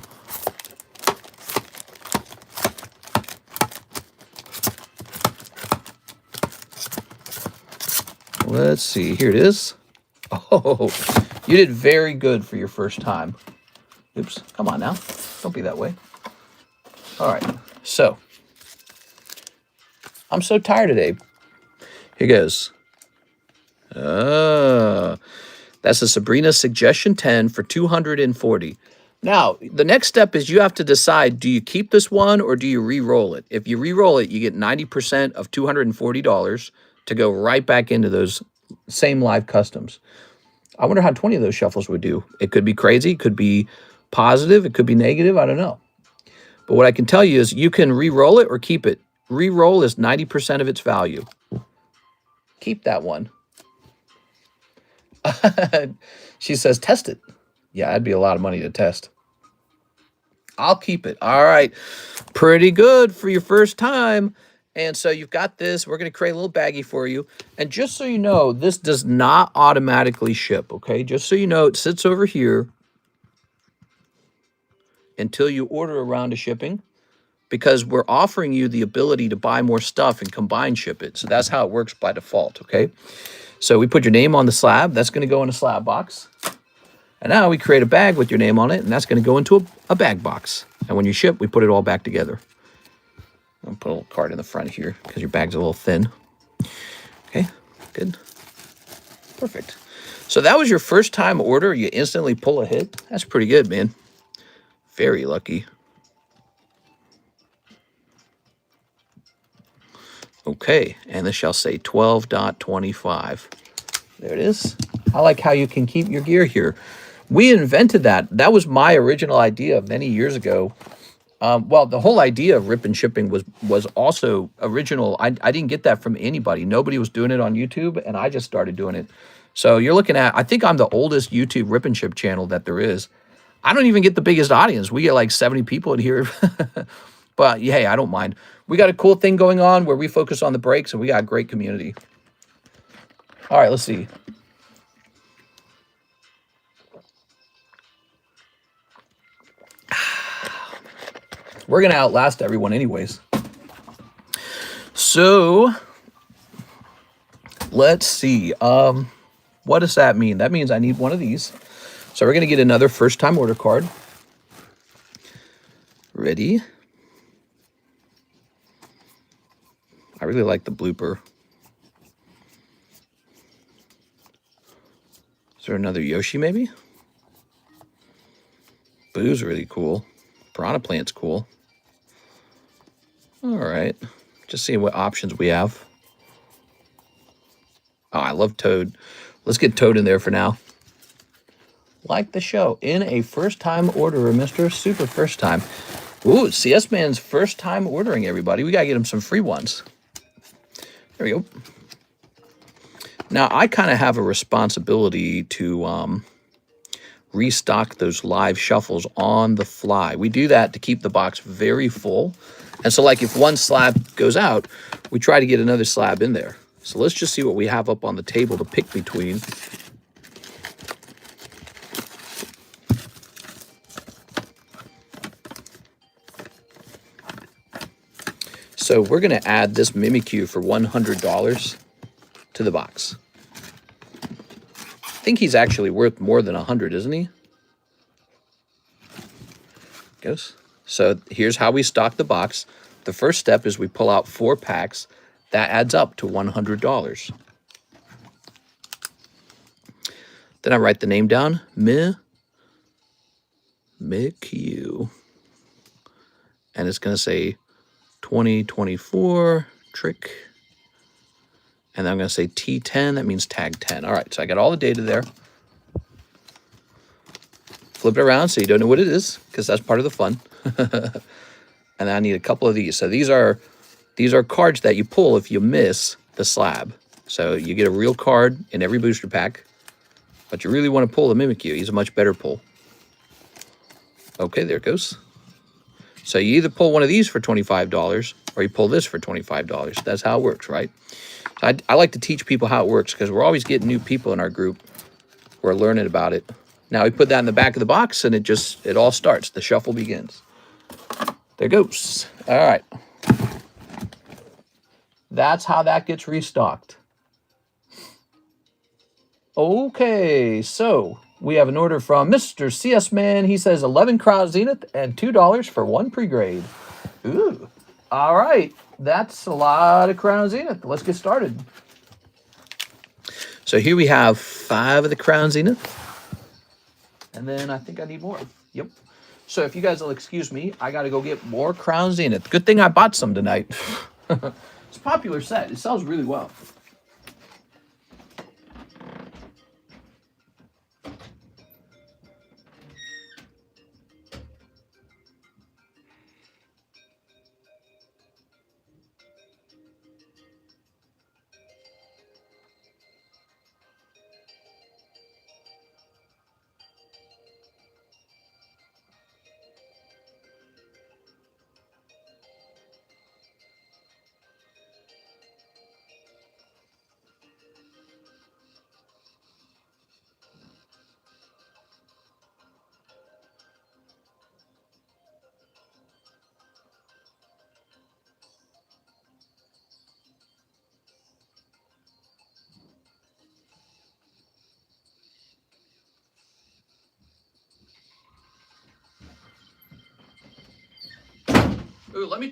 A: Let's see. Here it is. Oh, you did very good for your first time. Oops. Come on now. Don't be that way. All right. So, I'm so tired today. Here goes. That's a Sabrina Suggestion 10 for $240. Now, the next step is you have to decide, do you keep this one or do you re-roll it? If you re-roll it, you get 90% of $240 to go right back into those same live customs. I wonder how 20 of those shuffles would do. It could be crazy. It could be positive. It could be negative. I don't know. But what I can tell you is you can re-roll it or keep it. Re-roll is 90% of its value. Keep that one. She says, test it. Yeah, that'd be a lot of money to test. I'll keep it. All right. Pretty good for your first time. And so you've got this. We're going to create a little baggie for you. And just so you know, this does not automatically ship, okay? Just so you know, it sits over here until you order a round of shipping, because we're offering you the ability to buy more stuff and combine ship it. So that's how it works by default, okay? So we put your name on the slab. That's going to go in a slab box. And now we create a bag with your name on it, and that's going to go into a bag box. And when you ship, we put it all back together. I'll put a little card in the front here because your bag's a little thin. Okay, good. Perfect. So that was your first time order. You instantly pull a hit. That's pretty good, man. Very lucky. Okay, and this shall say 12.25. There it is. I like how you can keep your gear here. We invented that. That was my original idea many years ago. Well, the whole idea of rip and shipping was also original. I didn't get that from anybody. Nobody was doing it on YouTube, and I just started doing it. So you're looking at, I think I'm the oldest YouTube rip and ship channel that there is. I don't even get the biggest audience. We get like 70 people in here. But hey, I don't mind. We got a cool thing going on where we focus on the breaks, and we got a great community. All right, let's see. We're going to outlast everyone anyways. So, let's see. What does that mean? That means I need one of these. So we're going to get another first-time order card. Ready? I really like the blooper. Is there another Yoshi, maybe? Boo's really cool. Piranha Plant's cool. All right. Just seeing what options we have. Oh, I love Toad. Let's get Toad in there for now. Like the show. In a first-time orderer, Mr. Super First Time. Ooh, CS Man's first time ordering, everybody. We got to get him some free ones. There we go. Now, I kind of have a responsibility to restock those live shuffles on the fly. We do that to keep the box very full. And so, like, if one slab goes out, we try to get another slab in there. So let's just see what we have up on the table to pick between. So we're going to add this Mimikyu for $100 to the box. I think he's actually worth more than 100, isn't he? Goes. So here's how we stock the box. The first step is we pull out 4 packs. That adds up to $100. Then I write the name down, Mimikyu. And it's going to say 2024 trick. And then I'm going to say T10. That means tag 10. All right, so I got all the data there. Flip it around so you don't know what it is, because that's part of the fun. And I need a couple of these. So these are cards that you pull if you miss the slab. So you get a real card in every booster pack, but you really want to pull the Mimikyu. He's a much better pull. Okay, there it goes. So you either pull one of these for $25 or you pull this for $25. That's how it works, right? So I like to teach people how it works because we're always getting new people in our group who are learning about it. Now we put that in the back of the box and it all starts. The shuffle begins. There goes. All right. That's how that gets restocked. Okay, so we have an order from Mr. CS Man. He says 11 Crown Zenith and $2 for 1 pre-grade. Ooh. All right. That's a lot of Crown Zenith. Let's get started. So here we have 5 of the Crown Zenith. And then I think I need more. Yep. So if you guys will excuse me, I got to go get more Crown Zenith. Good thing I bought some tonight. It's a popular set. It sells really well. Ooh, let me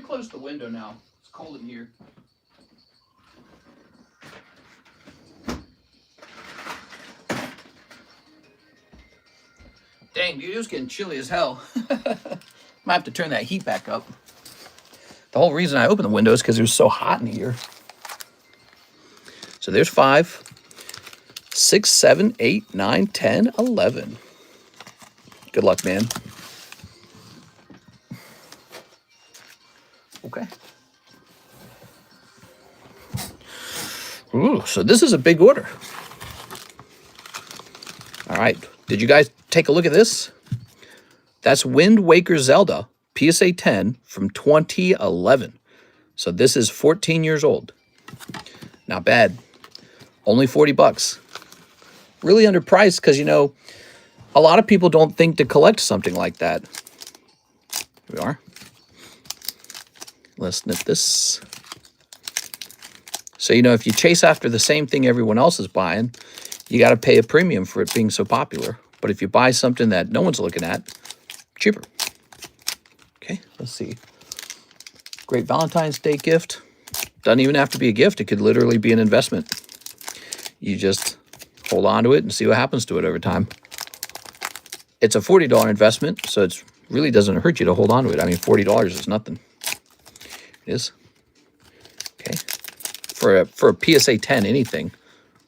A: close the window now. It's cold in here. Dang, dude, it was getting chilly as hell. Might have to turn that heat back up. The whole reason I opened the window is because it was so hot in here. So there's 5, 6, 7, 8, 9, 10, 11. Good luck, man. Okay. Ooh, so this is a big order. All right. Did you guys take a look at this? That's Wind Waker Zelda PSA 10 from 2011. So this is 14 years old. Not bad. Only 40 bucks. Really underpriced because, you know, a lot of people don't think to collect something like that. Here we are. Let's snip this. So, you know, if you chase after the same thing everyone else is buying, you got to pay a premium for it being so popular. But if you buy something that no one's looking at, cheaper. Okay, let's see. Great Valentine's Day gift. Doesn't even have to be a gift. It could literally be an investment. You just hold on to it and see what happens to it over time. It's a $40 investment, so it really doesn't hurt you to hold on to it. I mean, $40 is nothing. It is. Okay. For a PSA 10, anything,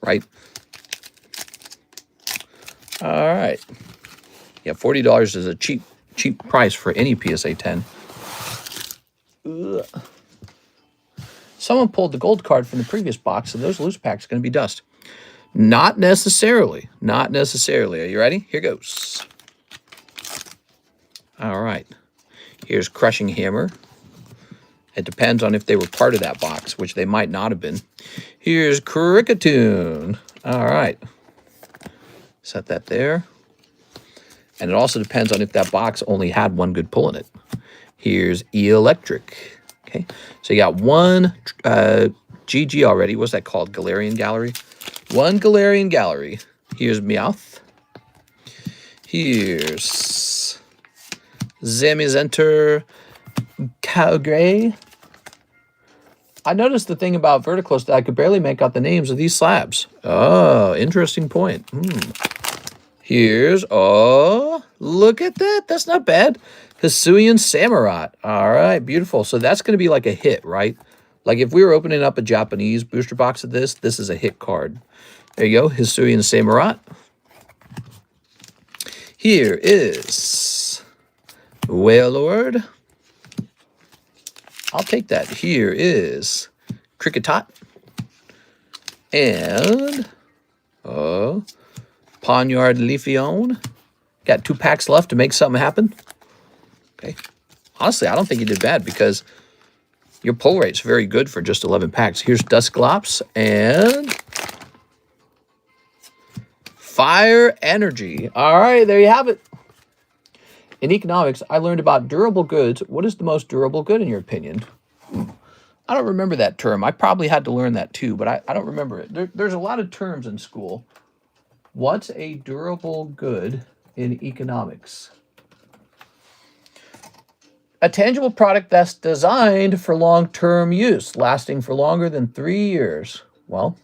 A: right? All right. Yeah, $40 is a cheap price for any PSA 10. Ugh. Someone pulled the gold card from the previous box, so those loose packs are going to be dust. Not necessarily. Not necessarily. Are you ready? Here goes. All right. Here's Crushing Hammer. It depends on if they were part of that box, which they might not have been. Here's Cricketune. All right. Set that there. And it also depends on if that box only had one good pull in it. Here's Electric. Okay. So you got one GG already. What's that called? Galarian Gallery? One Galarian Gallery. Here's Meowth. Here's Zamazenta Calgray. I noticed the thing about Verticals that I could barely make out the names of these slabs. Oh, interesting point. Here's, oh, look at that. That's not bad. Hisuian Samurott. All right, beautiful. So that's going to be like a hit, right? Like if we were opening up a Japanese booster box of this is a hit card. There you go, Hisuian Samurott. Here is Wailord. I'll take that. Here is Kricketot. And Poniard Leafeon. Got 2 packs left to make something happen. Okay. Honestly, I don't think you did bad because your pull rate's very good for just 11 packs. Here's Dusclops and Fire Energy. All right, there you have it. In economics, I learned about durable goods. What is the most durable good in your opinion? I don't remember that term. I probably had to learn that too, but I don't remember it. There's a lot of terms in school. What's a durable good in economics? A tangible product that's designed for long-term use, lasting for longer than 3 years. Well,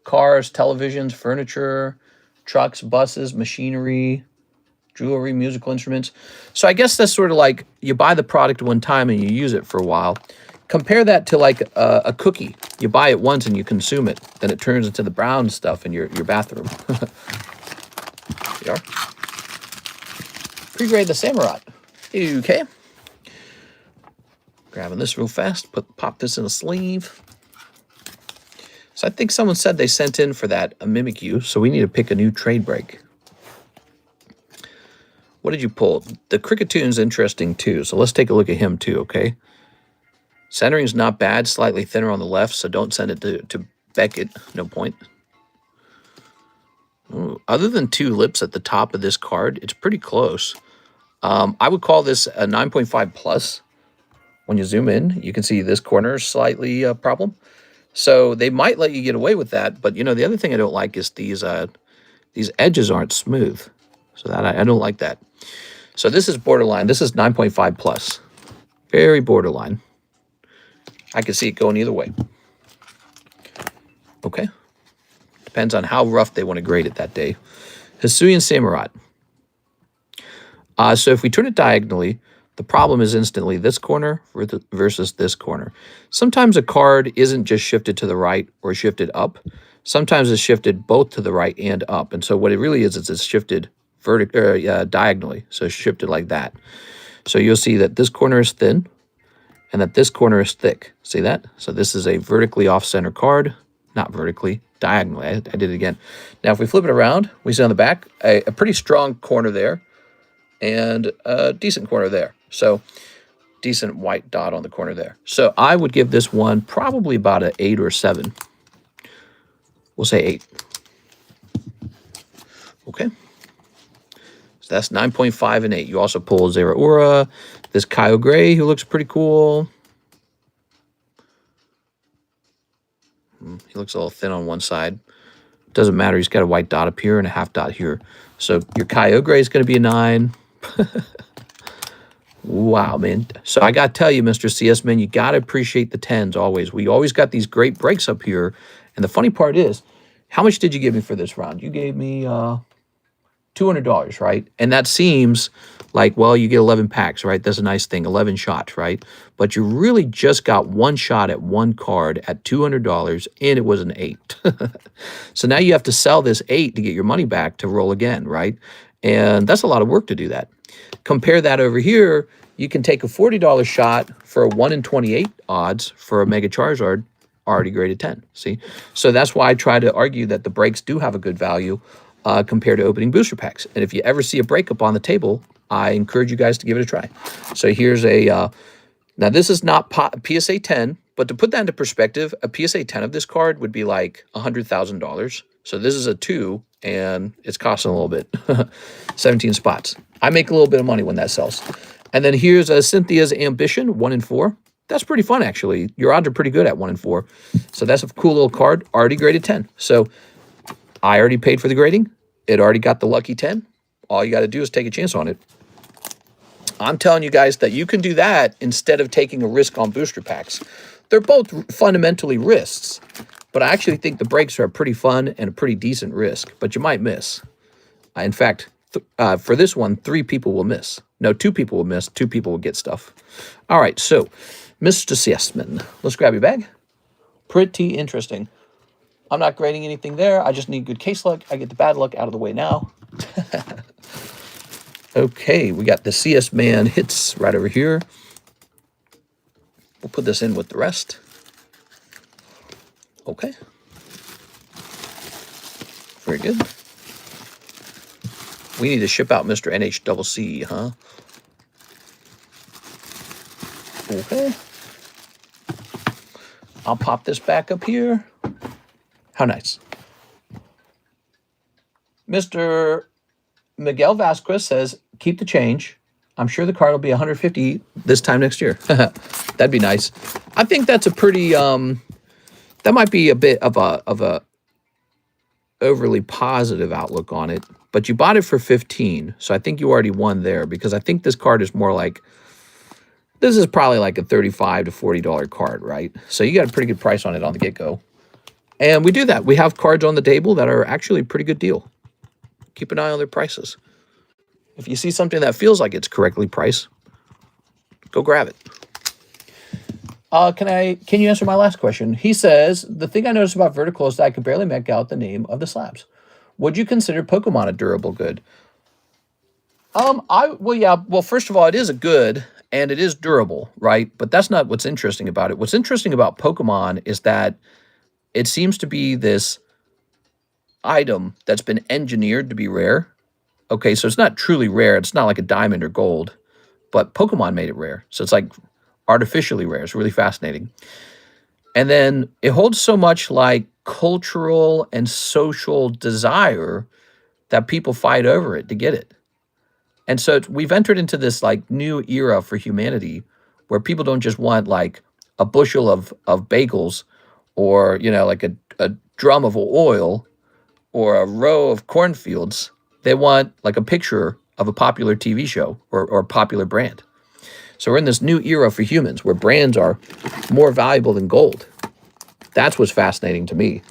A: cars, televisions, furniture, trucks, buses, machinery, jewelry, musical instruments. So I guess that's sort of like you buy the product one time and you use it for a while. Compare that to like a cookie. You buy it once and you consume it. Then it turns into the brown stuff in your bathroom. There you are. Pre-grade the Samurott. Okay. Grabbing this real fast. Pop this in a sleeve. So I think someone said they sent in for that a Mimikyu. So we need to pick a new trade break. What did you pull? The Cricketune interesting too, so let's take a look at him too, okay? Centering's not bad, slightly thinner on the left, so don't send it to Beckett, no point. Ooh, other than 2 lips at the top of this card, it's pretty close. I would call this a 9.5 plus. When you zoom in, you can see this corner is slightly a problem. So they might let you get away with that, but you know, the other thing I don't like is these edges aren't smooth. So that I don't like that. So this is borderline. This is 9.5 plus. Very borderline. I can see it going either way. Okay. Depends on how rough they want to grade it that day. Hisuian Samurott. So if we turn it diagonally, the problem is instantly this corner versus this corner. Sometimes a card isn't just shifted to the right or shifted up. Sometimes it's shifted both to the right and up. And so what it really is it's shifted diagonally. So it's shifted like that. So you'll see that this corner is thin and that this corner is thick. See that? So this is a vertically off-center card. Not vertically, diagonally. I did it again. Now, if we flip it around, we see on the back a pretty strong corner there and a decent corner there. So decent white dot on the corner there. So I would give this one probably about an 8 or 7. We'll say 8. Okay. So that's 9.5 and 8. You also pull Zeraora, this Kyogre, who looks pretty cool. He looks a little thin on one side. Doesn't matter. He's got a white dot up here and a half dot here. So your Kyogre is going to be a 9. Wow, man. So I got to tell you, Mr. CS Man, you got to appreciate the 10s always. We always got these great breaks up here. And the funny part is, how much did you give me for this round? You gave me $200, right? And that seems like, well, you get 11 packs, right? That's a nice thing, 11 shots, right? But you really just got one shot at one card at $200, and it was an 8. So now you have to sell this 8 to get your money back to roll again, right? And that's a lot of work to do that. Compare that over here, you can take a $40 shot for a 1 in 28 odds for a Mega Charizard, already graded 10, see? So that's why I try to argue that the breaks do have a good value compared to opening booster packs. And if you ever see a breakup on the table, I encourage you guys to give it a try. So here's a, now this is not PSA 10, but to put that into perspective, a PSA 10 of this card would be like $100,000. So this is a 2, and it's costing a little bit, 17 spots. I make a little bit of money when that sells. And then here's a Cynthia's Ambition, 1 in 4. That's pretty fun, actually. Your odds are pretty good at 1 in 4. So that's a cool little card, already graded 10. So I already paid for the grading. It already got the lucky 10. All you got to do is take a chance on it. I'm telling you guys that you can do that instead of taking a risk on booster packs. They're both fundamentally risks, but I actually think the breaks are a pretty fun and a pretty decent risk, but you might miss. In fact, for this one, 3 people will miss. No, 2 people will miss. 2 people will get stuff. All right, so Mr. Siesman, let's grab your bag. Pretty interesting. I'm not grading anything there. I just need good case luck. I get the bad luck out of the way now. Okay, we got the CS Man hits right over here. We'll put this in with the rest. Okay. Very good. We need to ship out Mr. NHCC, huh? Okay. I'll pop this back up here. How nice. Mr. Miguel Vasquez says, keep the change. I'm sure the card will be 150 this time next year. That'd be nice. I think that's a pretty, that might be a bit of a overly positive outlook on it, but you bought it for 15. So I think you already won there, because I think this card is more like, this is probably like a $35 to $40 card, right? So you got a pretty good price on it on the get-go. And we do that. We have cards on the table that are actually a pretty good deal. Keep an eye on their prices. If you see something that feels like it's correctly priced, go grab it. Can you answer my last question? He says, the thing I noticed about Vertical is that I could barely make out the name of the slabs. Would you consider Pokemon a durable good? Well, first of all, it is a good and it is durable, right? But that's not what's interesting about it. What's interesting about Pokemon is that it seems to be this item that's been engineered to be rare. Okay, so it's not truly rare. It's not like a diamond or gold, but Pokemon made it rare. So it's like artificially rare. It's really fascinating. And then it holds so much like cultural and social desire that people fight over it to get it. And so we've entered into this like new era for humanity where people don't just want like a bushel of bagels or, you know, like a drum of oil or a row of cornfields. They want like a picture of a popular TV show or a popular brand. So we're in this new era for humans where brands are more valuable than gold. That's what's fascinating to me.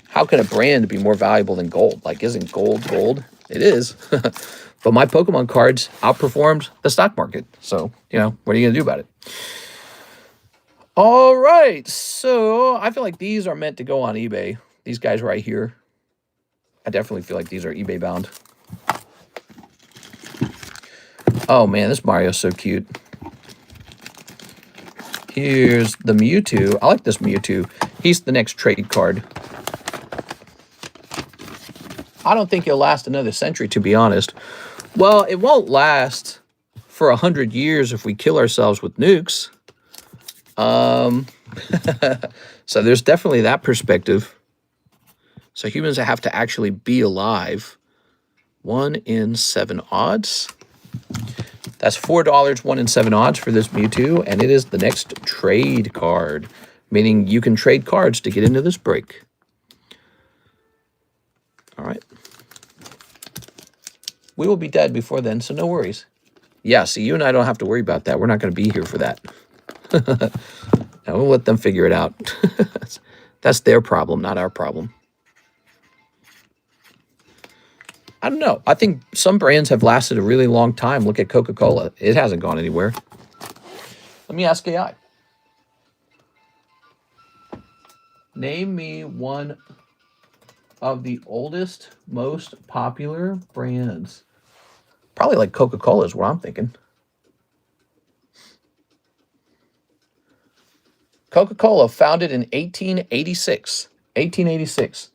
A: How can a brand be more valuable than gold? Like, isn't gold gold? It is. But my Pokemon cards outperformed the stock market. So, you know, what are you going to do about it? All right. So I feel like these are meant to go on eBay. These guys right here. I definitely feel like these are eBay bound. Oh, man, this Mario's so cute. Here's the Mewtwo. I like this Mewtwo. He's the next trade card. I don't think he'll last another century, to be honest. Well, it won't last for 100 years if we kill ourselves with nukes. So there's definitely that perspective. So humans have to actually be alive. 1 in 7 odds. That's $4, 1 in 7 odds for this Mewtwo, and it is the next trade card, meaning you can trade cards to get into this break. All right. We will be dead before then, so no worries. Yeah, see, you and I don't have to worry about that. We're not going to be here for that. Now, we'll let them figure it out. That's their problem, not our problem. I don't know. I think some brands have lasted a really long time. Look at Coca-Cola. It hasn't gone anywhere. Let me ask AI. Name me one of the oldest, most popular brands. Probably like Coca-Cola is what I'm thinking. Coca-Cola, founded in 1886. 1886.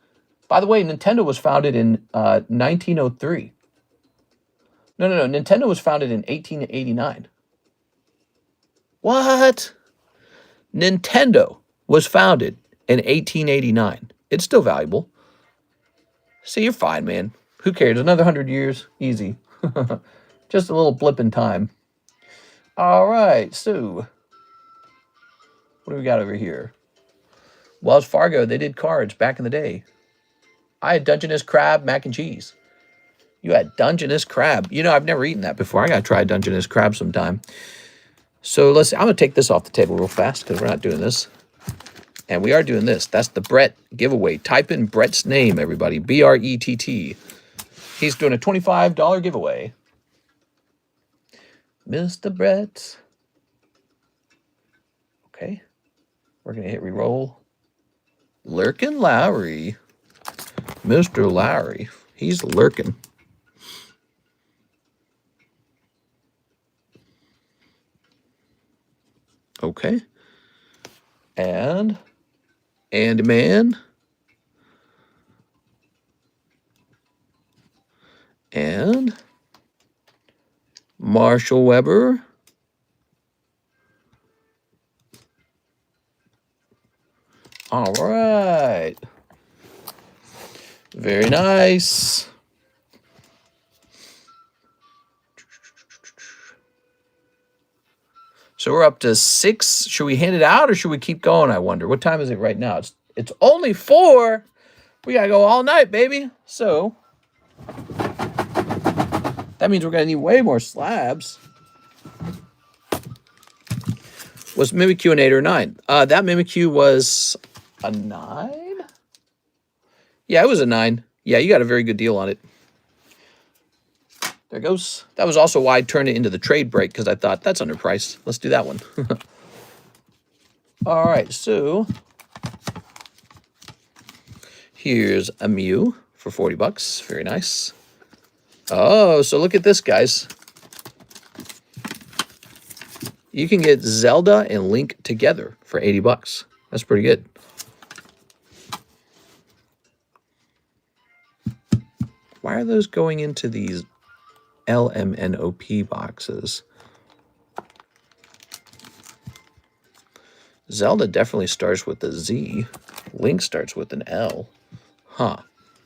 A: By the way, Nintendo was founded in 1903. No. Nintendo was founded in 1889. What? Nintendo was founded in 1889. It's still valuable. So you're fine, man. Who cares? Another 100 years? Easy. Just a little blip in time. All right, so what do we got over here? Wells Fargo, they did cards back in the day. I had Dungeness crab mac and cheese. You had Dungeness crab. You know, I've never eaten that before. I got to try Dungeness crab sometime. So let's see. I'm going to take this off the table real fast because we're not doing this. And we are doing this. That's the Brett giveaway. Type in Brett's name, everybody. B-R-E-T-T. He's doing a $25 giveaway. Mr. Brett. Okay. We're going to hit reroll. Lurkin Lowry. Mr. Lowry. He's lurking. Okay. And Man. And Marshall Weber. All right. Very nice. So we're up to 6. Should we hand it out or should we keep going, I wonder? What time is it right now? It's only 4. We got to go all night, baby. So that means we're going to need way more slabs. Was Mimikyu an 8 or 9? That Mimikyu was a 9? Yeah, it was a 9. Yeah, you got a very good deal on it. There it goes. That was also why I turned it into the trade break, because I thought, that's underpriced. Let's do that one. All right, so here's a Mew for $40. Very nice. Oh, so look at this, guys. You can get Zelda and Link together for $80. That's pretty good. Why are those going into these LMNOP boxes? Zelda definitely starts with a Z. Link starts with an L. Huh.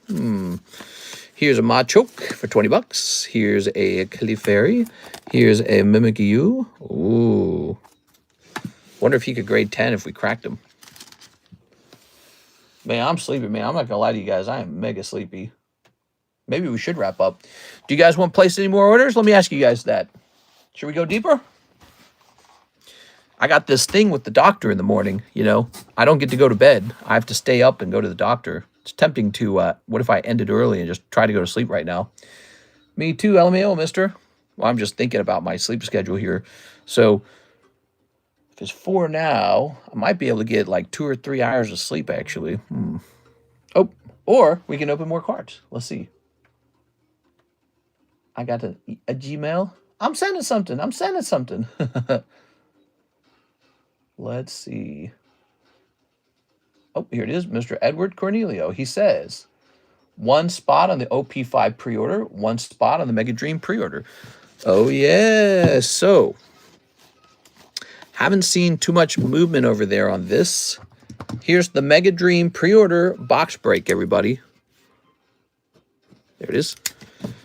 A: Here's a Machoke for $20. Here's a Clefairy. Here's a Mimikyu. Ooh. Wonder if he could grade 10 if we cracked him. Man, I'm sleepy, man. I'm not going to lie to you guys. I am mega sleepy. Maybe we should wrap up. Do you guys want to place any more orders? Let me ask you guys that. Should we go deeper? I got this thing with the doctor in the morning, you know. I don't get to go to bed. I have to stay up and go to the doctor. It's tempting to, what if I ended early and just try to go to sleep right now? Me too, LMAO, mister. Well, I'm just thinking about my sleep schedule here. So, if it's 4 now, I might be able to get like 2 or 3 hours of sleep, actually. Oh, or we can open more cards. Let's see. I got a Gmail. I'm sending something. I'm sending something. Let's see. Oh, here it is, Mr. Edward Cornelio. He says, 1 spot on the OP5 pre-order, 1 spot on the Mega Dream pre-order. Oh, yeah. So, haven't seen too much movement over there on this. Here's the Mega Dream pre-order box break, everybody. There it is.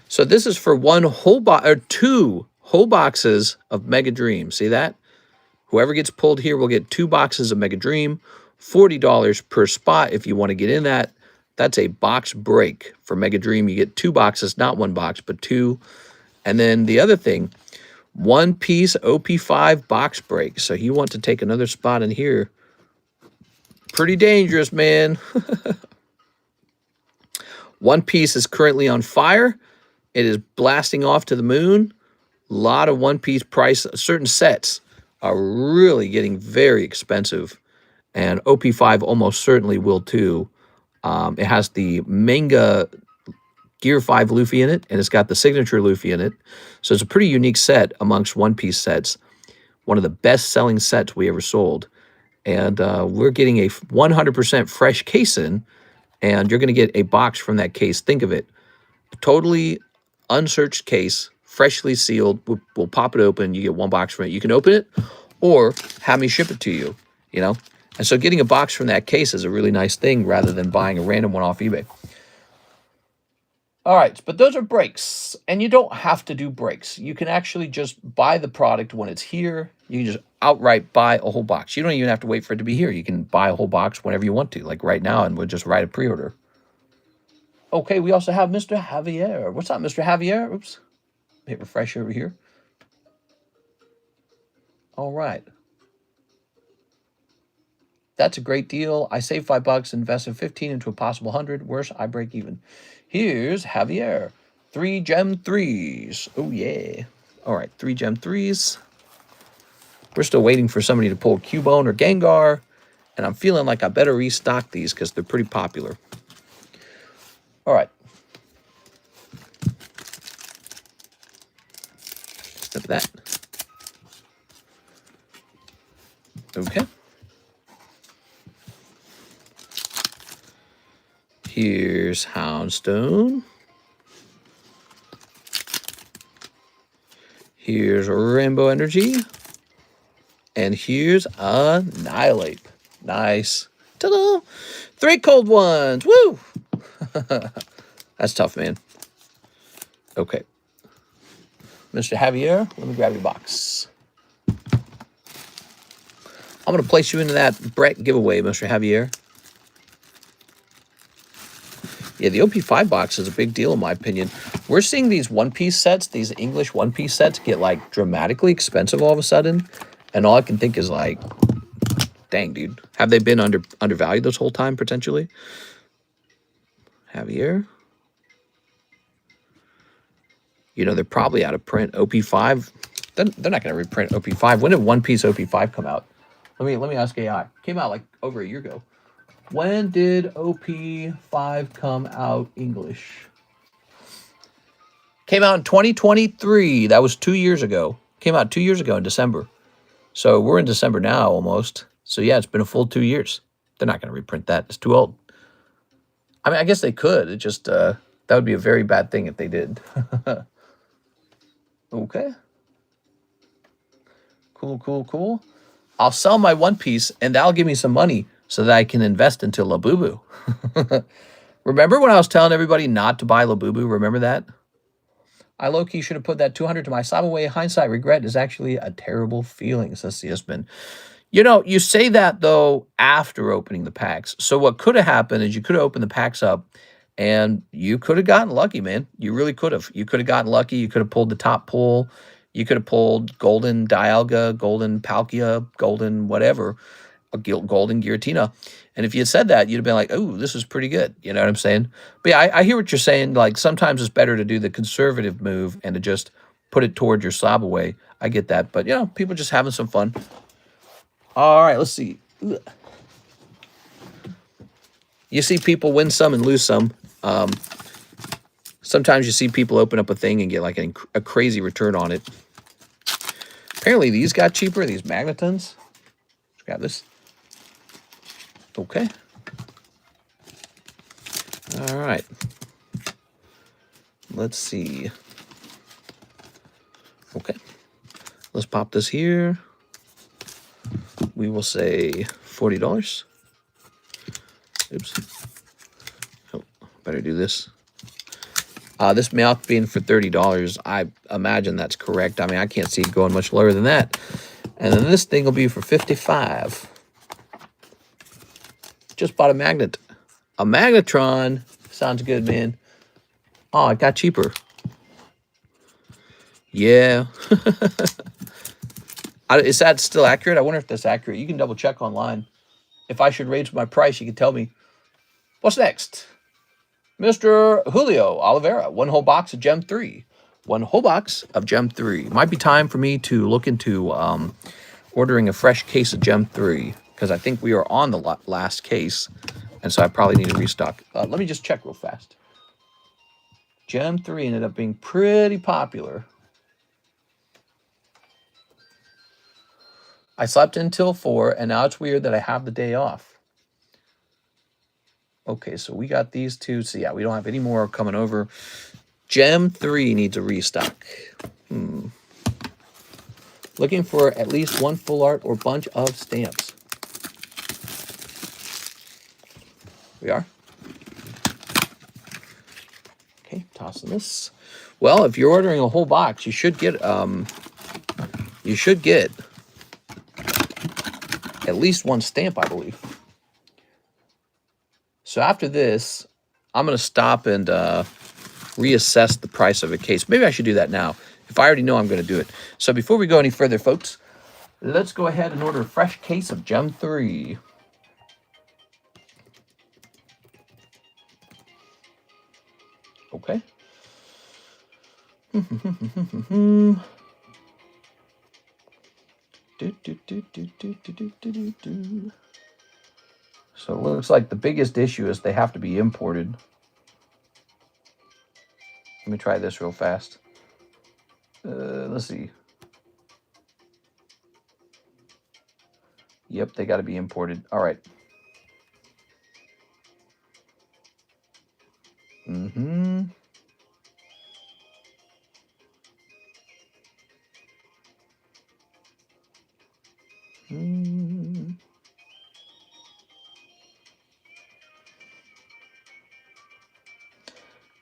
A: So this is for 1 whole box, or 2 whole boxes of Mega Dream. See that? Whoever gets pulled here will get 2 boxes of Mega Dream, $40 per spot if you want to get in that. That's a box break for Mega Dream. You get 2 boxes, not 1 box, but 2. And then the other thing, 1 piece OP5 box break. So you want to take another spot in here. Pretty dangerous, man. One Piece is currently on fire. It is blasting off to the moon. A lot of One Piece price. Certain sets are really getting very expensive. And OP5 almost certainly will too. It has the manga Gear 5 Luffy in it, and it's got the signature Luffy in it. So it's a pretty unique set amongst One Piece sets. One of the best-selling sets we ever sold. And we're getting a 100% fresh case in, and you're going to get a box from that case. Think of it. A totally unsearched case, freshly sealed. We'll pop it open. You get 1 box from it. You can open it or have me ship it to you, you know. And so getting a box from that case is a really nice thing rather than buying a random one off eBay. All right, but those are breaks, and you don't have to do breaks. You can actually just buy the product when it's here. You can just outright buy a whole box. You don't even have to wait for it to be here. You can buy a whole box whenever you want to, like right now, and we'll just write a pre-order. Okay, we also have Mr. Javier. What's up, Mr. Javier? Oops. Hit refresh over here. All right. That's a great deal. I save $5, invested 15 into a possible 100. Worse, I break even. Here's Javier. 3 gem 3s. Oh, yeah. All right, 3 gem 3s. We're still waiting for somebody to pull Cubone or Gengar. And I'm feeling like I better restock these because they're pretty popular. All right. Snip that. Okay. Here's Houndstone. Here's Rainbow Energy. And here's Annihilate. Nice. Ta-da! 3 cold ones. Woo! That's tough, man. Okay. Mr. Javier, let me grab your box. I'm going to place you into that Brett giveaway, Mr. Javier. Yeah, the OP5 box is a big deal in my opinion. We're seeing these One Piece sets, these English One Piece sets get like dramatically expensive all of a sudden. And all I can think is like, dang, dude. Have they been undervalued this whole time, potentially? Javier. You know, they're probably out of print. OP5, they're not going to reprint OP5. When did One Piece OP5 come out? Let me ask AI. Came out like over a year ago. When did OP5 come out English? Came out in 2023. That was 2 years ago. Came out 2 years ago in December. So we're in December now almost. So yeah, it's been a full 2 years. They're not going to reprint that. It's too old. I mean, I guess they could. It just, that would be a very bad thing if they did. Okay. Cool, cool, cool. I'll sell my One Piece and that'll give me some money so that I can invest into Labubu. Remember when I was telling everybody not to buy Labubu? Remember that? I low-key should have put that 200 to my side away. Hindsight regret is actually a terrible feeling, says Yasmin. You know, you say that, though, after opening the packs. So what could have happened is you could have opened the packs up, and you could have gotten lucky, man. You really could have. You could have gotten lucky. You could have pulled the top pull. You could have pulled golden Dialga, golden Palkia, golden whatever, a golden Giratina. And if you had said that, you'd have been like, oh, this is pretty good. You know what I'm saying? But yeah, I hear what you're saying. Like, sometimes it's better to do the conservative move and to just put it toward your slab away. I get that. But, you know, people just having some fun. All right, let's see. You see people win some and lose some. Sometimes you see people open up a thing and get like a crazy return on it. Apparently these got cheaper, these Magnetons. Got this. Okay. All right. Let's see. Okay. Let's pop this here. We will say $40. Oops. Oh, better do this. This mouth being for $30, I imagine that's correct. I mean, I can't see it going much lower than that. And then this thing will be for $55. Just bought a magnet. A Magnetron. Sounds good, man. Oh, it got cheaper. Yeah. Is that still accurate? I wonder if that's accurate. You can double check online. If I should raise my price, you can tell me. What's next? Mr. Julio Oliveira. One whole box of Gem 3. One whole box of Gem 3. Might be time for me to look into ordering a fresh case of Gem 3. Because I think we are on the last case. And so I probably need to restock. Let me just check real fast. Gem 3 ended up being pretty popular. I slept until 4, and now it's weird that I have the day off. Okay, so we got these two. So, yeah, we don't have any more coming over. Gem 3 needs a restock. Looking for at least one full art or bunch of stamps. We are. Okay, tossing this. Well, if you're ordering a whole box, you should get at least one stamp, I believe. So after this, I'm going to stop and reassess the price of a case. Maybe I should do that now, if I already know I'm going to do it. So before we go any further, folks, let's go ahead and order a fresh case of Gem 3. Okay. So it looks like the biggest issue is they have to be imported. Let me try this real fast. Let's see. Yep, they got to be imported. All right.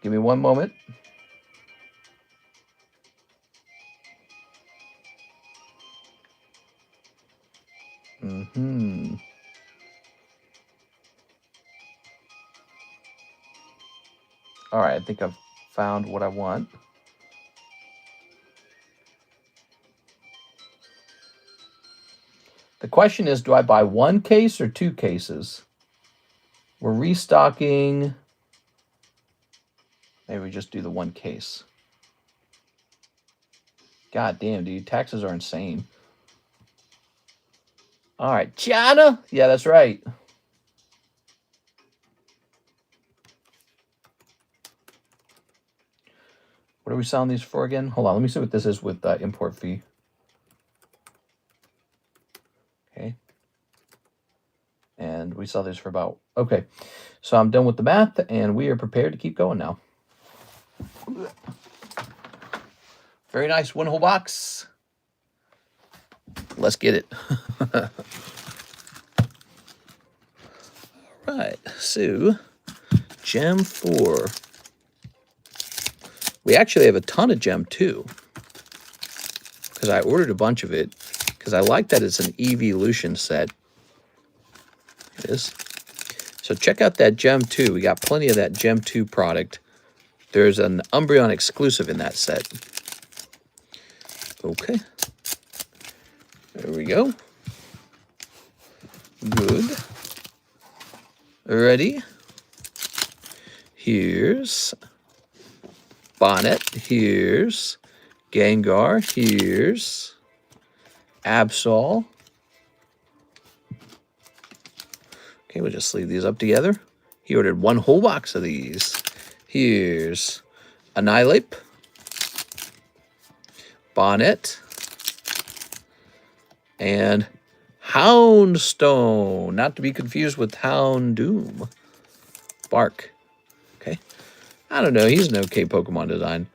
A: Give me one moment. All right, I think I've found what I want. The question is, do I buy one case or two cases? We're restocking. Maybe we just do the one case. God damn, dude. Taxes are insane. All right, China. Yeah, that's right. What are we selling these for again? Hold on, let me see what this is with import fee. Okay. And we sell these for about... Okay, so I'm done with the math, and we are prepared to keep going now. Very nice, one whole box. Let's get it. All right, so Gem 4. We actually have a ton of Gem 2 because I ordered a bunch of it because I like that it's an evolution set. It is. So check out that Gem 2. We got plenty of that Gem 2 product. There's an Umbreon exclusive in that set. Okay. There we go. Good. Ready? Here's Bonnet. Here's Gengar. Here's Absol. Okay, we'll just leave these up together. He ordered one whole box of these. Here's Annihilate, Bonnet, and Houndstone. Not to be confused with Houndoom. Bark. Okay. I don't know. He's an okay Pokemon design.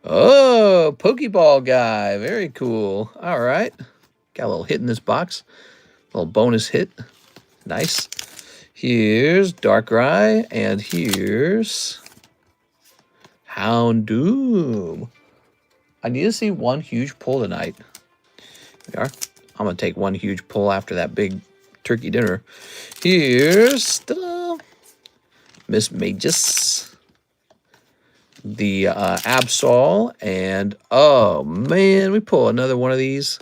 A: Oh, Pokeball guy. Very cool. All right. Got a little hit in this box. A little bonus hit. Nice. Here's Darkrai, and here's Houndoom. I need to see one huge pull tonight. There we are. I'm going to take one huge pull after that big turkey dinner. Here's Miss Magus, the Absol, and oh man, we pull another one of these.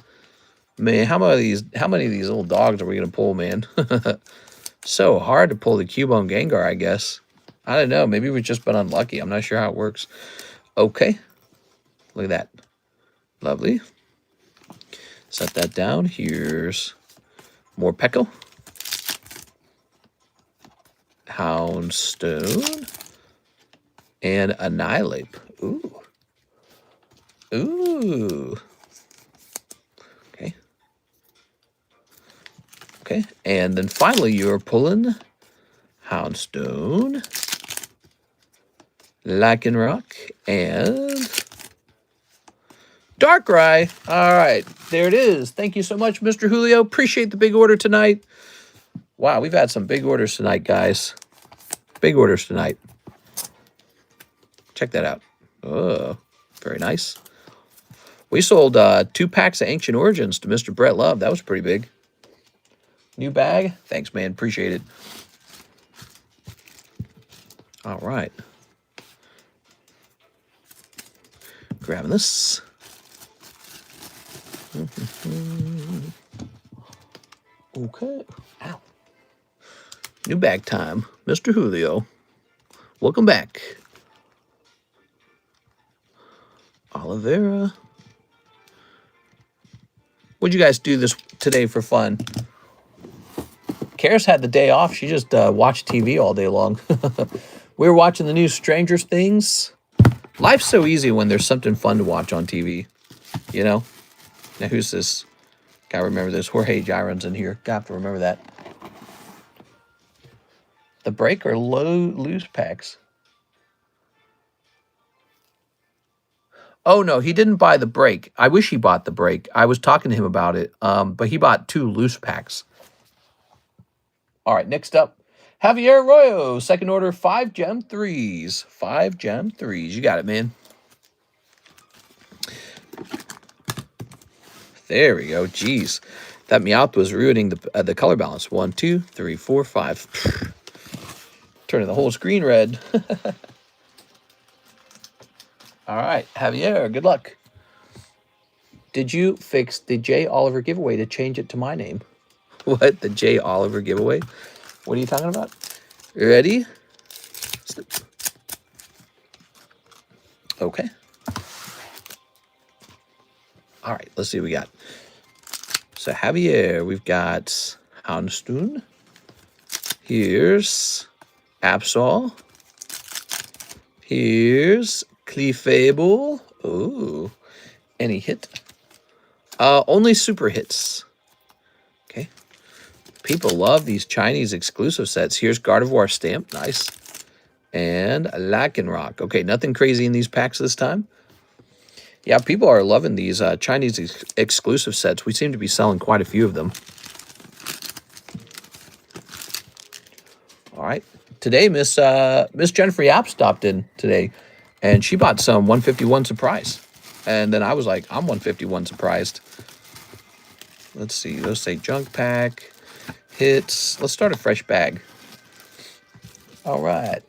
A: Man, how many of these little dogs are we going to pull, man? So hard to pull the Cubone Gengar, I guess. I don't know. Maybe we've just been unlucky. I'm not sure how it works. Okay. Look at that. Lovely. Set that down. Here's more Pekko. Houndstone. And Annihilate. Ooh. Ooh. Okay. Okay. And then finally you're pulling Houndstone, Lycanroc, and Darkrai. All right, there it is. Thank you so much, Mr. Julio. Appreciate the big order tonight. Wow, we've had some big orders tonight, guys. Big orders tonight. Check that out. Oh, very nice. We sold 2 packs of Ancient Origins to Mr. Brett Love. That was pretty big. New bag. Thanks, man. Appreciate it. All right. Grabbing this. Okay. Ow. New bag time. Mr. Julio. Welcome back. Oliveira. What'd you guys do this today for fun? Karis had the day off. She just watched TV all day long. We were watching the new Stranger Things. Life's so easy when there's something fun to watch on TV. You know? Now, who's this? Gotta remember this. Jorge Giron's in here. Gotta have to remember that. The break or loose packs? Oh, no, he didn't buy the break. I wish he bought the break. I was talking to him about it, but he bought 2 loose packs. All right, next up, Javier Arroyo, second order, 5 gem 3s. 5 gem 3s. You got it, man. There we go. Jeez. That Meowth was ruining the color balance. 1, 2, 3, 4, 5. Turning the whole screen red. All right, Javier, good luck. Did you fix the J. Oliver giveaway to change it to my name? What? The J. Oliver giveaway? What are you talking about? Ready? Okay. All right, let's see what we got. So, Javier, we've got Houndstone. Here's Absol. Here's Clefable. Ooh. Any hit? Only super hits. Okay. People love these Chinese exclusive sets. Here's Gardevoir Stamp. Nice. And Lycanroc. Okay, nothing crazy in these packs this time. Yeah, people are loving these Chinese exclusive sets. We seem to be selling quite a few of them. All right. Today, Miss Jennifer Yap stopped in today, and she bought some 151 surprise. And then I was like, I'm 151 surprised. Let's see. Those say junk pack, hits. Let's start a fresh bag. All right.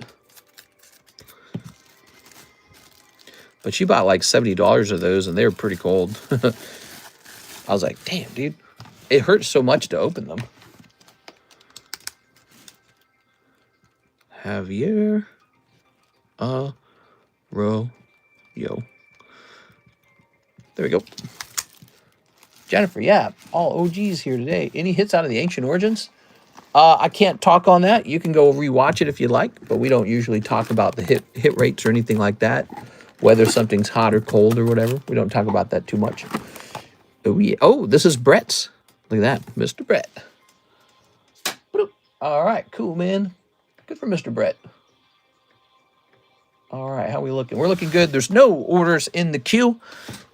A: But she bought like $70 of those, and they were pretty cold. I was like, damn, dude. It hurts so much to open them. Javier Arroyo. There we go. Jennifer, yeah, all OGs here today. Any hits out of the Ancient Origins? I can't talk on that. You can go rewatch it if you like, but we don't usually talk about the hit rates or anything like that. Whether something's hot or cold or whatever. We don't talk about that too much. Oh, yeah. Oh, this is Brett's. Look at that, Mr. Brett. All right, cool, man. Good for Mr. Brett. All right, how are we looking? We're looking good. There's no orders in the queue.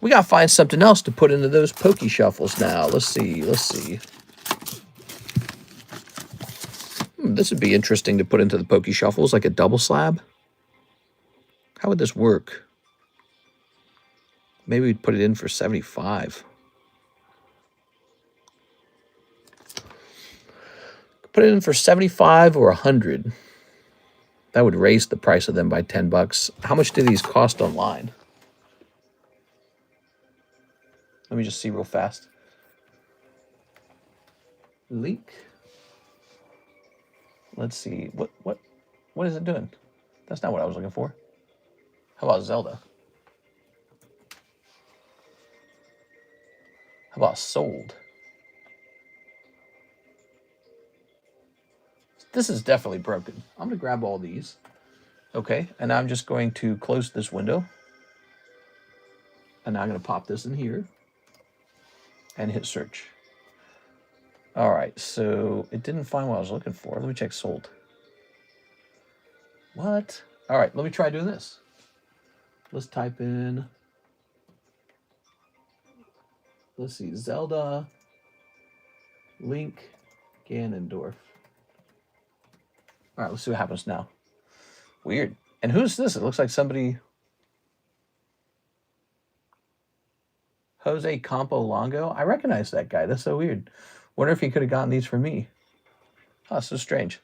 A: We got to find something else to put into those Poke Shuffles now. Let's see. This would be interesting to put into the Poke Shuffles, like a double slab. How would this work? Maybe we'd put it in for 75. Put it in for 75 or 100. That would raise the price of them by 10 bucks. How much do these cost online? Let me just see real fast. Leak. Let's see. What is it doing? That's not what I was looking for. How about Zelda? How about sold? This is definitely broken. I'm going to grab all these. Okay, and I'm just going to close this window. And now I'm going to pop this in here. And hit search. All right, so it didn't find what I was looking for. Let me check sold. What? All right, let me try doing this. Let's type in... Let's see, Zelda, Link, Ganondorf. All right, let's see what happens now. Weird. And who's this? It looks like somebody... Jose Campo Longo. I recognize that guy. That's so weird. Wonder if he could have gotten these for me. Oh, so strange.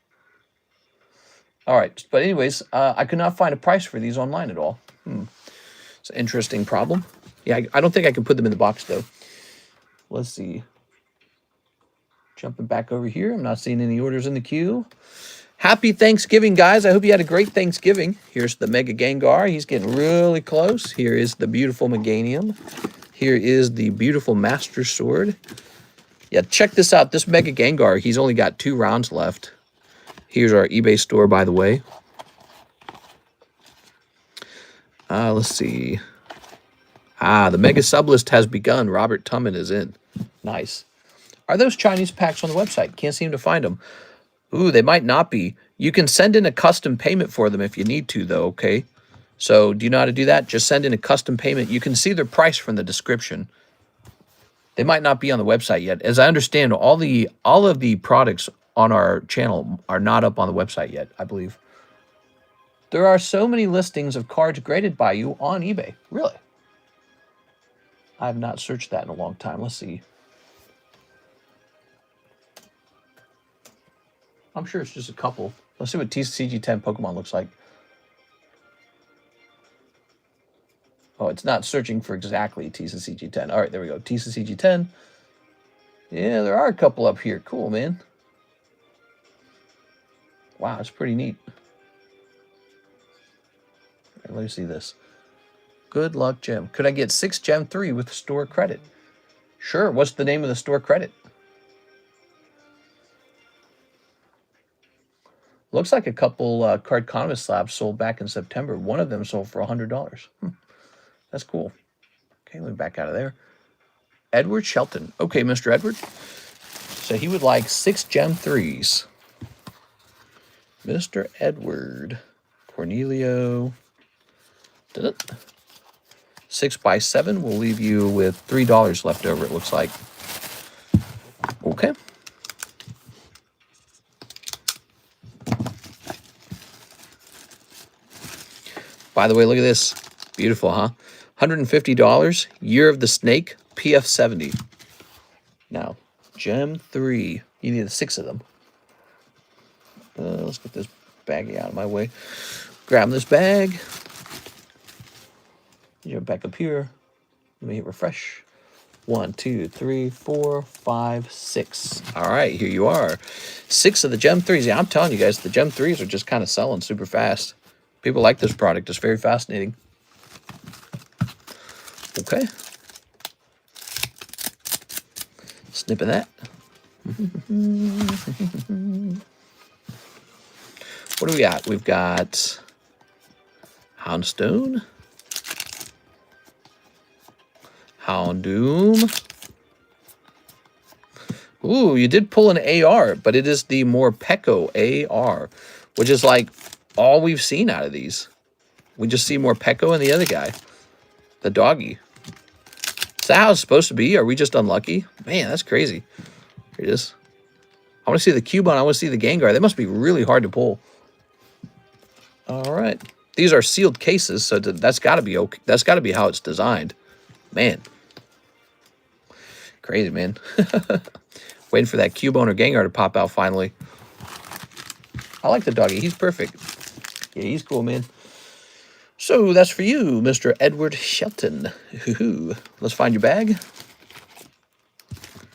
A: All right, but anyways, I could not find a price for these online at all. It's an interesting problem. Yeah, I don't think I can put them in the box, though. Let's see. Jumping back over here. I'm not seeing any orders in the queue. Happy Thanksgiving, guys. I hope you had a great Thanksgiving. Here's the Mega Gengar. He's getting really close. Here is the beautiful Meganium. Here is the beautiful Master Sword. Yeah, check this out. This Mega Gengar, he's only got 2 rounds left. Here's our eBay store, by the way. Let's see. The Mega Sublist has begun. Robert Tumman is in. Nice. Are those Chinese packs on the website? Can't seem to find them. Ooh, they might not be. You can send in a custom payment for them if you need to, though, okay? So, do you know how to do that? Just send in a custom payment. You can see their price from the description. They might not be on the website yet. As I understand, all of the products on our channel are not up on the website yet, I believe. There are so many listings of cards graded by you on eBay. Really? I have not searched that in a long time. Let's see. I'm sure it's just a couple. Let's see what TCG10 Pokemon looks like. Oh, it's not searching for exactly TCG10. All right, there we go. TCG10. Yeah, there are a couple up here. Cool, man. Wow, it's pretty neat. Right, let me see this. Good luck, Gem. Could I get 6 Gem 3 with store credit? Sure. What's the name of the store credit? Looks like a couple Cardconomist slabs sold back in September. One of them sold for $100. That's cool. Okay, let me back out of there. Edward Shelton. Okay, Mr. Edward. So he would like 6 Gem 3s. Mr. Edward. Cornelio. 6 by 7 will leave you with $3 left over, it looks like. Okay. By the way, look at this. Beautiful, huh? $150. Year of the Snake, PF70. Now, Gem 3. You need 6 of them. Let's get this baggie out of my way. Grab this bag. Jump back up here. Let me hit refresh. 1, 2, 3, 4, 5, 6. All right, here you are. 6 of the Gem 3s. Yeah, I'm telling you guys, the Gem 3s are just kind of selling super fast. People like this product. It's very fascinating. Okay. Snipping that. What do we got? We've got Houndstone, Houndoom. Ooh, you did pull an AR, but it is the Morpeko AR, which is like all we've seen out of these. We just see Morpeko and the other guy, the doggy. Is that how it's supposed to be? Are we just unlucky? Man, that's crazy. Here it is. I want to see the Cubone. I want to see the Gengar. They must be really hard to pull. All right. These are sealed cases, so that's got to be okay. That's got to be how it's designed. Man. Crazy, man. Waiting for that Cubone or Gengar to pop out finally. I like the doggy. He's perfect. Yeah, he's cool, man. So that's for you, Mr. Edward Shelton. Let's find your bag.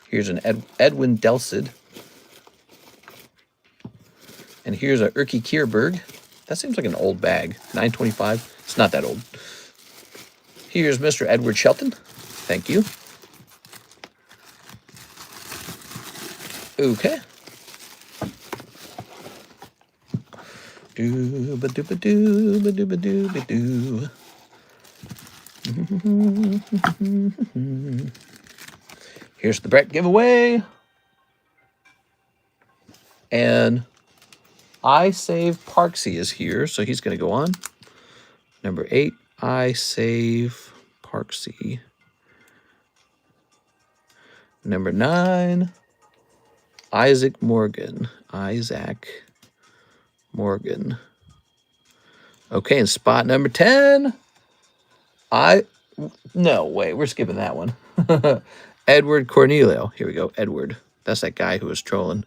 A: Here's an Edwin Delcid. And here's a Urki Kierberg. That seems like an old bag. $9.25. It's not that old. Here's Mr. Edward Shelton. Thank you. Okay. Doo-ba-doo-ba-doo-ba-doo-ba-doo-ba-doo. Here's the Brett giveaway. And I Save Parksy is here, so he's going to go on. Number 8, I Save Parksy. Number 9, Isaac Morgan. Isaac Morgan. Okay, and spot number 10. No, wait, we're skipping that one. Edward Cornelio. Here we go, Edward. That's that guy who was trolling.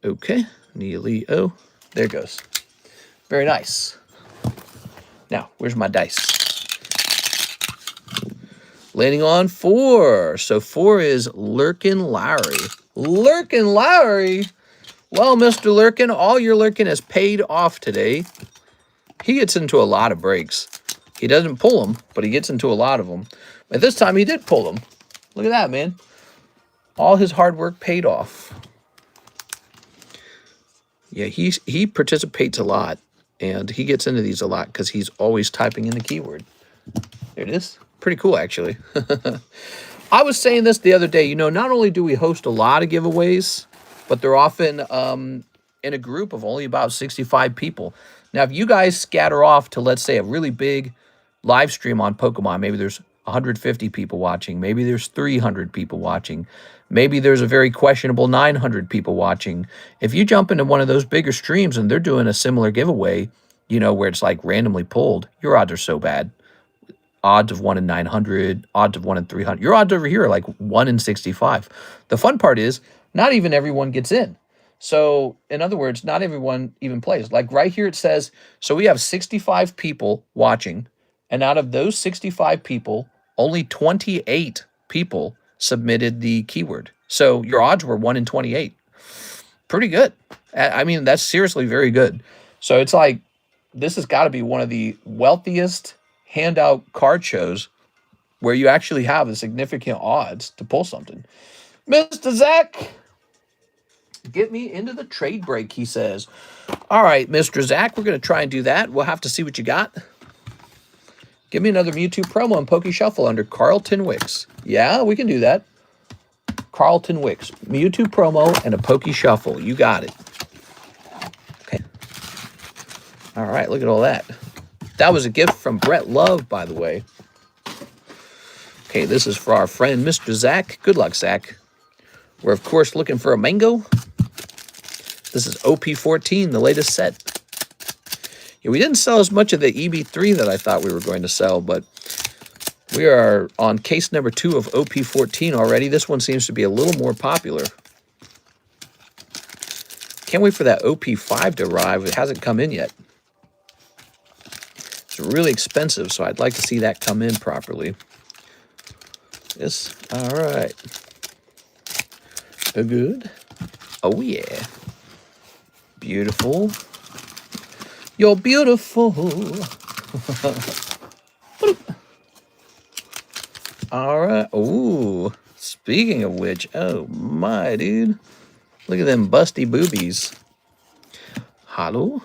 A: Okay, Neilio. There it goes. Very nice. Now, where's my dice? Landing on 4. So 4 is Lurkin Lowry. Lurkin Lowry? Well, Mr. Lurkin, all your Lurkin has paid off today. He gets into a lot of breaks. He doesn't pull them, but he gets into a lot of them. But this time he did pull them. Look at that, man. All his hard work paid off. Yeah, he participates a lot, and he gets into these a lot because he's always typing in the keyword. There it is. Pretty cool, actually. I was saying this the other day. You know, not only do we host a lot of giveaways, but they're often in a group of only about 65 people. Now, if you guys scatter off to, let's say, a really big live stream on Pokemon, maybe there's 150 people watching, maybe there's 300 people watching, maybe there's a very questionable 900 people watching. If you jump into one of those bigger streams and they're doing a similar giveaway, you know, where it's like randomly pulled, your odds are so bad. Odds of 1 in 900, odds of 1 in 300. Your odds over here are like 1 in 65. The fun part is not even everyone gets in. So, in other words, not everyone even plays. Like right here it says, so we have 65 people watching, and out of those 65 people, only 28 people submitted the keyword. So your odds were 1 in 28. Pretty good. I mean, that's seriously very good. So it's like, this has got to be one of the wealthiest handout card shows where you actually have a significant odds to pull something. Mr. Zach, get me into the trade break, he says. All right, Mr. Zach, we're going to try and do that. We'll have to see what you got. Give me another Mewtwo promo and Poke Shuffle under Carlton Wicks. Yeah, we can do that. Carlton Wicks. Mewtwo promo and a Poke Shuffle. You got it. Okay. All right, look at all that. That was a gift from Brett Love, by the way. Okay, this is for our friend, Mr. Zach. Good luck, Zach. We're, of course, looking for a mango. This is OP14, the latest set. Yeah, we didn't sell as much of the EB3 that I thought we were going to sell, but we are on case number 2 of OP14 already. This one seems to be a little more popular. Can't wait for that OP5 to arrive. It hasn't come in yet. It's really expensive, so I'd like to see that come in properly. Yes, all right. Good. Oh, yeah. Beautiful. You're beautiful. All right. Ooh. Speaking of which, oh my, dude. Look at them busty boobies. Hello.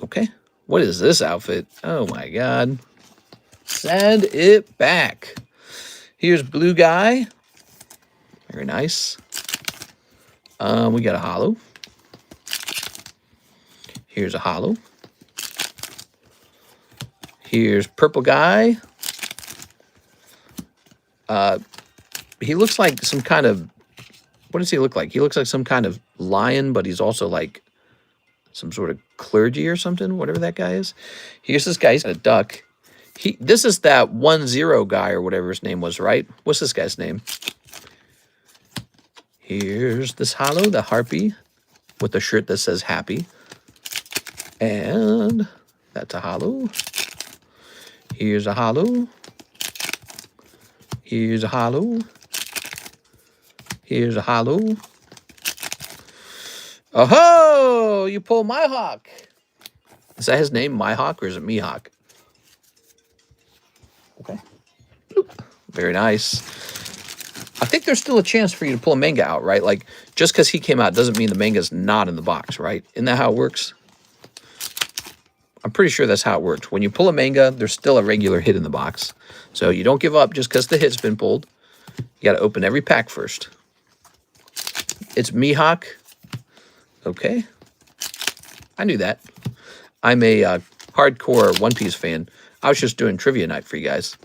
A: Okay. What is this outfit? Oh my god. Send it back. Here's Blue Guy. Very nice. We got a holo. Here's a holo. Here's Purple Guy. He looks like some kind of... What does he look like? He looks like some kind of lion, but he's also like some sort of clergy or something, whatever that guy is. Here's this guy. He's got a duck. This is that 1-0 guy or whatever his name was, right? What's this guy's name? Here's this holo, the harpy, with a shirt that says happy. And that's a holo. Here's a holo. Here's a holo. Here's a holo. Oh-ho! You pull my hawk. Is that his name, Myhawk, or is it Mihawk? Okay. Bloop. Very nice. I think there's still a chance for you to pull a manga out, right? Like, just because he came out doesn't mean the manga's not in the box, right? Isn't that how it works? I'm pretty sure that's how it works. When you pull a manga, there's still a regular hit in the box. So you don't give up just because the hit's been pulled. You got to open every pack first. It's Mihawk. Okay. I knew that. I'm a hardcore One Piece fan. I was just doing trivia night for you guys.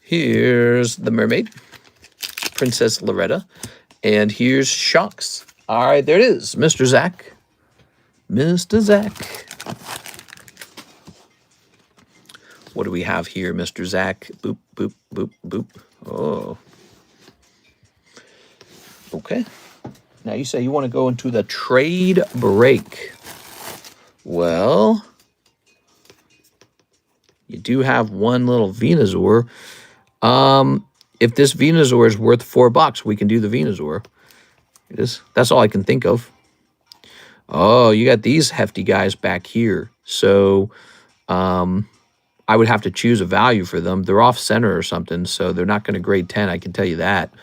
A: Here's the mermaid, Princess Loretta, and here's Shanks. All right, there it is, Mr. Zach. Mr. Zach. What do we have here, Mr. Zach? Boop, boop, boop, boop. Oh. Okay. Now you say you want to go into the trade break. Well, you do have one little Venusaur. If this Venusaur is worth $4, we can do the Venusaur. It is. That's all I can think of. Oh, you got these hefty guys back here. So, I would have to choose a value for them. They're off center or something, so they're not going to grade 10, I can tell you that.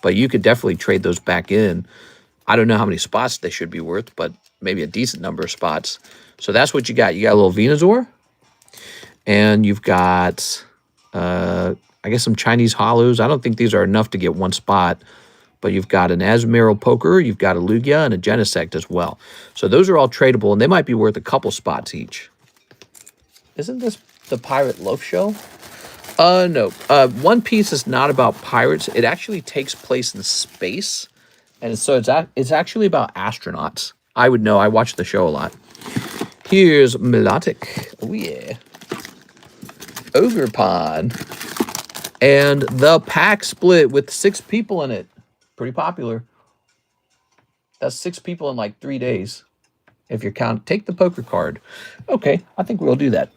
A: But you could definitely trade those back in. I don't know how many spots they should be worth, but maybe a decent number of spots. So that's what you got. You got a little Venusaur. And you've got, I guess, some Chinese holos. I don't think these are enough to get one spot. But you've got an Azumarill Poker, you've got a Lugia, and a Genesect as well. So those are all tradable, and they might be worth a couple spots each. Isn't this the Pirate Loaf Show? No. One Piece is not about pirates. It actually takes place in space. And so it's actually about astronauts. I would know. I watch the show a lot. Here's Melodic. Oh, yeah. Ogerpon. And the pack split with 6 people in it. Pretty popular. That's 6 people in like 3 days. If you're counting, take the poker card. Okay, I think we'll do that.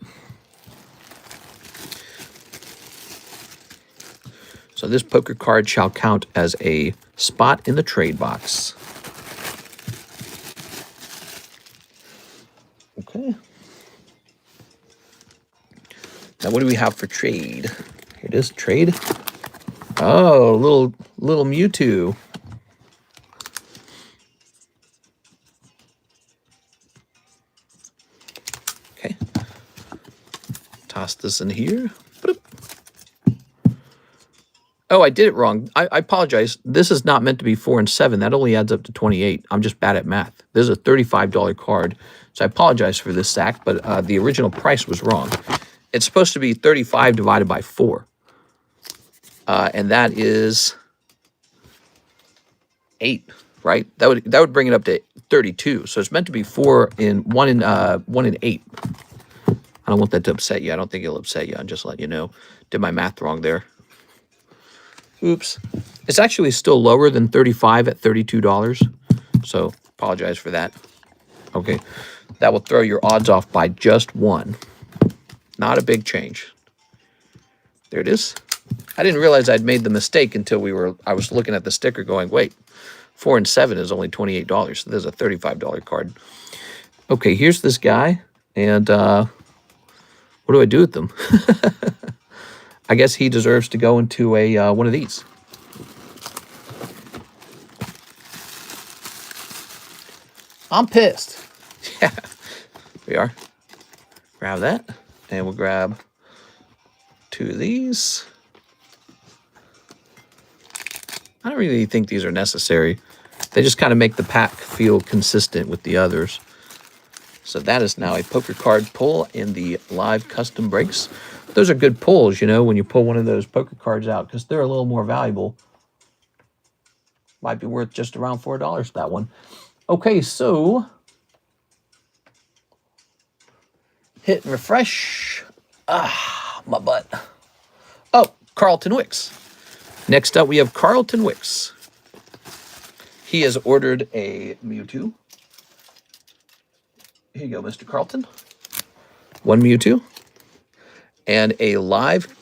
A: So this poker card shall count as a spot in the trade box. Okay. Now what do we have for trade? Here it is, trade. Oh, little Mewtwo. Okay. Toss this in here. Oh, I did it wrong. I apologize. This is not meant to be 4 and 7. That only adds up to 28. I'm just bad at math. This is a $35 card. So I apologize for this, Zach, but the original price was wrong. It's supposed to be 35 divided by 4. And that is 8, right? That would bring it up to 32. So it's meant to be 1 in 8. I don't want that to upset you. I don't think it'll upset you. I'm just letting you know. Did my math wrong there. Oops. It's actually still lower than 35 at $32. So apologize for that. Okay. That will throw your odds off by just 1. Not a big change. There it is. I didn't realize I'd made the mistake until I was looking at the sticker going, wait, 4 and 7 is only $28. So there's a $35 card. Okay, here's this guy. And what do I do with them? I guess he deserves to go into a one of these. I'm pissed. Yeah, we are. Grab that, and we'll grab 2 of these. I don't really think these are necessary. They just kind of make the pack feel consistent with the others. So that is now a poker card pull in the live custom breaks. Those are good pulls, you know, when you pull one of those poker cards out, because they're a little more valuable. Might be worth just around $4, that one. Okay, so hit and refresh. Ah, my butt. Oh, Carlton Wicks. Next up, we have Carlton Wicks. He has ordered a Mewtwo. Here you go, Mr. Carlton. 1 Mewtwo. And a live,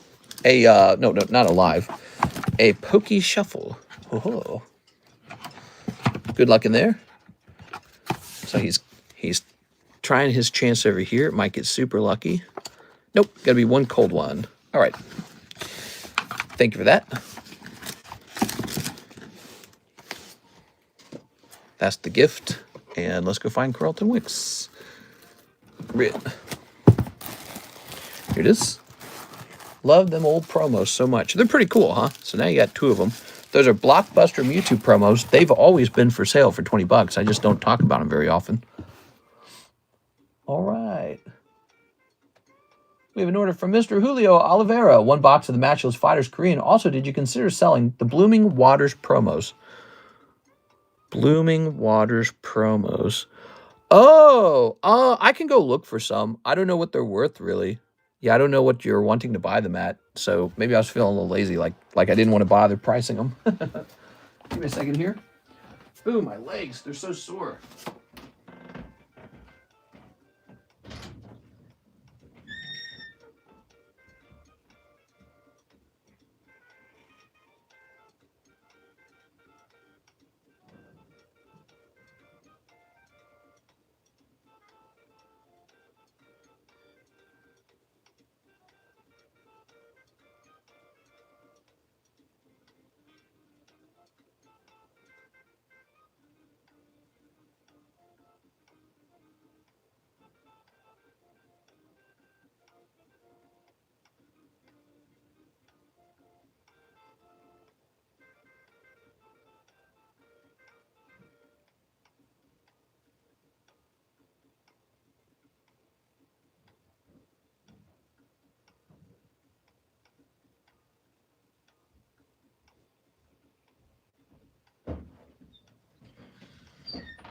A: no, not a live, a Waifu Shuffle. Oh. Good luck in there. So he's trying his chance over here. It might get super lucky. Nope, gotta be 1 cold one. All right. Thank you for that. That's the gift. And let's go find Carlton Wicks. Here it is. Love them old promos so much. They're pretty cool, huh? So now you got 2 of them. Those are Blockbuster Mewtwo promos. They've always been for sale for $20. I just don't talk about them very often. All right. We have an order from Mr. Julio Oliveira. 1 box of the Matchless Fighters Korean. Also, did you consider selling the Blooming Waters promos? Blooming Waters promos. Oh, I can go look for some. I don't know what they're worth, really. Yeah, I don't know what you're wanting to buy them at. So maybe I was feeling a little lazy, like I didn't want to bother pricing them. Give me a second here. Ooh, my legs, they're so sore.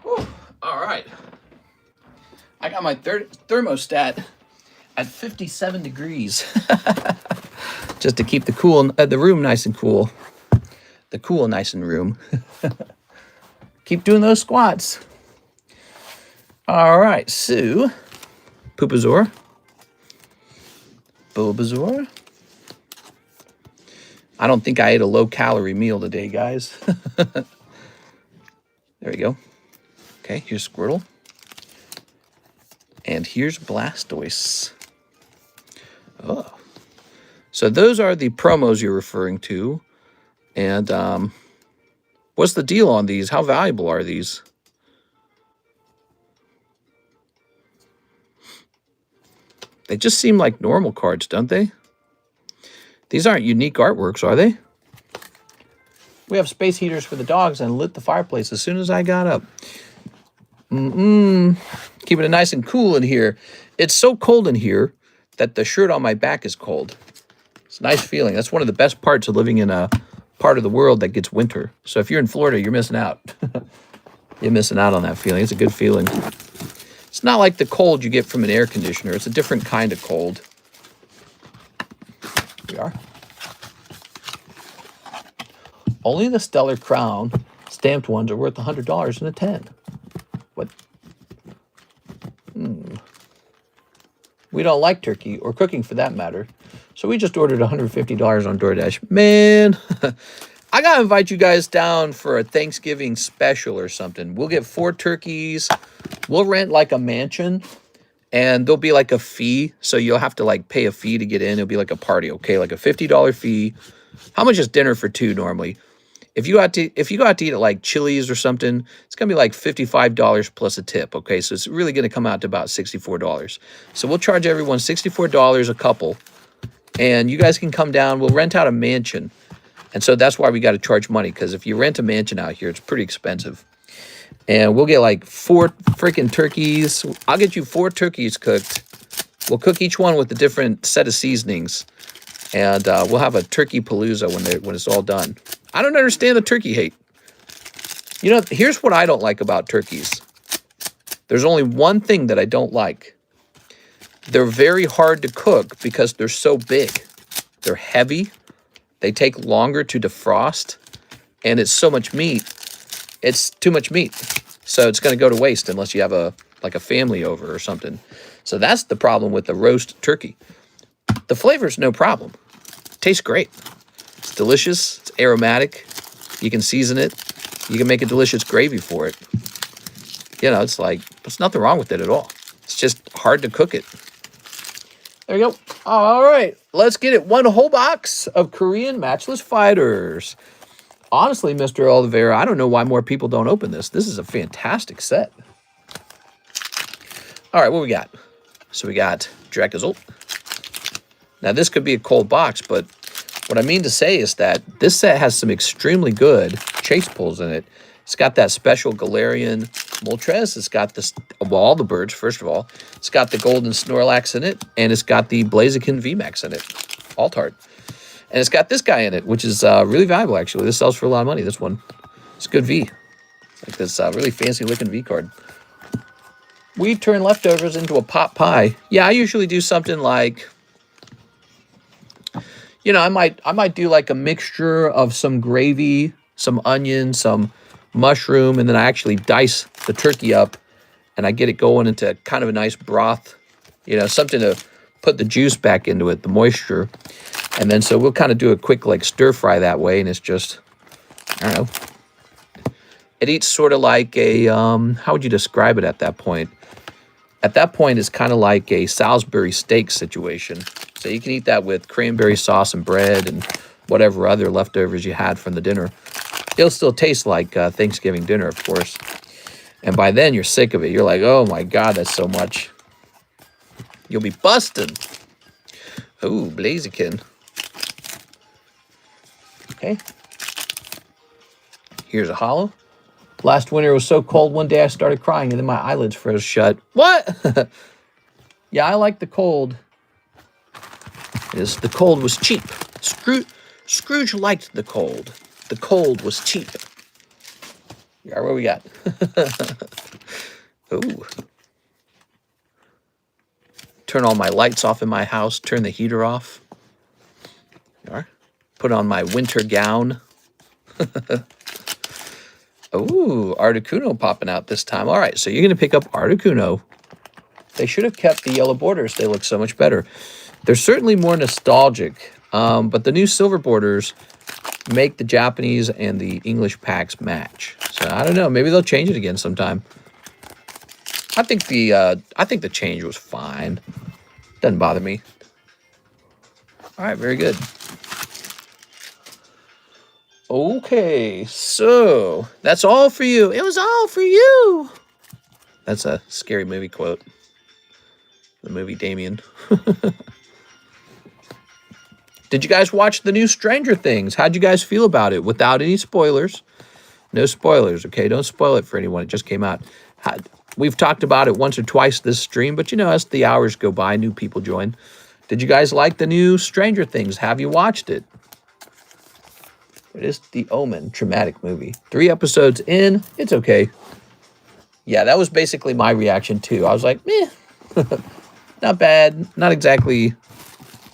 A: Whew. All right. I got my thermostat at 57 degrees. Just to keep the room nice and cool. The cool nice and room. Keep doing those squats. All right, so Bulbasaur. I don't think I ate a low-calorie meal today, guys. There we go. Okay, here's Squirtle. And here's Blastoise. Oh. So those are the promos you're referring to. And what's the deal on these? How valuable are these? They just seem like normal cards, don't they? These aren't unique artworks, are they? We have space heaters for the dogs and lit the fireplace as soon as I got up. Keeping it nice and cool in here. It's so cold in here that the shirt on my back is cold. It's a nice feeling. That's one of the best parts of living in a part of the world that gets winter. So if you're in Florida, you're missing out. You're missing out on that feeling. It's a good feeling. It's not like the cold you get from an air conditioner. It's a different kind of cold. Here we are. Only the Stellar Crown stamped ones are worth $100 in a 10. What? We don't like turkey or cooking for that matter. So we just ordered $150 on DoorDash. Man, I got to invite you guys down for a Thanksgiving special or something. We'll get 4 turkeys. We'll rent like a mansion. And there'll be like a fee. So you'll have to like pay a fee to get in. It'll be like a party, okay? Like a $50 fee. How much is dinner for 2 normally? If you go out to eat at like Chili's or something, it's gonna be like $55 plus a tip. Okay, so it's really gonna come out to about $64. So we'll charge everyone $64 a couple, and you guys can come down. We'll rent out a mansion, and so that's why we got to charge money, because if you rent a mansion out here, it's pretty expensive. And we'll get like 4 freaking turkeys. I'll get you 4 turkeys cooked. We'll cook each one with a different set of seasonings, and we'll have a turkey palooza when it's all done. I don't understand the turkey hate. You know, here's what I don't like about turkeys. There's only one thing that I don't like. They're very hard to cook because they're so big. They're heavy. They take longer to defrost. And it's so much meat. It's too much meat. So it's going to go to waste unless you have a family over or something. So that's the problem with the roast turkey. The flavor's no problem. Tastes great. It's delicious. It's aromatic. You can season it. You can make a delicious gravy for it. You know, it's like, there's nothing wrong with it at all. It's just hard to cook it. There you go. All right. Let's get it. 1 whole box of Korean Matchless Fighters. Honestly, Mr. Oliveira, I don't know why more people don't open this. This is a fantastic set. All right, what we got? So we got Dracozolt. Now, this could be a cold box, but what I mean to say is that this set has some extremely good chase pulls in it. It's got that special Galarian Moltres. It's got this, well, all the birds, first of all. It's got the Golden Snorlax in it, and it's got the Blaziken VMAX in it. Alt-Art. And it's got this guy in it, which is really valuable, actually. This sells for a lot of money, this one. It's a good V. Like this really fancy-looking V card. We turn leftovers into a pot pie. Yeah, I usually do something like, you know, I might do like a mixture of some gravy, some onion, some mushroom, and then I actually dice the turkey up, and I get it going into kind of a nice broth, you know, something to put the juice back into it, the moisture. And then so we'll kind of do a quick like stir fry that way, and it's just, I don't know. It eats sort of like a, how would you describe it at that point? At that point, it's kind of like a Salisbury steak situation. So you can eat that with cranberry sauce and bread and whatever other leftovers you had from the dinner. It'll still taste like Thanksgiving dinner, of course. And by then, you're sick of it. You're like, oh my God, that's so much. You'll be busting. Ooh, Blaziken. Okay. Here's a holo. Last winter, it was so cold, one day I started crying, and then my eyelids froze shut. What? Yeah, I like the cold. The cold was cheap. Scrooge liked the cold. The cold was cheap. Yeah, what we got? Ooh. Turn all my lights off in my house. Turn the heater off. You are. Put on my winter gown. Ooh, Articuno popping out this time. All right, so you're going to pick up Articuno. They should have kept the yellow borders. They look so much better. They're certainly more nostalgic, but the new silver borders make the Japanese and the English packs match. So I don't know. Maybe they'll change it again sometime. I think the change was fine. Doesn't bother me. All right, very good. Okay, so that's all for you. It was all for you. That's a scary movie quote. The movie Damien. Did you guys watch the new Stranger Things? How'd you guys feel about it? Without any spoilers. No spoilers, okay? Don't spoil it for anyone. It just came out. We've talked about it once or twice this stream, but you know, as the hours go by, new people join. Did you guys like the new Stranger Things? Have you watched it? It is The Omen, traumatic movie. 3 episodes in, it's okay. Yeah, that was basically my reaction too. I was like, meh, not bad, not exactly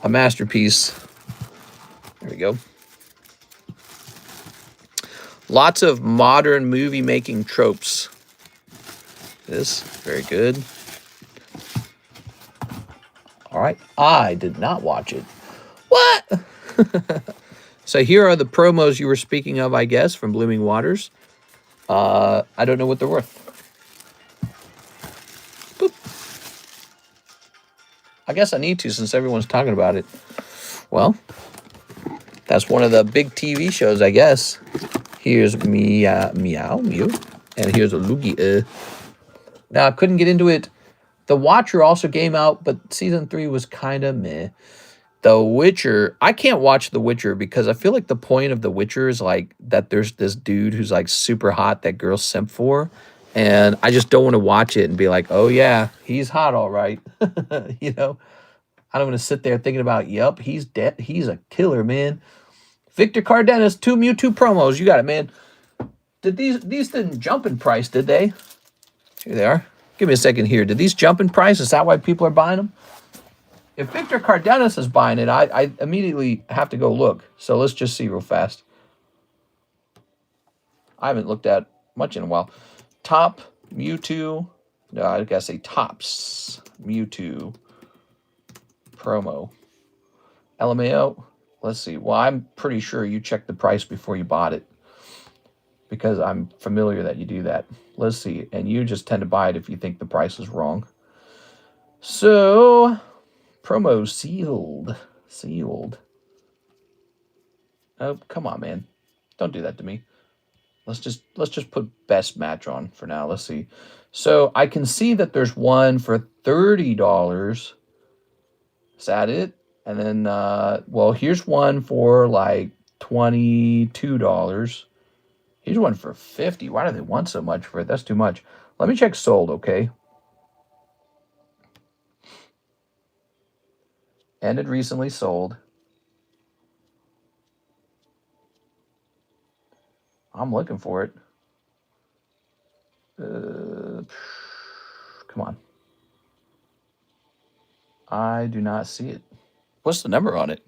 A: a masterpiece. There we go. Lots of modern movie making tropes. This, very good. All right. I did not watch it. What? So here are the promos you were speaking of, I guess, from Blooming Waters. I don't know what they're worth. Boop. I guess I need to since everyone's talking about it. Well, that's one of the big TV shows, I guess. Here's Meow, Mew. And here's a Lugia. Now, I couldn't get into it. The Watcher also came out, but Season 3 was kind of meh. The Witcher, I can't watch The Witcher because I feel like the point of The Witcher is like that there's this dude who's like super hot that girls simp for. And I just don't want to watch it and be like, oh yeah, he's hot, all right. You know, I don't want to sit there thinking about, yep, he's dead. He's a killer, man. Victor Cardenas, 2 Mewtwo promos. You got it, man. Did these didn't jump in price, did they? Here they are. Give me a second here. Did these jump in price? Is that why people are buying them? If Victor Cardenas is buying it, I immediately have to go look. So let's just see real fast. I haven't looked at much in a while. Top Mewtwo. No, I gotta say Tops Mewtwo promo. LMAO. Let's see. Well, I'm pretty sure you checked the price before you bought it, because I'm familiar that you do that. Let's see. And you just tend to buy it if you think the price is wrong. So, promo sealed. Sealed. Oh, come on, man. Don't do that to me. Let's just put best match on for now. Let's see. So, I can see that there's one for $30. Is that it? And then, well, here's one for like $22. Here's one for $50. Why do they want so much for it? That's too much. Let me check sold, okay? Ended recently, sold. I'm looking for it. Come on. I do not see it. What's the number on it?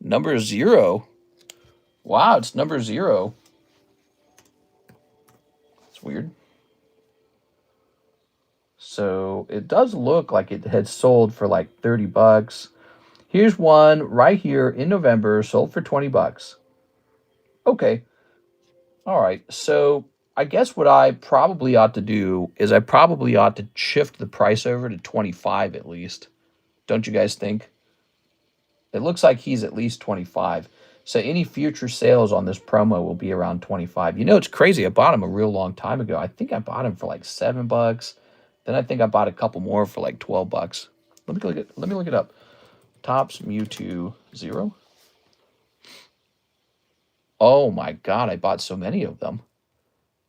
A: Number 0. Wow, it's number 0. It's weird. So it does look like it had sold for like $30. Here's one right here in November, sold for $20. Okay. All right. So I guess what I probably ought to do is I probably ought to shift the price over to 25 at least. Don't you guys think? It looks like he's at least 25. So any future sales on this promo will be around 25. You know, it's crazy. I bought him a real long time ago. I think I bought him for like $7. Then I think I bought a couple more for like $12. Let me look it up. Tops Mewtwo 0. Oh my god, I bought so many of them.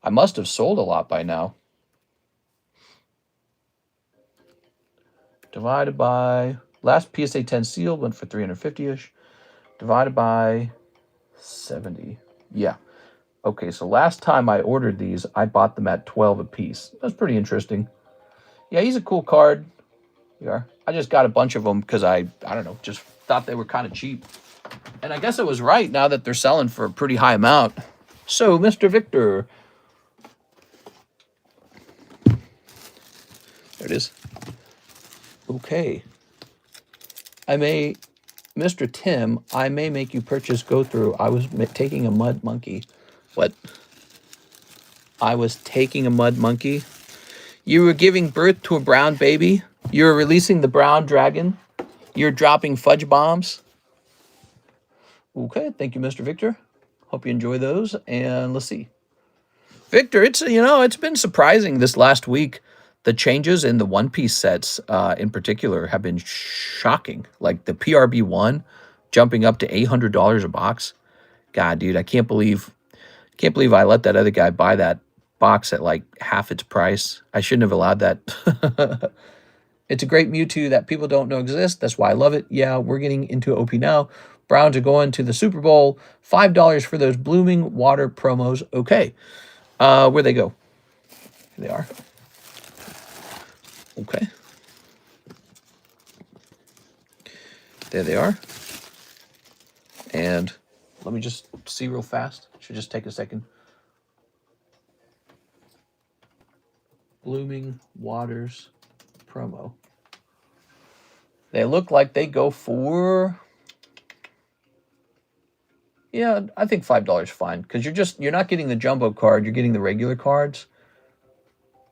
A: I must have sold a lot by now. Divided by last PSA 10 sealed went for 350-ish. Divided by 70. Yeah. Okay, so last time I ordered these, I bought them at 12 a piece. That's pretty interesting. Yeah, he's a cool card. Yeah. I just got a bunch of them because I don't know, just thought they were kind of cheap. And I guess it was right now that they're selling for a pretty high amount. So, Mr. Victor. There it is. Okay. Mr. Tim, I may make you purchase go through. I was taking a mud monkey. What? I was taking a mud monkey? You were giving birth to a brown baby? You're releasing the brown dragon? You're dropping fudge bombs? Okay, thank you, Mr. Victor. Hope you enjoy those. And let's see. Victor, it's been surprising this last week. The changes in the One Piece sets, in particular, have been shocking. Like the PRB1 jumping up to $800 a box. God, dude, I can't believe I let that other guy buy that box at like half its price. I shouldn't have allowed that. It's a great Mewtwo that people don't know exists. That's why I love it. Yeah, we're getting into OP now. Browns are going to the Super Bowl. $5 for those Blooming Water promos. Okay. Where'd they go? Here they are. Okay. There they are. And let me just see real fast. Should just take a second. Blooming Waters promo. They look like they go for, yeah, I think $5 fine, because you're not getting the jumbo card, you're getting the regular cards.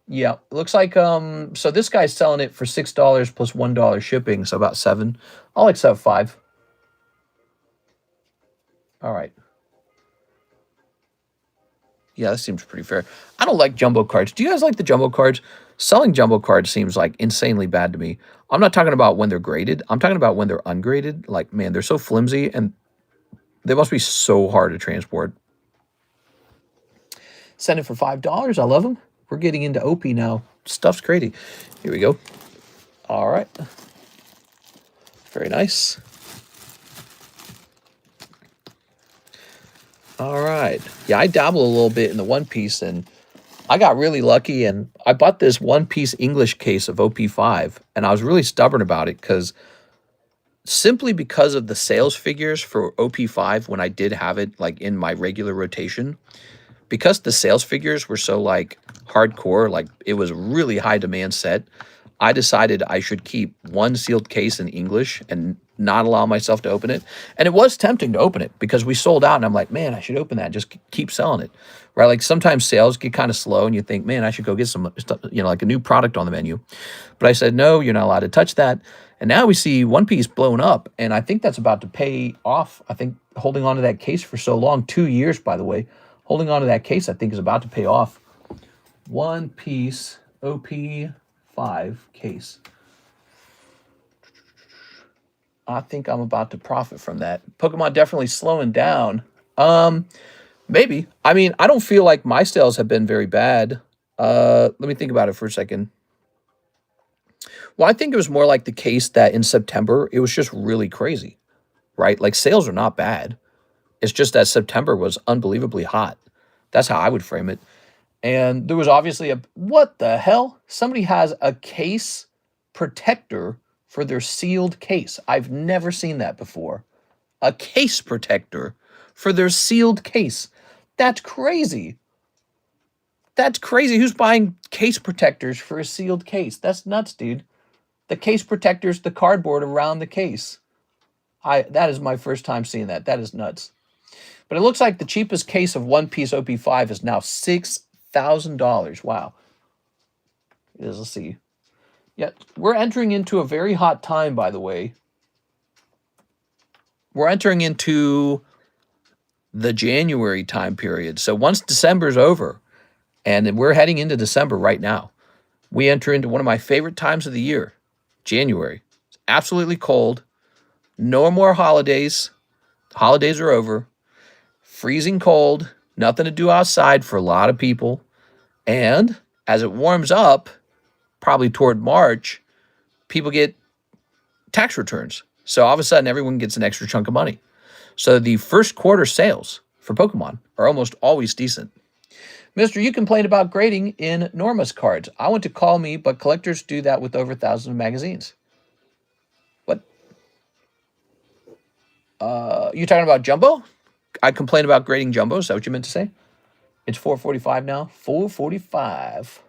A: Yeah, it looks like so this guy's selling it for $6 plus $1 shipping, so about 7. I'll accept 5. All right. Yeah, that seems pretty fair. I don't like jumbo cards. Do you guys like the jumbo cards? Selling jumbo cards seems like insanely bad to me. I'm not talking about when they're graded. I'm talking about when they're ungraded. Like, man, they're so flimsy and they must be so hard to transport. Send it for $5. I love them. We're getting into OP now. Stuff's crazy. Here we go. All right. Very nice. All right. Yeah, I dabble a little bit in the One Piece, and I got really lucky, and I bought this One Piece English case of OP5, and I was really stubborn about it simply because of the sales figures for OP5 when I did have it like in my regular rotation. Because the sales figures were so like hardcore, like it was a really high demand set, I decided I should keep one sealed case in English and not allow myself to open it. And it was tempting to open it because we sold out and I'm like, man, I should open that. Just keep selling it. Right? Like sometimes sales get kind of slow and you think, man, I should go get some stuff, like a new product on the menu. But I said, no, you're not allowed to touch that. And now we see One Piece blown up. And I think that's about to pay off. I think holding on to that case for so long, 2 years, by the way, holding on to that case, I think is about to pay off. One Piece OP5 case. I think I'm about to profit from that. Pokemon definitely slowing down. Maybe. I mean, I don't feel like my sales have been very bad. Let me think about it for a second. Well, I think it was more like the case that in September, it was just really crazy, right? Like sales are not bad. It's just that September was unbelievably hot. That's how I would frame it. And there was obviously what the hell? Somebody has a case protector for their sealed case. I've never seen that before. A case protector for their sealed case. That's crazy. That's crazy. Who's buying case protectors for a sealed case? That's nuts, dude. The case protector's the cardboard around the case. That is my first time seeing that. That is nuts. But it looks like the cheapest case of One Piece OP5 is now $6,000. Wow. Let's see. Yeah, we're entering into a very hot time, by the way. We're entering into the January time period. So once December's over, and we're heading into December right now, we enter into one of my favorite times of the year, January. It's absolutely cold. No more holidays. The holidays are over. Freezing cold. Nothing to do outside for a lot of people. And as it warms up, probably toward March, people get tax returns. So all of a sudden, everyone gets an extra chunk of money. So the first quarter sales for Pokemon are almost always decent. Mister, you complained about grading in Norma's cards. I want to call me, but collectors do that with over thousands of magazines. What? You talking about Jumbo? I complained about grading Jumbo. Is that what you meant to say? It's 4:45 now. 4:45.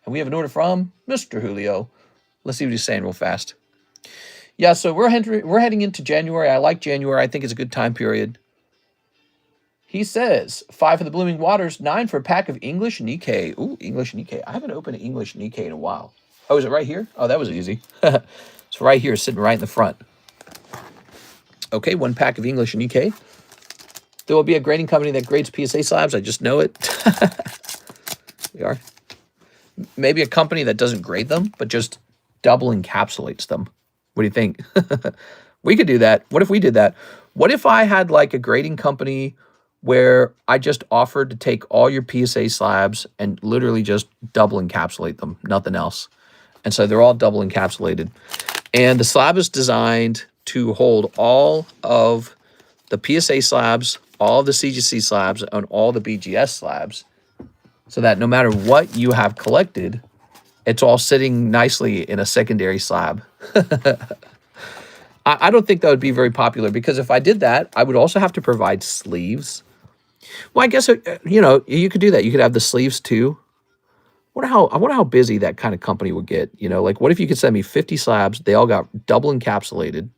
A: And we have an order from Mr. Julio. Let's see what he's saying real fast. Yeah, so we're heading into January. I like January. I think it's a good time period. He says, 5 for the Blooming Waters, 9 for a pack of English Nikkei. Ooh, English Nikkei. I haven't opened an English Nikkei in a while. Oh, is it right here? Oh, that was easy. It's right here, sitting right in the front. Okay, 1 pack of English Nikkei. There will be a grading company that grades PSA slabs. I just know it. We are. Maybe a company that doesn't grade them, but just double encapsulates them. What do you think? We could do that. What if we did that? What if I had like a grading company where I just offered to take all your PSA slabs and literally just double encapsulate them, nothing else. And so they're all double encapsulated. And the slab is designed to hold all of the PSA slabs, all the CGC slabs, and all the BGS slabs, so that no matter what you have collected, it's all sitting nicely in a secondary slab. I don't think that would be very popular, because if I did that, I would also have to provide sleeves. Well, I guess, you could do that. You could have the sleeves too. I wonder how busy that kind of company would get. You know, like what if you could send me 50 slabs? They all got double encapsulated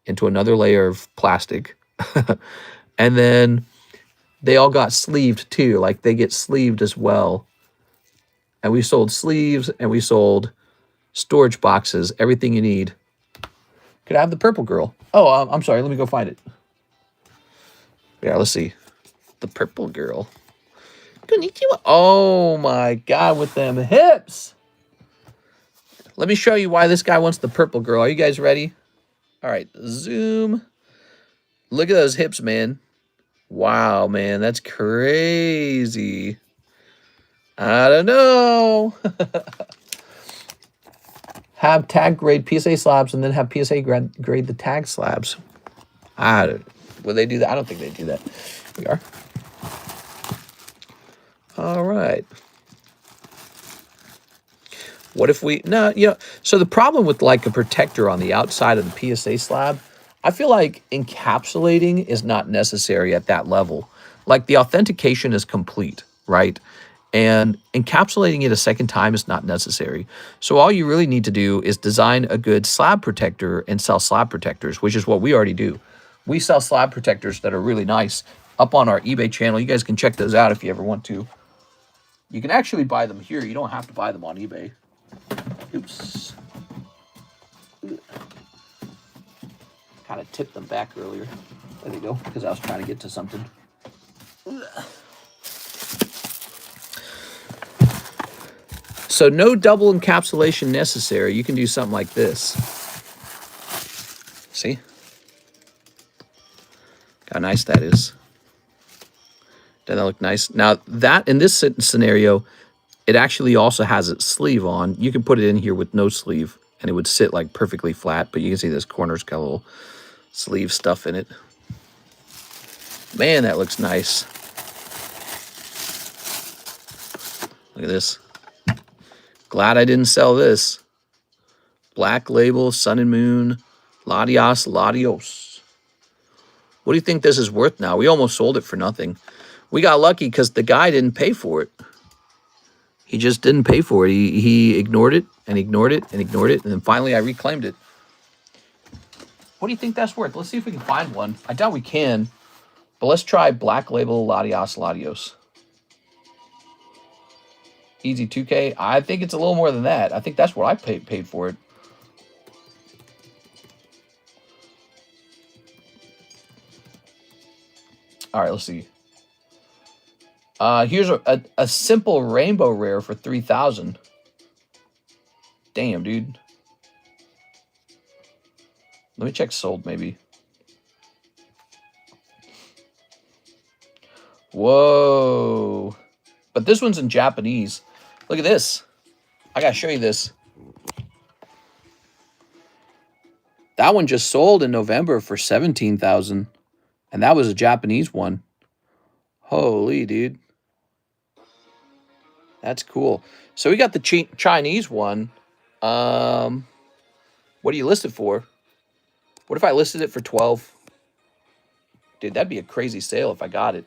A: into another layer of plastic. And then they all got sleeved too. Like they get sleeved as well. And we sold sleeves and we sold storage boxes, everything you need. Could I have the purple girl? Oh, I'm sorry. Let me go find it. Yeah, let's see. The purple girl. Konnichiwa. Oh my God, with them hips. Let me show you why this guy wants the purple girl. Are you guys ready? All right, zoom. Look at those hips, man. Wow, man, that's crazy. I don't know. Have tag grade PSA slabs and then have PSA grade the tag slabs. Will they do that? I don't think they do that. We are. All right. What if we, no, you know, so the problem with like a protector on the outside of the PSA slab, I feel like encapsulating is not necessary at that level. Like the authentication is complete, right? And encapsulating it a second time is not necessary. So all you really need to do is design a good slab protector and sell slab protectors, which is what we already do. We sell slab protectors that are really nice up on our eBay channel. You guys can check those out if you ever want to. You can actually buy them here. You don't have to buy them on eBay. Oops. Kind of tipped them back earlier. There they go, because I was trying to get to something. So no double encapsulation necessary. You can do something like this. See? How nice that is. Doesn't that look nice? Now, that in this scenario, it actually also has its sleeve on. You can put it in here with no sleeve, and it would sit like perfectly flat, but you can see this corner's got a little sleeve stuff in it. Man, that looks nice. Look at this. Glad I didn't sell this. Black Label, Sun and Moon, Latios, Latios. What do you think this is worth now? We almost sold it for nothing. We got lucky because the guy didn't pay for it. He just didn't pay for it. He ignored it and ignored it and ignored it. And then finally I reclaimed it. What do you think that's worth? Let's see if we can find one. I doubt we can. But let's try Black Label Latios Latios. Easy 2K. I think it's a little more than that. I think that's what I paid for it. All right, let's see. Here's a simple rainbow rare for 3,000. Damn, dude. Let me check sold, maybe. Whoa. But this one's in Japanese. Look at this. I gotta show you this. That one just sold in November for 17,000. And that was a Japanese one. Holy, dude. That's cool. So we got the Chinese one. What do you list it for? What if I listed it for 12? Dude, that'd be a crazy sale if I got it.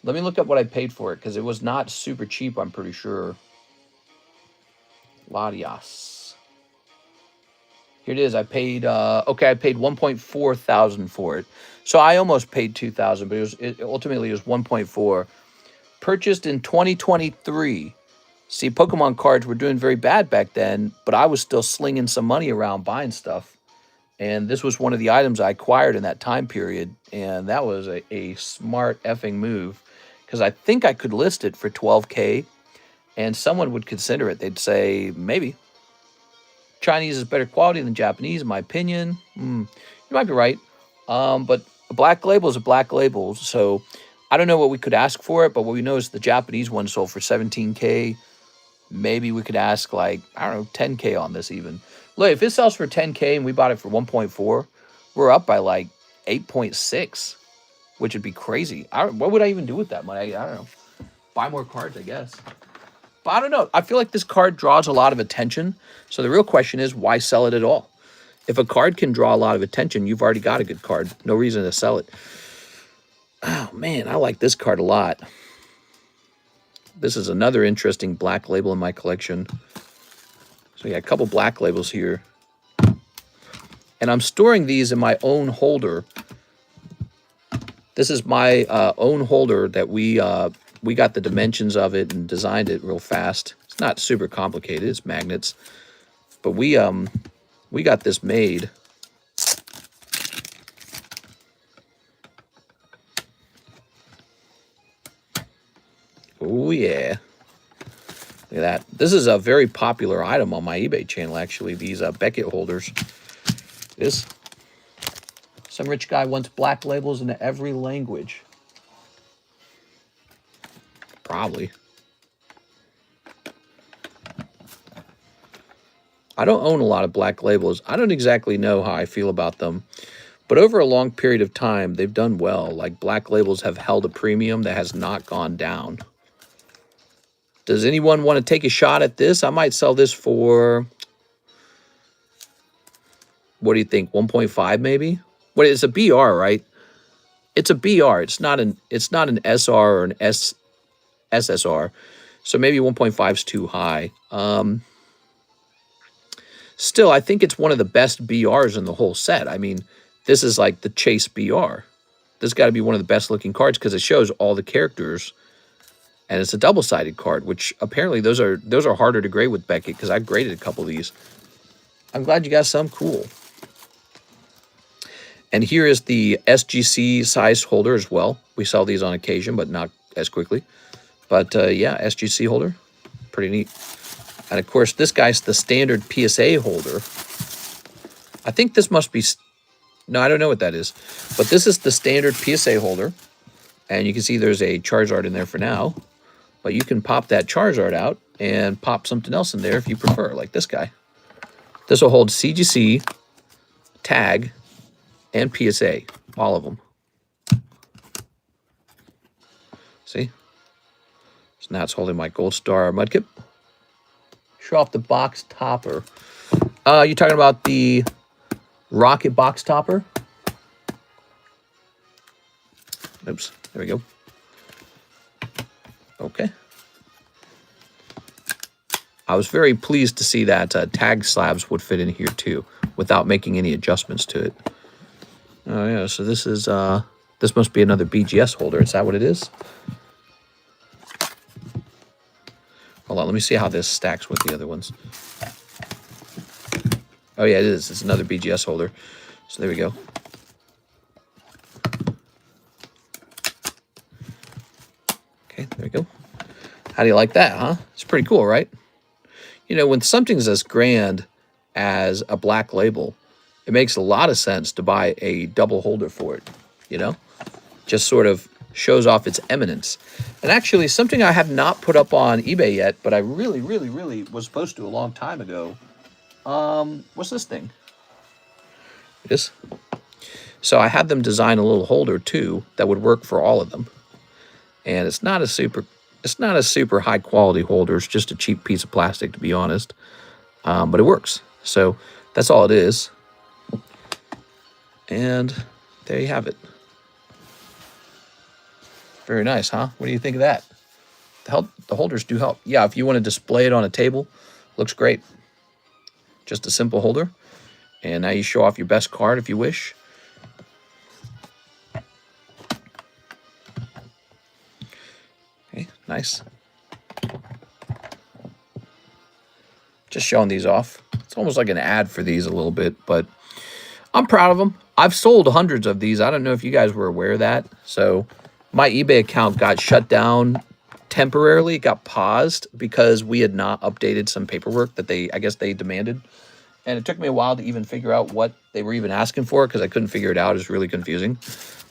A: Let me look up what I paid for it, because it was not super cheap, I'm pretty sure. Latios. Here it is. I paid, okay, I paid 1.4 thousand for it. So I almost paid 2,000, but ultimately it was 1.4. Purchased in 2023. See, Pokemon cards were doing very bad back then, but I was still slinging some money around buying stuff. And this was one of the items I acquired in that time period. And that was a smart effing move, because I think I could list it for 12K and someone would consider it. They'd say, maybe. Chinese is better quality than Japanese, in my opinion. You might be right. But a black label is a black label. So I don't know what we could ask for it, but what we know is the Japanese one sold for 17K. Maybe we could ask like, I don't know, 10K on this even. Look, if it sells for 10K and we bought it for 1.4, we're up by like 8.6, which would be crazy. What would I even do with that money? I don't know. Buy more cards, I guess. But I don't know. I feel like this card draws a lot of attention. So the real question is, why sell it at all? If a card can draw a lot of attention, you've already got a good card. No reason to sell it. Oh, man, I like this card a lot. This is another interesting black label in my collection. So yeah, a couple black labels here. And I'm storing these in my own holder. This is my own holder that we got the dimensions of it and designed it real fast. It's not super complicated. It's magnets. But we got this made. Oh, yeah. Look at that. This is a very popular item on my eBay channel, actually, these Beckett holders. This. Some rich guy wants black labels in every language. Probably. I don't own a lot of black labels. I don't exactly know how I feel about them. But over a long period of time, they've done well. Like, black labels have held a premium that has not gone down. Does anyone want to take a shot at this? I might sell this for, what do you think, 1.5 maybe? What is a BR, right? It's a BR. It's not an SR or an SSR. So maybe 1.5 is too high. Still, I think it's one of the best BRs in the whole set. I mean, this is like the Chase BR. This got to be one of the best looking cards because it shows all the characters. And it's a double-sided card, which apparently those are harder to grade with Beckett because I've graded a couple of these. I'm glad you got some. Cool. And here is the SGC size holder as well. We sell these on occasion, but not as quickly. But yeah, SGC holder. Pretty neat. And of course, this guy's the standard PSA holder. I think this must be... No, I don't know what that is. But this is the standard PSA holder. And you can see there's a Charizard in there for now. But you can pop that Charizard out and pop something else in there if you prefer, like this guy. This will hold CGC, tag, and PSA, all of them. See? So now it's holding my Gold Star Mudkip. Show off the box topper. You talking about the Rocket box topper? Oops, there we go. Okay. I was very pleased to see that tag slabs would fit in here too, without making any adjustments to it. Oh yeah, so this is this must be another BGS holder. Is that what it is? Hold on, let me see how this stacks with the other ones. Oh yeah, it is. It's another BGS holder. So there we go. Okay, there we go. How do you like that, huh? It's pretty cool, right? You know, when something's as grand as a black label, it makes a lot of sense to buy a double holder for it, you know? Just sort of shows off its eminence. And actually, something I have not put up on eBay yet, but I really was supposed to a long time ago. What's this thing? This. So I had them design a little holder too that would work for all of them. And it's not a super high quality holder. It's just a cheap piece of plastic, to be honest. But it works. So that's all it is. And there you have it. Very nice, huh? What do you think of that? The holders do help. Yeah, if you want to display it on a table, looks great. Just a simple holder. And now you show off your best card if you wish. Okay, nice. Just showing these off. It's almost like an ad for these a little bit, but I'm proud of them. I've sold hundreds of these. I don't know if you guys were aware of that. So my eBay account got shut down temporarily. It got paused because we had not updated some paperwork that I guess they demanded. And it took me a while to even figure out what they were even asking for because I couldn't figure it out. It was really confusing.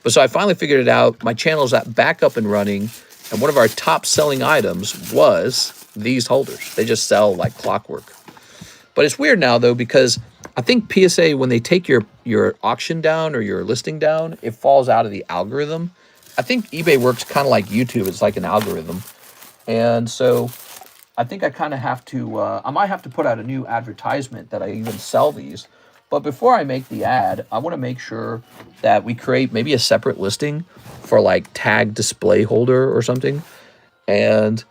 A: But so I finally figured it out. My channel's back up and running. And one of our top selling items was these holders. They just sell like clockwork. But it's weird now, though, because I think PSA, when they take your auction down or your listing down, it falls out of the algorithm. I think eBay works kind of like YouTube. It's like an algorithm. And so I think I kind of have to, I might have to put out a new advertisement that I even sell these. But before I make the ad, I want to make sure that we create maybe a separate listing for like tag display holder or something. And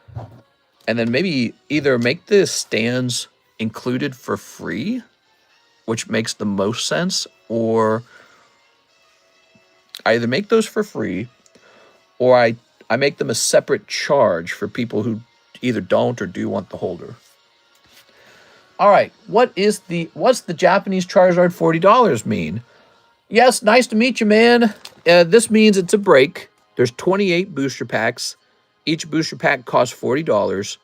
A: then maybe either make the stands included for free, which makes the most sense, or I either make those for free or I make them a separate charge for people who either don't or do want the holder. All right, what's the Japanese Charizard $40 mean? Yes, nice to meet you, man. This means it's a break. There's 28 booster packs. Each booster pack costs $40.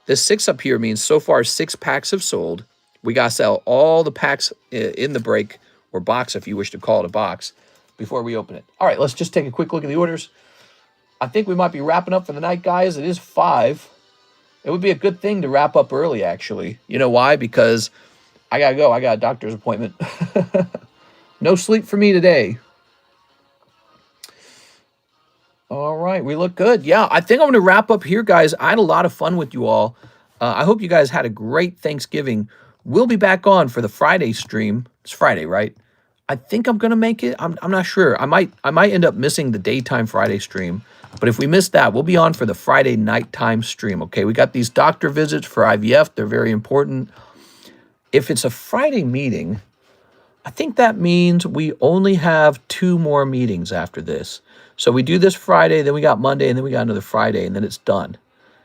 A: This 6 up here means so far 6 packs have sold. We got to sell all the packs in the break, or box if you wish to call it a box, before we open it. All right, let's just take a quick look at the orders. I think we might be wrapping up for the night, guys. It is 5. It would be a good thing to wrap up early, actually. You know why? Because I got to go. I got a doctor's appointment. No sleep for me today. All right, we look good. Yeah, I think I'm going to wrap up here, guys. I had a lot of fun with you all. I hope you guys had a great Thanksgiving. We'll be back on for the Friday stream. It's Friday, right? I think I'm going to make it. I'm not sure. I might end up missing the daytime Friday stream. But if we miss that, we'll be on for the Friday nighttime stream, okay? We got these doctor visits for IVF. They're very important. If it's a Friday meeting, I think that means we only have 2 more meetings after this. So we do this Friday, then we got Monday, and then we got another Friday, and then it's done.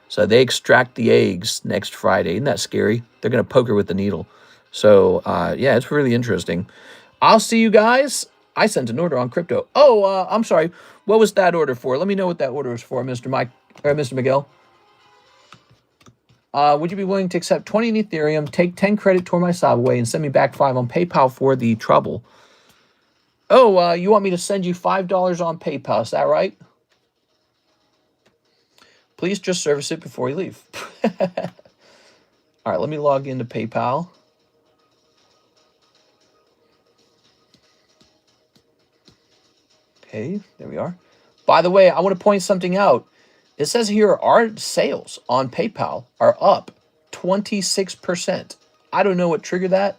A: So they extract the eggs next Friday. Isn't that scary? They're going to poke her with the needle. So, yeah, it's really interesting. I'll see you guys. I sent an order on crypto. Oh, I'm sorry. What was that order for? Let me know what that order was for, Mr. Miguel. Would you be willing to accept 20 in Ethereum, take 10 credit toward my slab away, and send me back 5 on PayPal for the trouble? Oh, you want me to send you $5 on PayPal, is that right? Please just service it before you leave. All right, let me log into PayPal. Okay, there we are. By the way, I want to point something out. It says here our sales on PayPal are up 26%. I don't know what triggered that.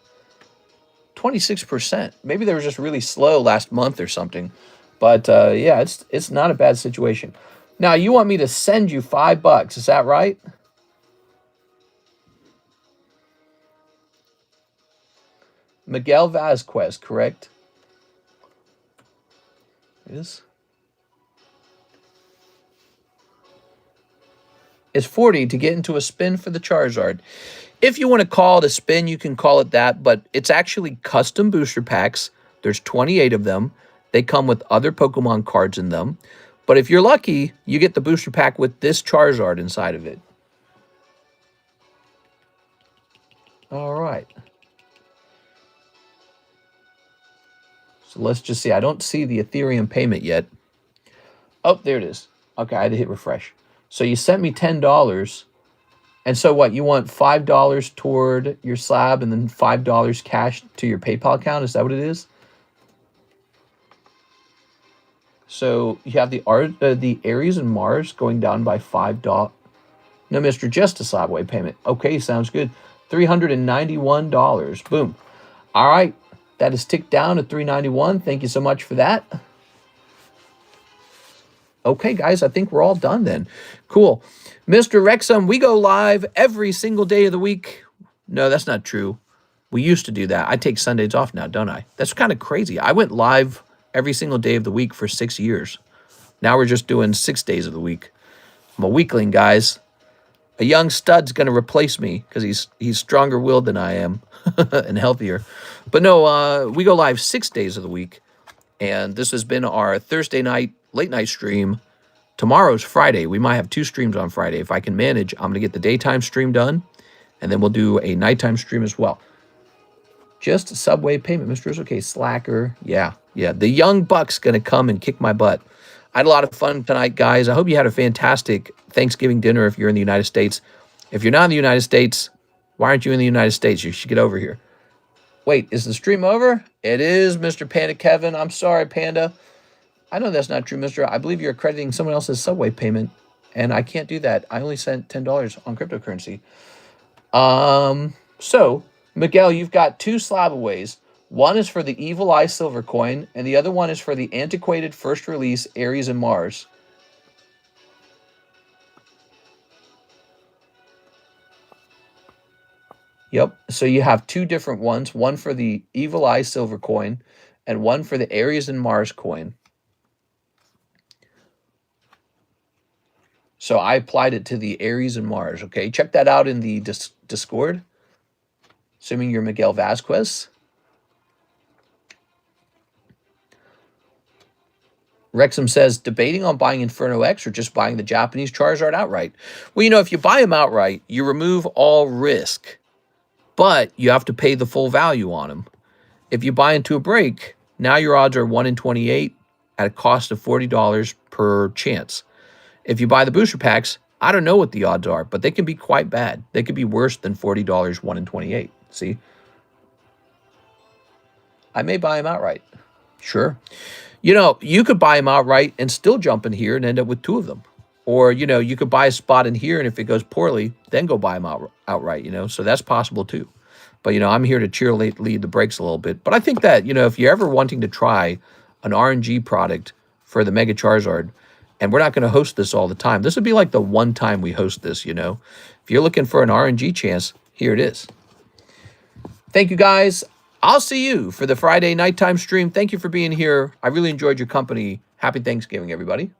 A: 26%. Maybe they were just really slow last month or something. But yeah, it's not a bad situation. Now, you want me to send you $5, is that right? Miguel Vasquez, correct? It is. It's 40 to get into a spin for the Charizard. If you want to call it a spin, you can call it that, but it's actually custom booster packs. There's 28 of them. They come with other Pokemon cards in them. But if you're lucky, you get the booster pack with this Charizard inside of it. All right. So let's just see. I don't see the Ethereum payment yet. Oh, there it is. Okay, I had to hit refresh. So you sent me $10. And so what? You want $5 toward your slab and then $5 cash to your PayPal account? Is that what it is? So you have the Aries and Mars going down by $5. No, mister, just a slab away payment. Okay, sounds good. $391. Boom. All right. That is ticked down to $391. Thank you so much for that. Okay, guys, I think we're all done then. Cool. Mr. Wrexham, we go live every single day of the week. No, that's not true. We used to do that. I take Sundays off now, don't I? That's kind of crazy. I went live every single day of the week for 6 years. Now we're just doing 6 days of the week. I'm a weakling, guys. A young stud's going to replace me because he's stronger-willed than I am and healthier. But no, we go live 6 days of the week. And this has been our Thursday night, late night stream. Tomorrow's Friday. We might have 2 streams on Friday. If I can manage, I'm going to get the daytime stream done. And then we'll do a nighttime stream as well. Just a Subway payment, Mr. Okay, slacker. Yeah. The young buck's going to come and kick my butt. I had a lot of fun tonight, guys. I hope you had a fantastic Thanksgiving dinner if you're in the United States. If you're not in the United States, why aren't you in the United States? You should get over here. Wait, is the stream over? It is, Mr. Panda Kevin. I'm sorry, Panda. I know that's not true, Mr. I believe you're accrediting someone else's Subway payment, and I can't do that. I only sent $10 on cryptocurrency. So, Miguel, you've got 2 slabaways. One is for the Evil Eye Silver Coin, and the other one is for the antiquated first release Aries and Mars. Yep, so you have two different ones, one for the Evil Eye Silver Coin, and one for the Aries and Mars coin. So I applied it to the Aries and Mars, okay? Check that out in the Discord, assuming you're Miguel Vasquez. Wrexham says, debating on buying Inferno X or just buying the Japanese Charizard outright. Well, you know, if you buy them outright, you remove all risk, but you have to pay the full value on them. If you buy into a break, now your odds are 1 in 28 at a cost of $40 per chance. If you buy the booster packs, I don't know what the odds are, but they can be quite bad. They could be worse than $40, 1 in 28. See? I may buy them outright. Sure. You know, you could buy them outright and still jump in here and end up with two of them. Or, you know, you could buy a spot in here, and if it goes poorly, then go buy them outright, you know. So that's possible too. But, you know, I'm here to cheerlead the brakes a little bit. But I think that, you know, if you're ever wanting to try an RNG product for the Mega Charizard, and we're not going to host this all the time. This would be like the one time we host this, you know. If you're looking for an RNG chance, here it is. Thank you, guys. I'll see you for the Friday nighttime stream. Thank you for being here. I really enjoyed your company. Happy Thanksgiving, everybody.